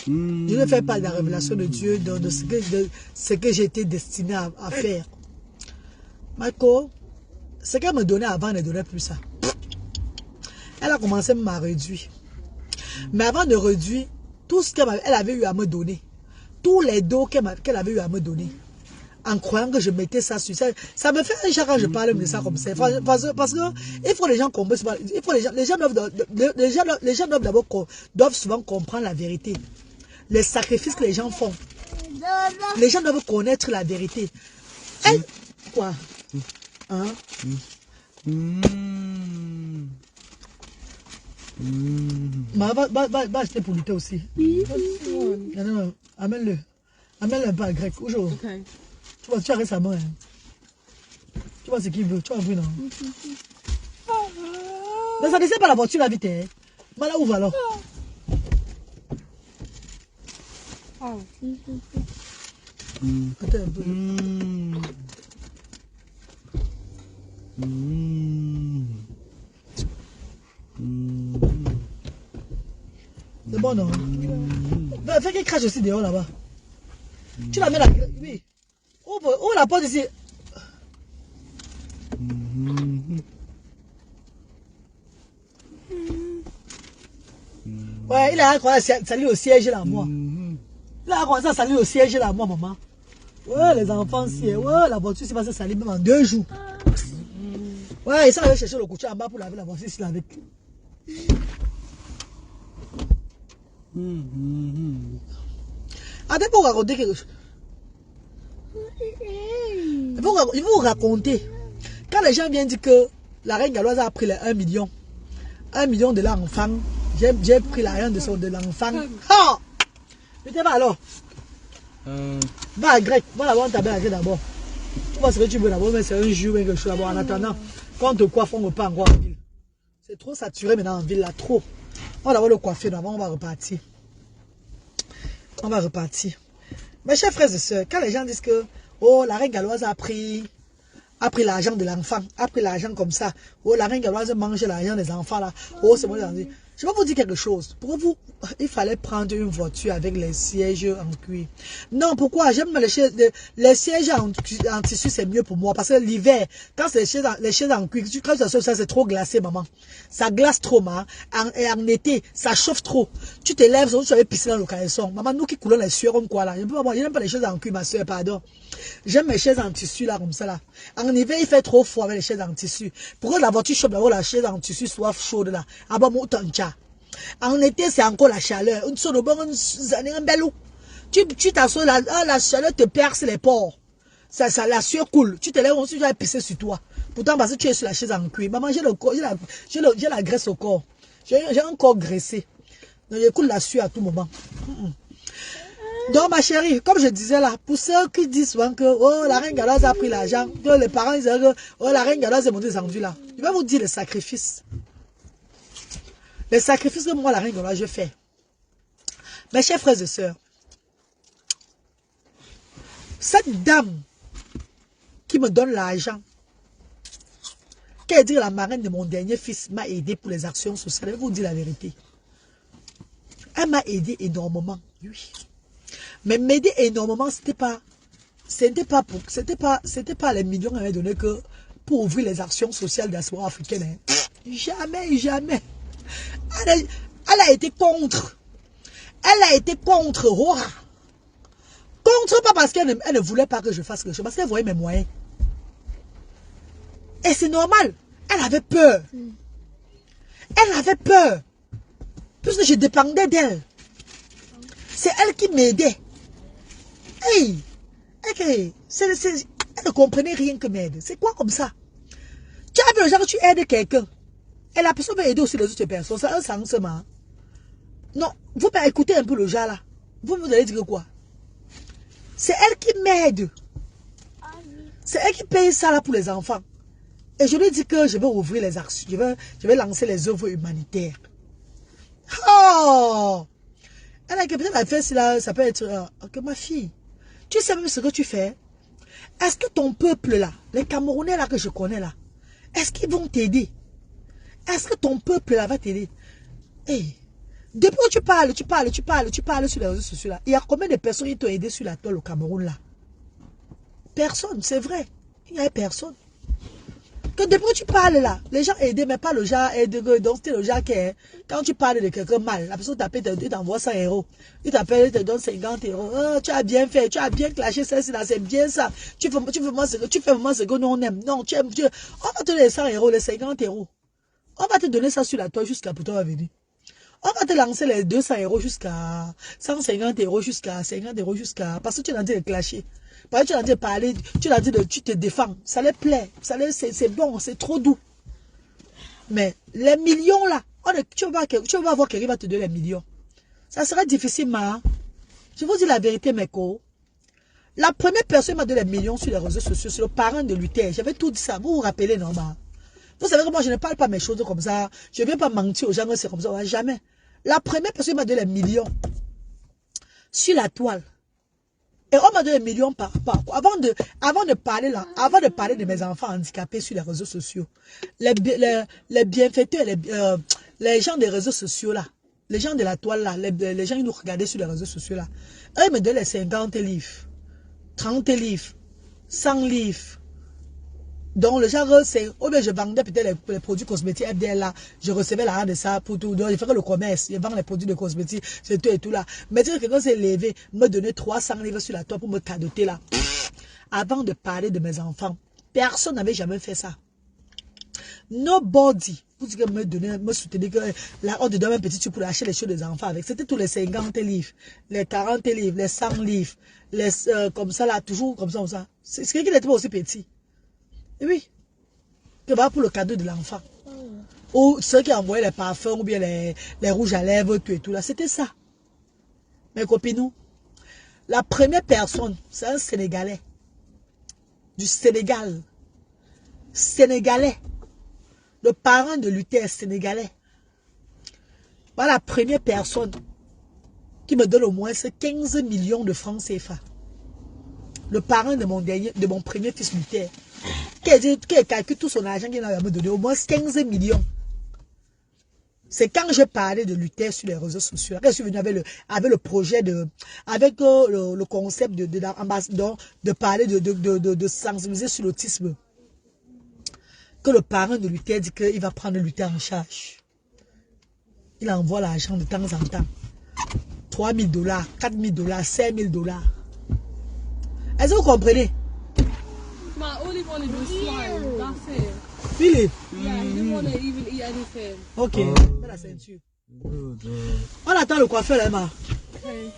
Je ne fais pas de la révélation de Dieu, de ce que j'étais destiné à faire. Marco, ce qu'elle me donnait avant ne donnait plus ça. Elle a commencé à me réduire. Mais avant de réduire, tout ce qu'elle avait eu à me donner, tous les dos qu'elle avait eu à me donner, en croyant que je mettais ça sur ça, ça me fait un genre quand je parle de ça comme ça. Parce que il faut les gens comprendre, les gens doivent souvent comprendre la vérité. Les sacrifices que les gens font. Les gens doivent connaître la vérité. Elle, quoi? Hein? Va acheter pour lutter aussi. Non, amène-le. Amène-le un peu à grec. Aujourd'hui.
Okay.
Tu vois, tu arrêtes sa main. Hein. Tu vois ce qu'il veut. Tu vois un peu, non? Mais ça ne descend pas la voiture, la vite. Hein. Mais là, où va alors?
Oh.
Attends un peu. C'est bon, non? Ben, fais qu'il crache aussi dehors là-bas. Tu la mets là. Oui. Ouvre la porte ici. Ouais, il a commencé à salir au siège là, moi. Il a commencé à salir au siège là, moi, maman. Ouais, les enfants, ouais, la voiture s'est passée à salir même en 2 jours. Ouais, il s'en allait chercher le couteau en bas pour laver la voiture ici avec. Attends, pour raconter quelque chose. Il faut vous raconter. Quand les gens viennent dire que la reine galloise a pris les 1 million. 1 million de l'enfant. J'ai pris l'argent de l'enfant. Ah! Tu t'es pas alors? Va à grec. Va là-bas, on t'appelle d'abord. Tu vois ce que tu veux d'abord, mais c'est un jus ou quelque chose d'abord. En attendant, quand on te coiffe, on ne pas encore en ville. C'est trop saturé maintenant en ville là, trop. On va d'abord le coiffer d'abord, on va repartir. On va repartir. Mes chers frères et sœurs, quand les gens disent que oh, la reine galloise a pris l'argent de l'enfant, a pris l'argent comme ça, oh, la reine galloise mange l'argent des enfants là, oh, c'est moi qui dis. Je vais vous dire quelque chose. Pour vous, il fallait prendre une voiture avec les sièges en cuir. Non, pourquoi? J'aime les sièges en tissu, c'est mieux pour moi. Parce que l'hiver, quand c'est les chaises en cuir, quand ça c'est trop glacé, maman. Ça glace trop, maman. Et en été, ça chauffe trop. Tu te lèves, tu avais pissé dans le caleçon. Maman, nous qui coulons les sueurs, on quoi là? Je n'aime pas les chaises en cuir, ma soeur, pardon. J'aime mes chaises en tissu là, comme ça là. En hiver, il fait trop froid avec les chaises en tissu. Pourquoi la voiture chauffe d'abord la chaise en tissu soit chaude là? Ah bah, mon toncha. En été, c'est encore la chaleur. Tu t'assois là, la chaleur te perce les pores. La sueur coule. Tu te lèves, ensuite tu vas pisser sur toi. Pourtant, parce que tu es sur la chaise en cuir. Maman, j'ai la graisse au corps. J'ai un corps graissé. Donc, je coule la sueur à tout moment. Donc, ma chérie, comme je disais là, pour ceux qui disent souvent que oh, la reine Galoise a pris l'argent, que les parents disent que oh, la reine Galoise est montée descendue là, je vais vous dire les sacrifices. Les sacrifices que moi, la reine Galoise, je fais. Mes chers frères et sœurs, cette dame qui me donne l'argent, qui est dire la marraine de mon dernier fils, m'a aidé pour les actions sociales. Je vais vous dire la vérité. Elle m'a aidé énormément, oui. Mais m'aider énormément, c'était pas les millions qu'elle m'a donné que pour ouvrir les actions sociales de la diaspora africaine. Hein. Jamais, jamais. Elle a été contre. Elle a été contre Rora. Contre, pas parce qu'elle ne voulait pas que je fasse quelque chose, parce qu'elle voyait mes moyens. Et c'est normal. Elle avait peur. Elle avait peur. Puisque je dépendais d'elle. C'est elle qui m'aidait. Hey! Elle ne comprenait rien que m'aide. C'est quoi comme ça? Tu as vu le genre que tu aides quelqu'un. Et la personne va aider aussi les autres personnes. C'est un sentiment. Non, vous écoutez un peu le genre là. Vous me allez dire quoi? C'est elle qui m'aide. C'est elle qui paye ça là pour les enfants. Et je lui dis que je vais ouvrir les actions. Je vais lancer les œuvres humanitaires. Oh! Elle a peut-être fait cela, ça peut être... que ma fille, tu sais même ce que tu fais? Est-ce que ton peuple là, les Camerounais là que je connais là, est-ce qu'ils vont t'aider? Est-ce que ton peuple là va t'aider? Hey, depuis que tu parles sur les réseaux sociaux là, il y a combien de personnes qui t'ont aidé sur la toile au Cameroun là? Personne, c'est vrai. Il n'y a personne. Que depuis que tu parles là, les gens aident, mais pas le genre aide. Donc c'est le genre qui est, quand tu parles de quelqu'un mal, la personne t'appelle, il t'envoie 100 €. Il t'appelle, il te donne 50 €. Oh, tu as bien fait, tu as bien clashé celle-ci là, c'est bien ça. Tu fais vraiment ce que nous on aime. Non, on va te donner les 100 €, les 50 €. On va te donner ça sur la toile jusqu'à pour toi venir. On va te lancer les 200 € jusqu'à 150 € jusqu'à 50 € jusqu'à, parce que tu es en train de clasher. Parce que tu as dit de parler, tu te défends. Ça les plaît. C'est bon, c'est trop doux. Mais les millions là, tu vas voir quelqu'un va te donner les millions. Ça serait difficile, ma. Je vous dis la vérité, mes co. La première personne qui m'a donné les millions sur les réseaux sociaux, c'est le parent de Luther. J'avais tout dit ça. Vous vous rappelez, non, ma? Vous savez que moi, je ne parle pas mes choses comme ça. Je ne viens pas mentir aux gens que c'est comme ça. Jamais. La première personne qui m'a donné les millions sur la toile. Et on m'a donné des millions par rapport. Avant de parler là, avant de parler de mes enfants handicapés sur les réseaux sociaux, les bienfaiteurs, les gens des réseaux sociaux là, les gens de la toile là, les gens qui nous regardaient sur les réseaux sociaux là, eux ils me donnaient les 50 livres, 30 livres, 100 livres. Donc le genre c'est, ou bien je vendais peut-être les produits cosmétiques FDL là, je recevais l'argent de ça pour tout. Donc je faisais le commerce, je vends les produits de cosmétiques, c'est tout et tout là. Mais si quelqu'un s'est levé, me donner 300 livres sur la toile pour me cadoter là. Avant de parler de mes enfants, personne n'avait jamais fait ça. Nobody, vous dites que me soutenir que là on te donne un petit truc pour acheter les choses des enfants avec. C'était tous les 50 livres, les 40 livres, les 100 livres, les comme ça là, toujours comme ça. C'est ce qui n'était pas aussi petit. Et oui, que va pour le cadeau de l'enfant. Ou ceux qui envoyaient les parfums ou bien les rouges à lèvres, tout et tout là, c'était ça. Mes copines, la première personne, c'est un Sénégalais. Du Sénégal. Sénégalais. Le parent de Luther sénégalais. Voilà la première personne qui me donne au moins 15 millions de francs CFA. Le parent de mon premier fils Luther. Qui calcule tout son argent qu'il a me donné, au moins 15 millions. C'est quand je parlais de Luther sur les réseaux sociaux, quand je suis venu avec le projet avec le concept de parler de sensibiliser sur l'autisme, que le parent de Luther dit qu'il va prendre Luther en charge. Il envoie l'argent de temps en temps. 3 000 $, 4 000 $, 5 000 $. Est-ce que vous comprenez?
All he wanted was slime. That's it.
Really?
Yeah, he didn't want to even eat anything.
Ok. Mets la ceinture. On attend le coiffeur là, ma.
Okay.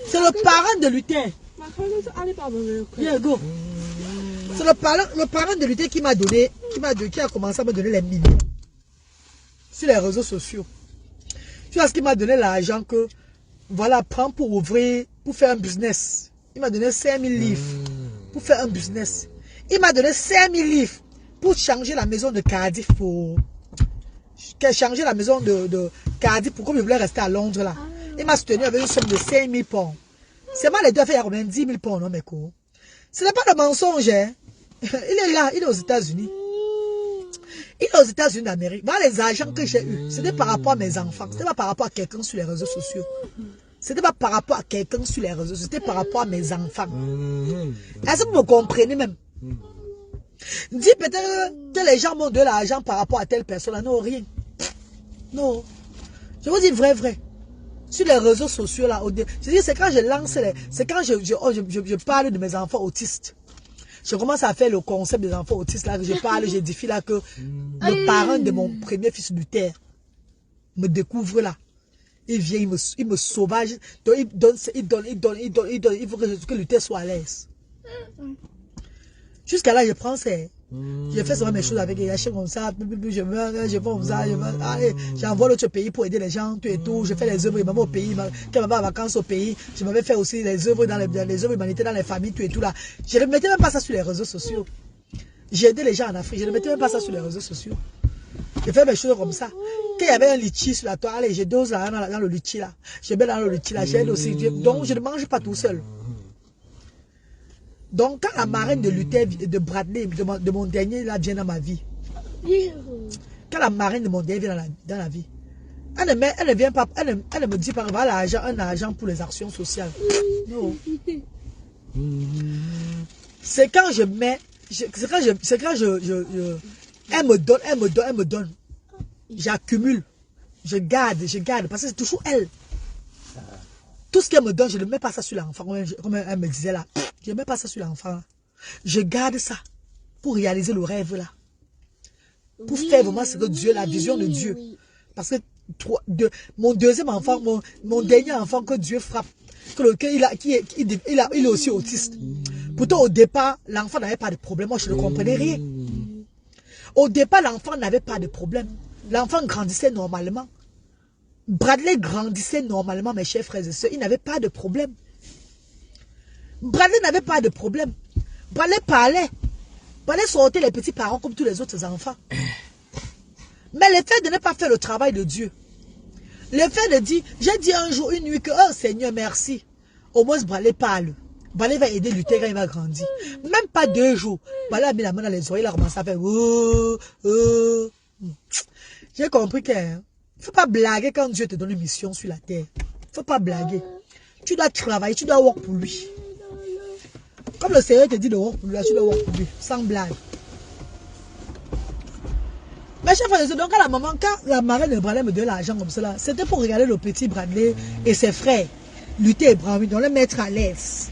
C'est le parent de Luther.
Ma, can I go to Alibaba real quick?
Yeah, go. C'est le parent de Luther qui m'a donné, qui a commencé à me donner les millions sur les réseaux sociaux. Tu vois ce qui m'a donné l'argent que voilà, prends pour ouvrir, pour faire un business. Il m'a donné 5000 livres pour faire un business. Il m'a donné 5000 livres pour changer la maison de Cardiff. Pour changer la maison de Cardiff pour comme je voulais rester à Londres là. Il m'a soutenu avec une somme de 5000 pounds. C'est moi les deux faire combien 10 000 pounds, non, mes cours. Ce n'est pas le mensonge, hein. Il est là, il est aux États-Unis. Il est aux États-Unis d'Amérique. Voilà les agents que j'ai eus. C'était par rapport à mes enfants. C'était pas par rapport à quelqu'un sur les réseaux sociaux. C'était pas par rapport à quelqu'un sur les réseaux. C'était par rapport à mes enfants. Est-ce que vous me comprenez même? Dis peut-être que les gens m'ont de l'argent par rapport à telle personne. Non, rien. Non. Je vous dis vrai. Sur les réseaux sociaux, là, c'est quand je lance, c'est quand je parle de mes enfants autistes. Je commence à faire le concept des enfants autistes, là, que je parle, j'édifie là, que le parent de mon premier fils Luther me découvre là. Il vient, il me sauvage. Donc, il faut que Luther soit à l'aise. Jusqu'à là, je prends ces... Je fais souvent mes choses avec les achats comme ça, je fais comme ça, j'envoie l'autre pays pour aider les gens, tout et tout. Je fais les œuvres au pays, quand je vais en vacances au pays, je m'avais fait aussi les œuvres dans les œuvres humanitaires dans les familles, tout et tout là. Je ne mettais même pas ça sur les réseaux sociaux. J'ai aidé les gens en Afrique, je ne mettais même pas ça sur les réseaux sociaux. Je fais mes choses comme ça. Quand il y avait un litchi sur la toile, j'ai dose là dans le litchi là. Je mets dans le litchi là, j'aide aussi. Donc je ne mange pas tout seul. Donc, quand la marraine de Luther, de Bradley, de mon dernier, là, vient dans ma vie. Quand la marraine de mon dernier vient dans la vie, elle ne vient pas, elle ne me dit pas, voilà, un argent pour les actions sociales. Non. C'est quand je mets, elle me donne. J'accumule. Je garde, parce que c'est toujours elle. Tout ce qu'elle me donne, je ne mets pas ça sur l'enfant, comme elle me disait là. Je ne mets pas ça sur l'enfant. Je garde ça pour réaliser le rêve là. Pour faire vraiment ce que Dieu, la vision de Dieu. Parce que mon deuxième enfant, mon dernier enfant que Dieu frappe, il est aussi autiste. Pourtant au départ, l'enfant n'avait pas de problème. Moi je ne comprenais rien. Au départ, l'enfant n'avait pas de problème. L'enfant grandissait normalement. Bradley grandissait normalement, mes chers frères et sœurs. Il n'avait pas de problème. Bradley n'avait pas de problème. Bradley parlait. Bradley sortait les petits parents comme tous les autres enfants. Mais le fait de ne pas faire le travail de Dieu. Le fait de dire, j'ai dit un jour, une nuit que, oh Seigneur, merci. Au moins, Bradley parle. Bradley va aider Luther quand il va grandir. Même pas 2 jours. Bradley a mis la main dans les oreilles, il a commencé à faire, J'ai compris que, il ne faut pas blaguer quand Dieu te donne une mission sur la terre. Il ne faut pas blaguer. Tu dois travailler, tu dois work pour lui. Comme le Seigneur te dit de work pour lui, tu dois work pour lui. Sans blague. Mais chef, donc quand la marraine de Bradley me donnait l'argent comme cela, c'était pour regarder le petit Bradley et ses frères, Luther et Branwy, donc les mettre à l'aise.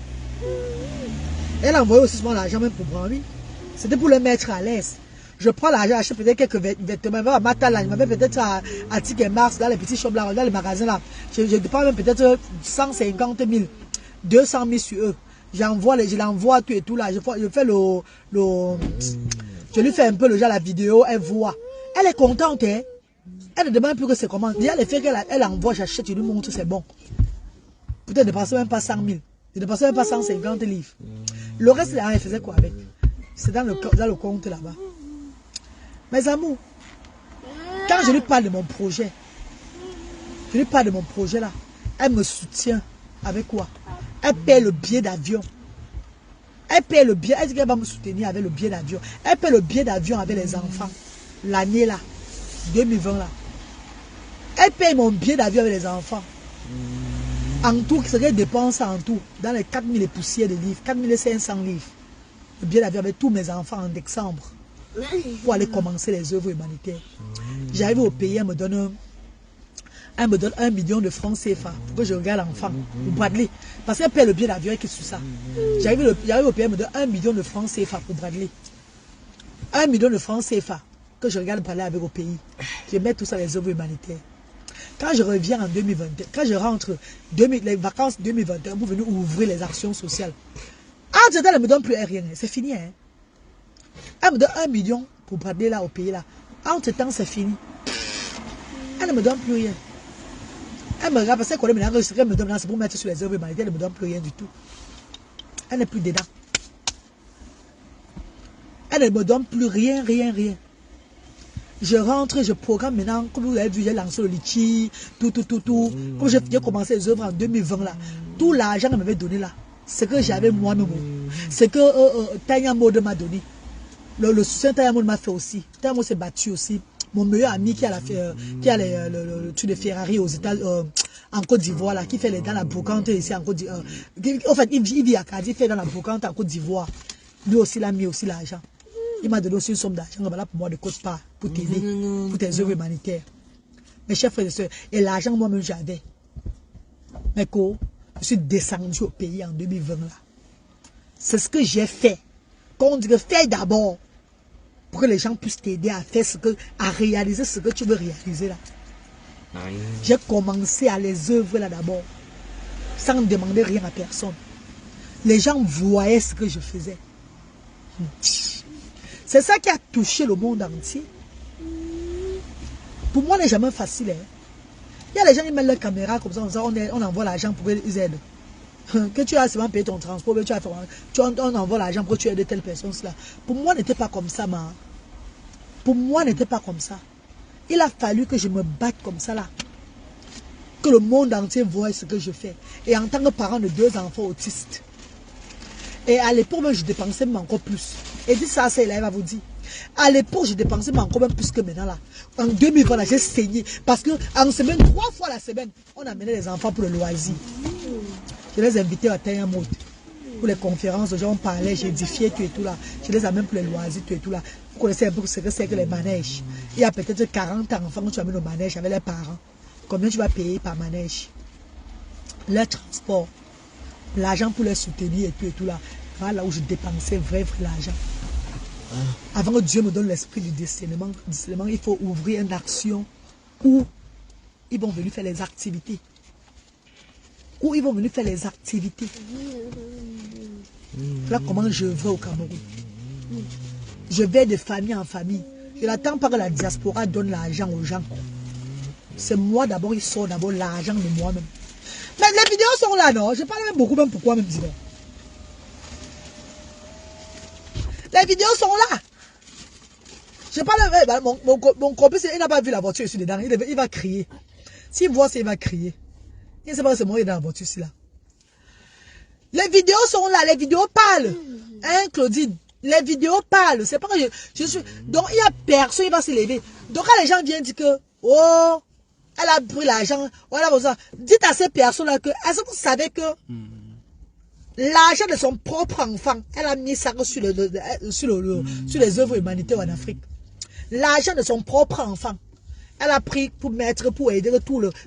Elle a envoyé aussi souvent l'argent même pour Branwy. C'était pour le mettre à l'aise. Je prends l'argent, j'achète peut-être quelques vêtements. À Matala, je m'avais peut-être à Tic Mars, dans les petits shops là, dans les magasins là. Je dépense même peut-être 150 000, 200 000 sur eux. Je l'envoie tout et tout là. Je fais je lui fais un peu le genre la vidéo, elle voit. Elle est contente, hein. Elle ne demande plus que c'est comment. Déjà, le fait qu'elle envoie, j'achète, je lui montre, c'est bon. Peut-être ne dépense même pas 100 000. Je ne dépense même pas 150 livres. Le reste, elle faisait quoi avec? C'est dans le compte là-bas. Mes amours, quand je lui parle de mon projet, là, elle me soutient avec quoi? Elle paie le billet d'avion. Elle paie le billet, elle dit qu'elle va me soutenir avec le billet d'avion. Elle paie le billet d'avion avec les enfants. L'année là, 2020 là. Elle paye mon billet d'avion avec les enfants. En tout, ce qu'elle dépense en tout, dans les 4000 et poussières de livres, 4500 livres. Le billet d'avion avec tous mes enfants en décembre. Pour aller commencer les œuvres humanitaires. J'arrive au pays, elle me donne 1 million de francs CFA pour que je regarde l'enfant, pour Bradley. Parce qu'elle paie le billet d'avion qui est sur ça. J'arrive au pays, elle me donne 1 million de francs CFA pour Bradley. 1 million de francs CFA que je regarde Bradley avec au pays. Je mets tout ça les œuvres humanitaires. Quand je reviens en 2021, quand je rentre les vacances 2021 pour venir ouvrir les actions sociales, elle ne me donne plus rien. C'est fini. Hein? Elle me donne 1 million pour Bradley là au pays là. Entre temps, c'est fini. Elle ne me donne plus rien. Elle me regarde parce qu'elle connaît maintenant ce qu'elle me donne, c'est pour mettre sur les œuvres humanitaires, elle ne me donne plus rien du tout. Elle n'est plus dedans. Elle ne me donne plus rien. Je rentre, je programme maintenant, comme vous avez vu, j'ai lancé le litchi, tout. Comme j'ai commencé les œuvres en 2020 là, tout l'argent qu'elle m'avait donné là, c'est que j'avais moi-même. C'est que Tanya Mode m'a donné. Le soutien Tanya Mode m'a fait aussi. Tanya Mode s'est battu aussi. Mon meilleur ami qui a le truc de Ferrari aux États-Unis, en Côte d'Ivoire, là, qui fait dans la brocante ici en Côte d'Ivoire. En fait, il vit à Cadiz, il fait dans la brocante en Côte d'Ivoire. Lui aussi, il a mis aussi l'argent. Il m'a donné aussi une somme d'argent là pour moi de côte part, pour t'aider, pour tes œuvres humanitaires. Mes chers frères et sœurs, et l'argent moi-même j'avais. Mais quoi, je suis descendu au pays en 2020 là. C'est ce que j'ai fait. Quand on dit que fais d'abord, pour que les gens puissent t'aider à faire à réaliser ce que tu veux réaliser là. J'ai commencé à les œuvrer là d'abord, sans demander rien à personne. Les gens voyaient ce que je faisais. C'est ça qui a touché le monde entier. Pour moi, ce n'est jamais facile. Hein. Il y a des gens qui mettent leur caméra comme ça, on envoie l'argent pour qu'ils aident. Que tu as seulement payé ton transport, on envoie l'argent pour que tu aides telle personne. Là. Pour moi, ce n'était pas comme ça, ma. Pour moi, ce n'était pas comme ça. Il a fallu que je me batte comme ça, là. Que le monde entier voie ce que je fais. Et en tant que parent de 2 enfants autistes. Et à l'époque, je dépensais même encore plus. Et dit ça, c'est là, il va vous dire. À l'époque, je dépensais même encore même plus que maintenant, là. En 2020, là, j'ai saigné. Parce qu'en semaine, 3 fois la semaine, on amenait les enfants pour le loisir. Je les invitais à Tanya Mode. Pour les conférences, les gens parlaient, j'édifiais tout et tout là. Je les amène pour les loisirs, tout et tout là. Vous connaissez un peu ce que c'est que les manèges. Il y a peut-être 40 enfants que tu amènes au manège avec les parents. Combien tu vas payer par manège? Leur transport, l'argent pour les soutenir et tout là. Voilà où je dépensais vrai l'argent. Avant que Dieu me donne l'esprit du discernement, il faut ouvrir une action où ils vont venir faire les activités. Où ils vont venir faire les activités. Voilà comment je vais au Cameroun. Je vais de famille en famille. Je n'attends pas que la diaspora donne l'argent aux gens. C'est moi d'abord, ils sortent d'abord l'argent de moi-même. Mais les vidéos sont là, non? Je parle même beaucoup, même pourquoi même, dis-donc. Les vidéos sont là. Je parle, mon complice, il n'a pas vu la voiture ici dedans. Il va crier. S'il voit ça, il va crier. Il ne sait pas que c'est moi qui est dans la voiture ici là. Les vidéos sont là, les vidéos parlent. Hein, Claudine? Les vidéos parlent. C'est pas que je suis. Donc, il n'y a personne qui va se lever. Donc, quand les gens viennent dire que, oh, elle a pris l'argent, voilà, ça. Dites à ces personnes-là que, est-ce que vous savez que l'argent de son propre enfant, elle a mis ça sur les œuvres humanitaires en Afrique. L'argent de son propre enfant, elle a pris pour aider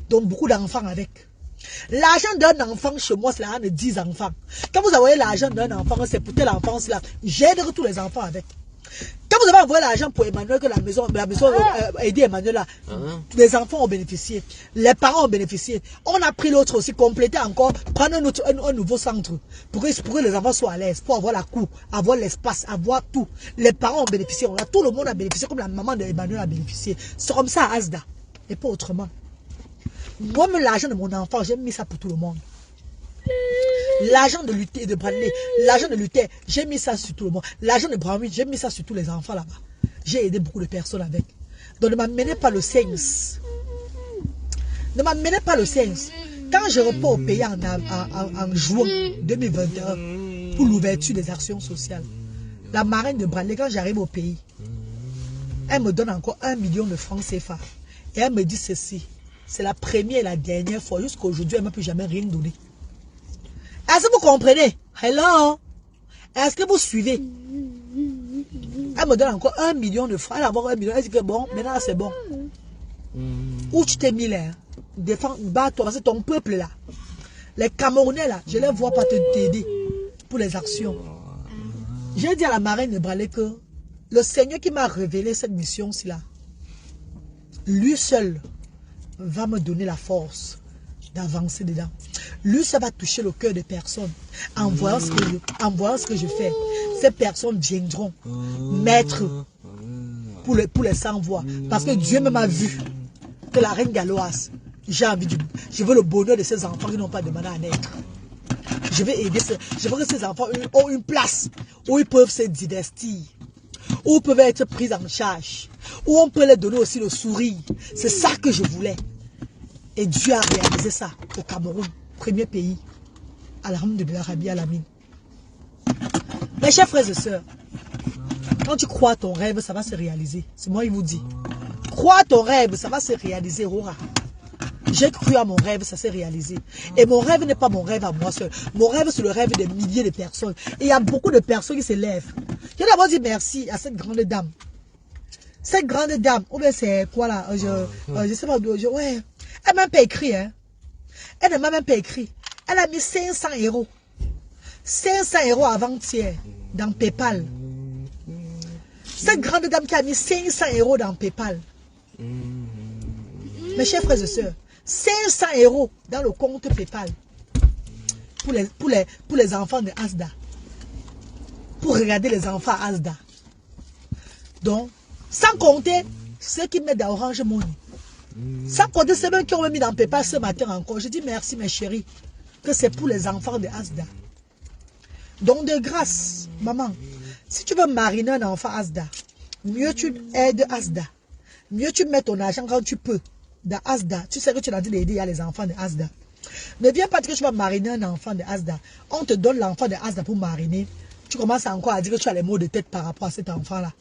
donc beaucoup d'enfants avec. L'argent d'un enfant chez moi, c'est l'argent de 10 enfants. Quand vous envoyez l'argent d'un enfant, c'est pour tel enfant, là. J'aiderai tous les enfants avec. Quand vous avez envoyé l'argent pour Emmanuel, que la maison a aidé Emmanuel là, les enfants ont bénéficié, les parents ont bénéficié. On a pris l'autre aussi, compléter encore, prendre un nouveau centre pour que les enfants soient à l'aise, pour avoir la cour, avoir l'espace, avoir tout. Les parents ont bénéficié, tout le monde a bénéficié, comme la maman d'Emmanuel a bénéficié. C'est comme ça à Asda, et pas autrement. Moi-même, l'argent de mon enfant, j'ai mis ça pour tout le monde. L'argent de lutter, de Bradley, l'argent de lutter, j'ai mis ça sur tout le monde. L'argent de Brahmi, j'ai mis ça sur tous les enfants là-bas. J'ai aidé beaucoup de personnes avec. Donc ne m'amenez pas le sens. Ne m'amenez pas le sens. Quand je repars au pays en juin 2021 pour l'ouverture des actions sociales, la marraine de Bradley, quand j'arrive au pays, elle me donne encore 1 million de francs CFA. Et elle me dit ceci. C'est la première et la dernière fois. Jusqu'à aujourd'hui, elle ne m'a plus jamais rien donné. Est-ce que vous comprenez? Hello? Est-ce que vous suivez? Elle me donne encore 1 million de francs. Elle a encore 1 million. Elle dit que bon, maintenant c'est bon. Où tu t'es mis là? Défends, bats-toi, c'est ton peuple là. Les Camerounais là, je les vois pas t'aider pour les actions. J'ai dit à la marraine de Bralé que le Seigneur qui m'a révélé cette mission-ci là, lui seul va me donner la force d'avancer dedans. Lui, ça va toucher le cœur des personnes. En voyant ce que je fais, ces personnes viendront mettre pour les sans-voix. Parce que Dieu même a vu que la reine galloise je veux le bonheur de ces enfants qui n'ont pas demandé à naître. Je veux aider, je veux que ces enfants ont une place où ils peuvent se divestir, où ils peuvent être pris en charge, où on peut leur donner aussi le sourire. C'est ça que je voulais. Et Dieu a réalisé ça au Cameroun, premier pays. Alhamdulillah, Rabbi Alamin. Mes chers frères et sœurs, quand tu crois à ton rêve, ça va se réaliser. C'est moi qui vous dis. Crois à ton rêve, ça va se réaliser, Rora. J'ai cru à mon rêve, ça s'est réalisé. Et mon rêve n'est pas mon rêve à moi seul. Mon rêve, c'est le rêve des milliers de personnes. Et il y a beaucoup de personnes qui se lèvent. Je vais d'abord dire merci à cette grande dame. Cette grande dame, ou bien c'est quoi là? Je sais pas d'où. Ouais. Elle m'a même pas écrit, hein. Elle ne m'a même pas écrit. Elle a mis 500 €. 500 € avant-hier dans PayPal. Cette grande dame qui a mis 500 € dans PayPal. Mes chers frères et sœurs, 500 € dans le compte PayPal pour les enfants de Asda. Pour regarder les enfants à Asda. Donc, sans compter ceux qui mettent dans Orange Money. Sans compter ceux qui ont mis dans PayPal ce matin encore. Je dis merci mes chéris, que c'est pour les enfants de Asda. Donc de grâce, maman, si tu veux mariner un enfant Asda, mieux tu aides Asda. Mieux tu mets ton argent quand tu peux dans Asda. Tu sais que tu as dit d'aider les enfants de Asda. Ne viens pas dire que tu vas mariner un enfant de Asda. On te donne l'enfant de Asda pour mariner. Tu commences encore à dire que tu as les maux de tête par rapport à cet enfant-là.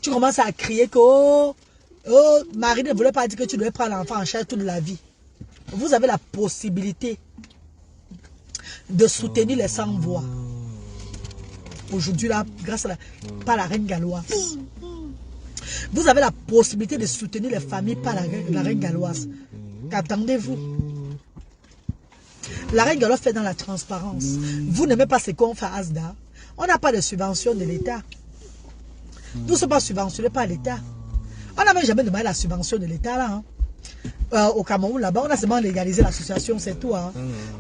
Tu commences à crier que Marie ne voulait pas dire que tu devais prendre l'enfant en charge toute la vie. Vous avez la possibilité de soutenir les sans-voix. Aujourd'hui, là, grâce à par la reine galloise. Vous avez la possibilité de soutenir les familles par la reine galloise. Qu'attendez-vous? La reine galloise fait dans la transparence. Vous n'aimez pas ce qu'on fait à Asda. On n'a pas de subvention de l'État. Nous ne sommes pas subventionnés par l'État. On n'a même jamais demandé la subvention de l'État là. Hein. Au Cameroun là-bas, on a seulement légalisé l'association, c'est tout. Hein.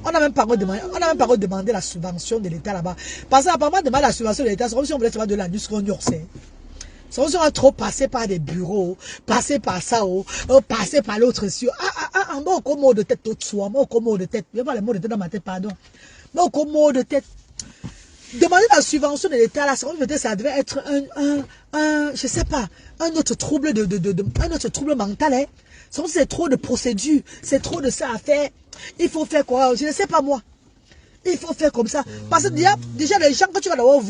On n'a même pas demandé la subvention de l'État là-bas. Parce qu'apparemment, demander la subvention de l'État, c'est comme si on voulait de la nuit qu'on y c'est. C'est comme si on a trop passé par des bureaux, passé par ça, passé par l'autre sur. Moi, au mot de tête, tout soi, moi, au mot de tête. Il n'y a pas les mots de tête dans ma tête, pardon. Moi, au mot de tête. Demander la subvention de l'État, là, ça devait être je sais pas, un autre trouble un autre trouble mental, hein. C'est trop de procédures, c'est trop de ça à faire. Il faut faire quoi? Je ne sais pas moi. Il faut faire comme ça. Parce que déjà les gens que tu vas devoir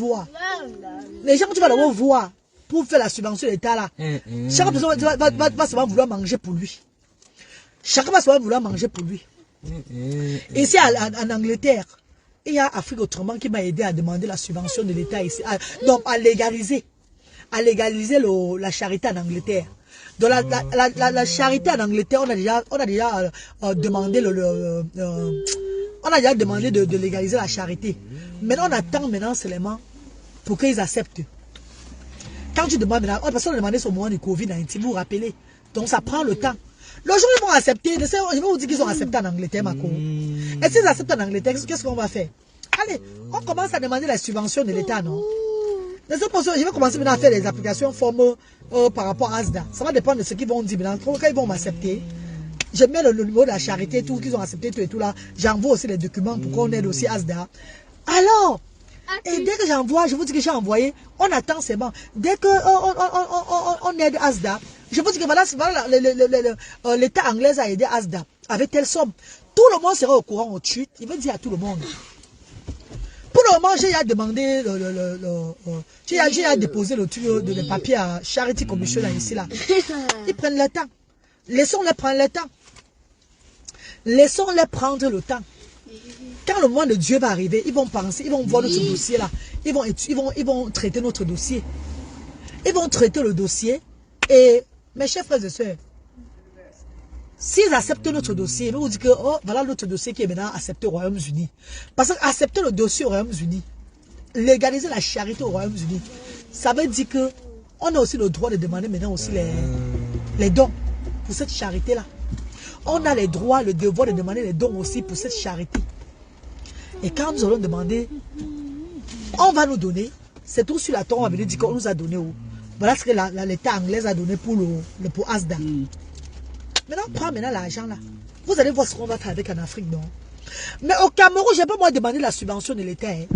voir, pour faire la subvention de l'État, là, chaque personne va seulement vouloir manger pour lui. Chacun va seulement vouloir manger pour lui. Ici, en Angleterre, il y a Afrique Autrement qui m'a aidé à demander la subvention de l'État ici. Donc, à légaliser la charité en Angleterre. Donc, la charité en Angleterre, on a déjà demandé de légaliser la charité. Maintenant, on attend seulement pour qu'ils acceptent. Quand tu demandes maintenant, parce qu'on a demandé au moment du Covid-19, vous vous rappelez. Donc, ça prend le temps. Le jour où ils vont accepter, je vais vous dire qu'ils ont accepté en Angleterre, ma co. Et s'ils acceptent en Angleterre, qu'est-ce qu'on va faire? Allez, on commence à demander la subvention de l'État, non? Je vais commencer maintenant à faire les applications formes par rapport à Asda. Ça va dépendre de ce qu'ils vont dire. Quand ils vont m'accepter, je mets le numéro de la charité, tout, qu'ils ont accepté, tout et tout là. J'envoie aussi les documents pour qu'on aide aussi Asda. Alors, et dès que j'envoie, je vous dis que j'ai envoyé, on attend, c'est bon. Dès que on aide Asda, je vous dis que voilà l'État anglais a aidé Asda avec telle somme. Tout le monde sera au courant au tweet. Il veut dire à tout le monde. Pour le moment, j'ai demandé, j'ai déposé le papier à Charity Commission là, ici là. Ils prennent le temps. Laissons-les prendre le temps. Laissons-les prendre le temps. Quand le moment de Dieu va arriver, ils vont penser, ils vont voir notre dossier là. Ils vont traiter notre dossier. Ils vont traiter le dossier. Et mes chers frères et sœurs, s'ils acceptent notre dossier, ils vont vous dire que voilà notre dossier qui est maintenant accepté au Royaume-Uni. Parce qu'accepter le dossier au Royaume-Uni, légaliser la charité au Royaume-Uni, ça veut dire que on a aussi le droit de demander maintenant aussi les dons pour cette charité-là. On a les droits, le devoir de demander les dons aussi pour cette charité. Et quand nous allons demander, on va nous donner, c'est tout sur la tombe, on va venir dire qu'on nous a donné. Voilà ce que l'État anglais a donné pour Asda. Maintenant, prends maintenant l'argent là. Vous allez voir ce qu'on va faire avec en Afrique, non? Mais au Cameroun, je n'ai pas moi demandé la subvention de l'État. Hein.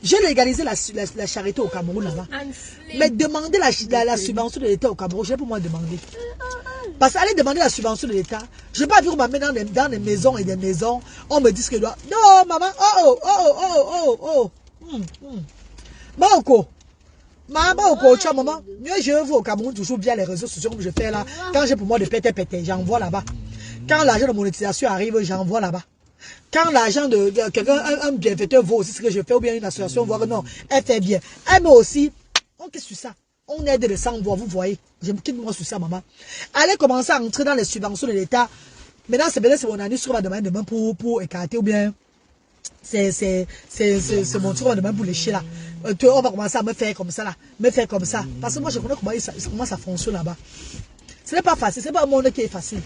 J'ai légalisé la charité au Cameroun là-bas. Mais demander la subvention de l'État au Cameroun, je n'ai pas moi demandé. Parce qu'aller demander la subvention de l'État, je n'ai pas vu qu'on m'amène dans des maisons et des maisons, on me dit ce que je dois. Non, maman, Marco. Maman, tu vois, maman, mieux je veux au Cameroun toujours via les réseaux sociaux comme je fais là. Quand j'ai pour moi de péter, j'envoie là-bas. Quand l'argent de monétisation arrive, j'envoie là-bas. Quand l'argent de quelqu'un, un bienfaiteur vaut aussi ce que je fais, ou bien une association voit que non, elle fait bien. Elle met aussi, on qu'est-ce sur ça? On aide les sans-voix, vous voyez. Je me quitte moi sur ça, maman. Allez commencer à entrer dans les subventions de l'État. Maintenant, c'est peut-être mon année sur va demander demain pour écarter, ou bien c'est mon tour demain pour lécher là. On va commencer à me faire comme ça là. Me faire comme ça. Parce que moi, je connais comment ça fonctionne là-bas. Ce n'est pas facile. Ce n'est pas un monde qui est facile.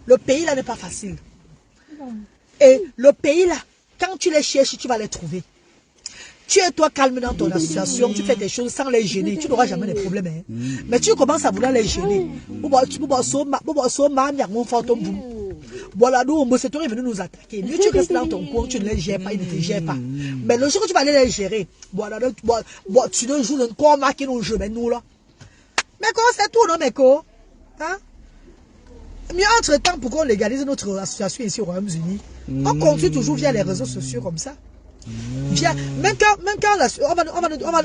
Le pays là n'est pas facile. Et le pays là, quand tu les cherches, tu vas les trouver. Tu es toi calme dans ton association, tu fais tes choses sans les gêner, tu n'auras jamais de problème. Hein. Mais tu commences à vouloir les gêner. Voilà, nous, c'est toi qui est venu nous attaquer. Mieux tu restes dans ton coin, tu ne les gères pas, ils ne te gèrent pas. Mais le jour où tu vas aller les gérer, voilà, tu ne joues quoi marquer nos jeux, mais nous là. Mais quoi, c'est tout, non, mais quoi? Hein? Mais entre-temps, pourquoi on légalise notre association ici au Royaume-Uni? On continue toujours via les réseaux sociaux comme ça. Via, même quand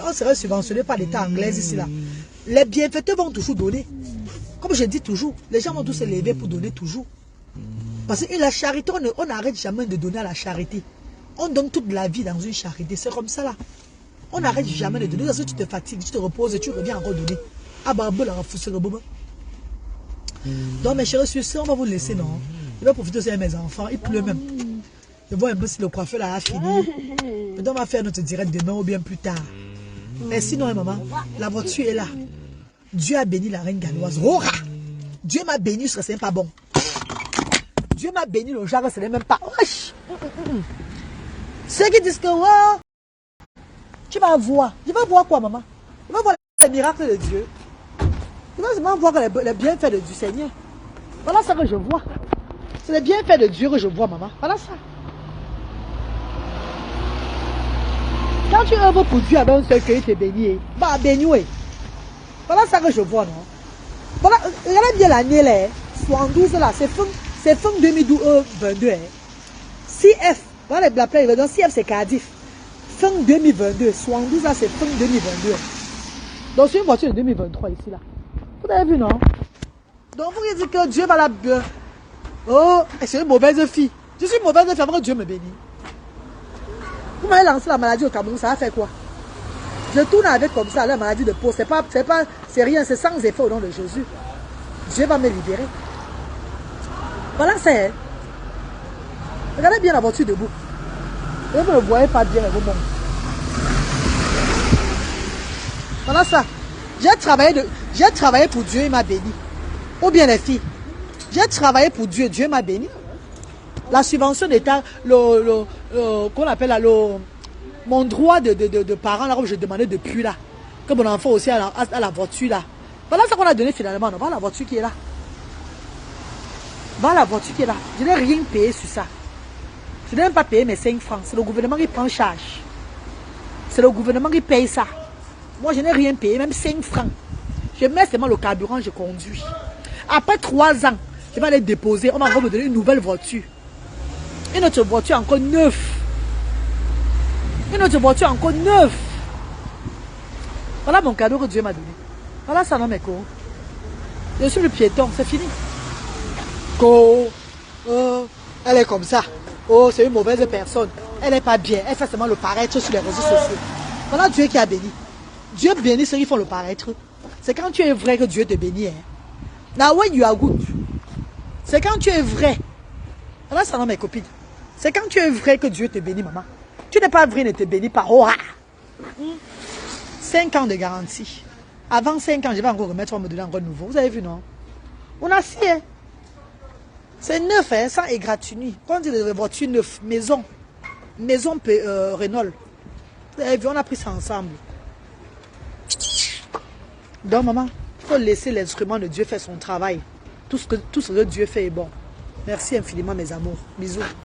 on serait subventionné par l'État anglais ici là, les bienfaiteurs vont toujours donner. Comme je dis toujours, les gens vont tous se lever pour donner toujours. Parce que la charité, on n'arrête jamais de donner à la charité. On donne toute la vie dans une charité, c'est comme ça là. On n'arrête jamais de donner, parce que tu te fatigues, tu te reposes et tu reviens encore donner. Ah bah, bon, c'est le bon. Donc mes chers, sur ça, on va vous laisser, non? Je vais profiter aussi avec mes enfants, il pleut même. Je vois un peu si le coiffeur là a fini. Maintenant, on va faire notre direct demain ou bien plus tard. Mais sinon, maman, la voiture est là. Dieu a béni la reine galloise. Oh, Dieu m'a béni, ce serait pas bon. Dieu m'a béni, le jarre, ce n'est même pas. Ceux qui disent que, oh, tu vas voir. Tu vas voir quoi, maman? Tu vas voir les miracles de Dieu. Tu vas seulement voir les bienfaits du Seigneur. Voilà ça que je vois. C'est les bienfaits de Dieu que je vois, maman. Voilà ça. Quand tu œuvres pour Dieu avec un seul cœur, il te bénit. Bah, béni, oui. Voilà ça que je vois, non? Voilà, regardez bien l'année là. 72 là, c'est fin 2022. Hein. CF, voilà la plaie, CF c'est Cardiff. Fin 2022. 72 là, c'est fin 2022. Donc c'est une voiture de 2023 ici là. Vous avez vu, non? Donc vous dites que Dieu va la... Oh, c'est une mauvaise fille. Je suis une mauvaise fille avant que Dieu me bénisse. Vous m'avez lancé la maladie au Cameroun, ça va faire quoi? Je tourne avec comme ça la maladie de peau. C'est rien, c'est sans effet au nom de Jésus. Dieu va me libérer. Voilà, c'est... Regardez bien la voiture debout. Vous ne le voyez pas bien, vous montrez. Voilà ça. J'ai travaillé pour Dieu, il m'a béni. Ou bien les filles. J'ai travaillé pour Dieu, Dieu m'a béni. La subvention d'État, qu'on appelle là, mon droit de parent, là, comme je demandais depuis là. Que mon enfant aussi à la voiture là. Voilà ce qu'on a donné finalement. Non, voilà la voiture qui est là. Voilà la voiture qui est là. Je n'ai rien payé sur ça. Je n'ai même pas payé mes 5 francs. C'est le gouvernement qui prend charge. C'est le gouvernement qui paye ça. Moi, je n'ai rien payé, même 5 francs. Je mets seulement le carburant, je conduis. Après 3 ans, je vais aller déposer. On va me donner une nouvelle voiture. Une autre voiture encore neuve. Une autre voiture encore neuve. Voilà mon cadeau que Dieu m'a donné. Voilà ça, non, mes co. Je suis le piéton, c'est fini. Co. Oh, elle est comme ça. Oh, c'est une mauvaise personne. Elle n'est pas bien. Elle fait seulement le paraître sur les réseaux sociaux. Voilà Dieu qui a béni. Dieu bénit ceux qui font le paraître. C'est quand tu es vrai que Dieu te bénit. Hein. Now when you are good. C'est quand tu es vrai. Voilà ça, non, mes copines. C'est quand tu es vrai que Dieu te bénit, maman. Tu n'es pas vrai, ne te bénit pas. Oh, 5 ans de garantie. Avant 5 ans, je vais encore remettre, on va me donner encore nouveau. Vous avez vu, non? On a si, hein. C'est neuf, hein, sans égratignure. Quand on dit des voitures neuves, maison Renault. Vous avez vu, on a pris ça ensemble. Donc, maman, il faut laisser l'instrument de Dieu faire son travail. Tout ce que Dieu fait est bon. Merci infiniment, mes amours. Bisous.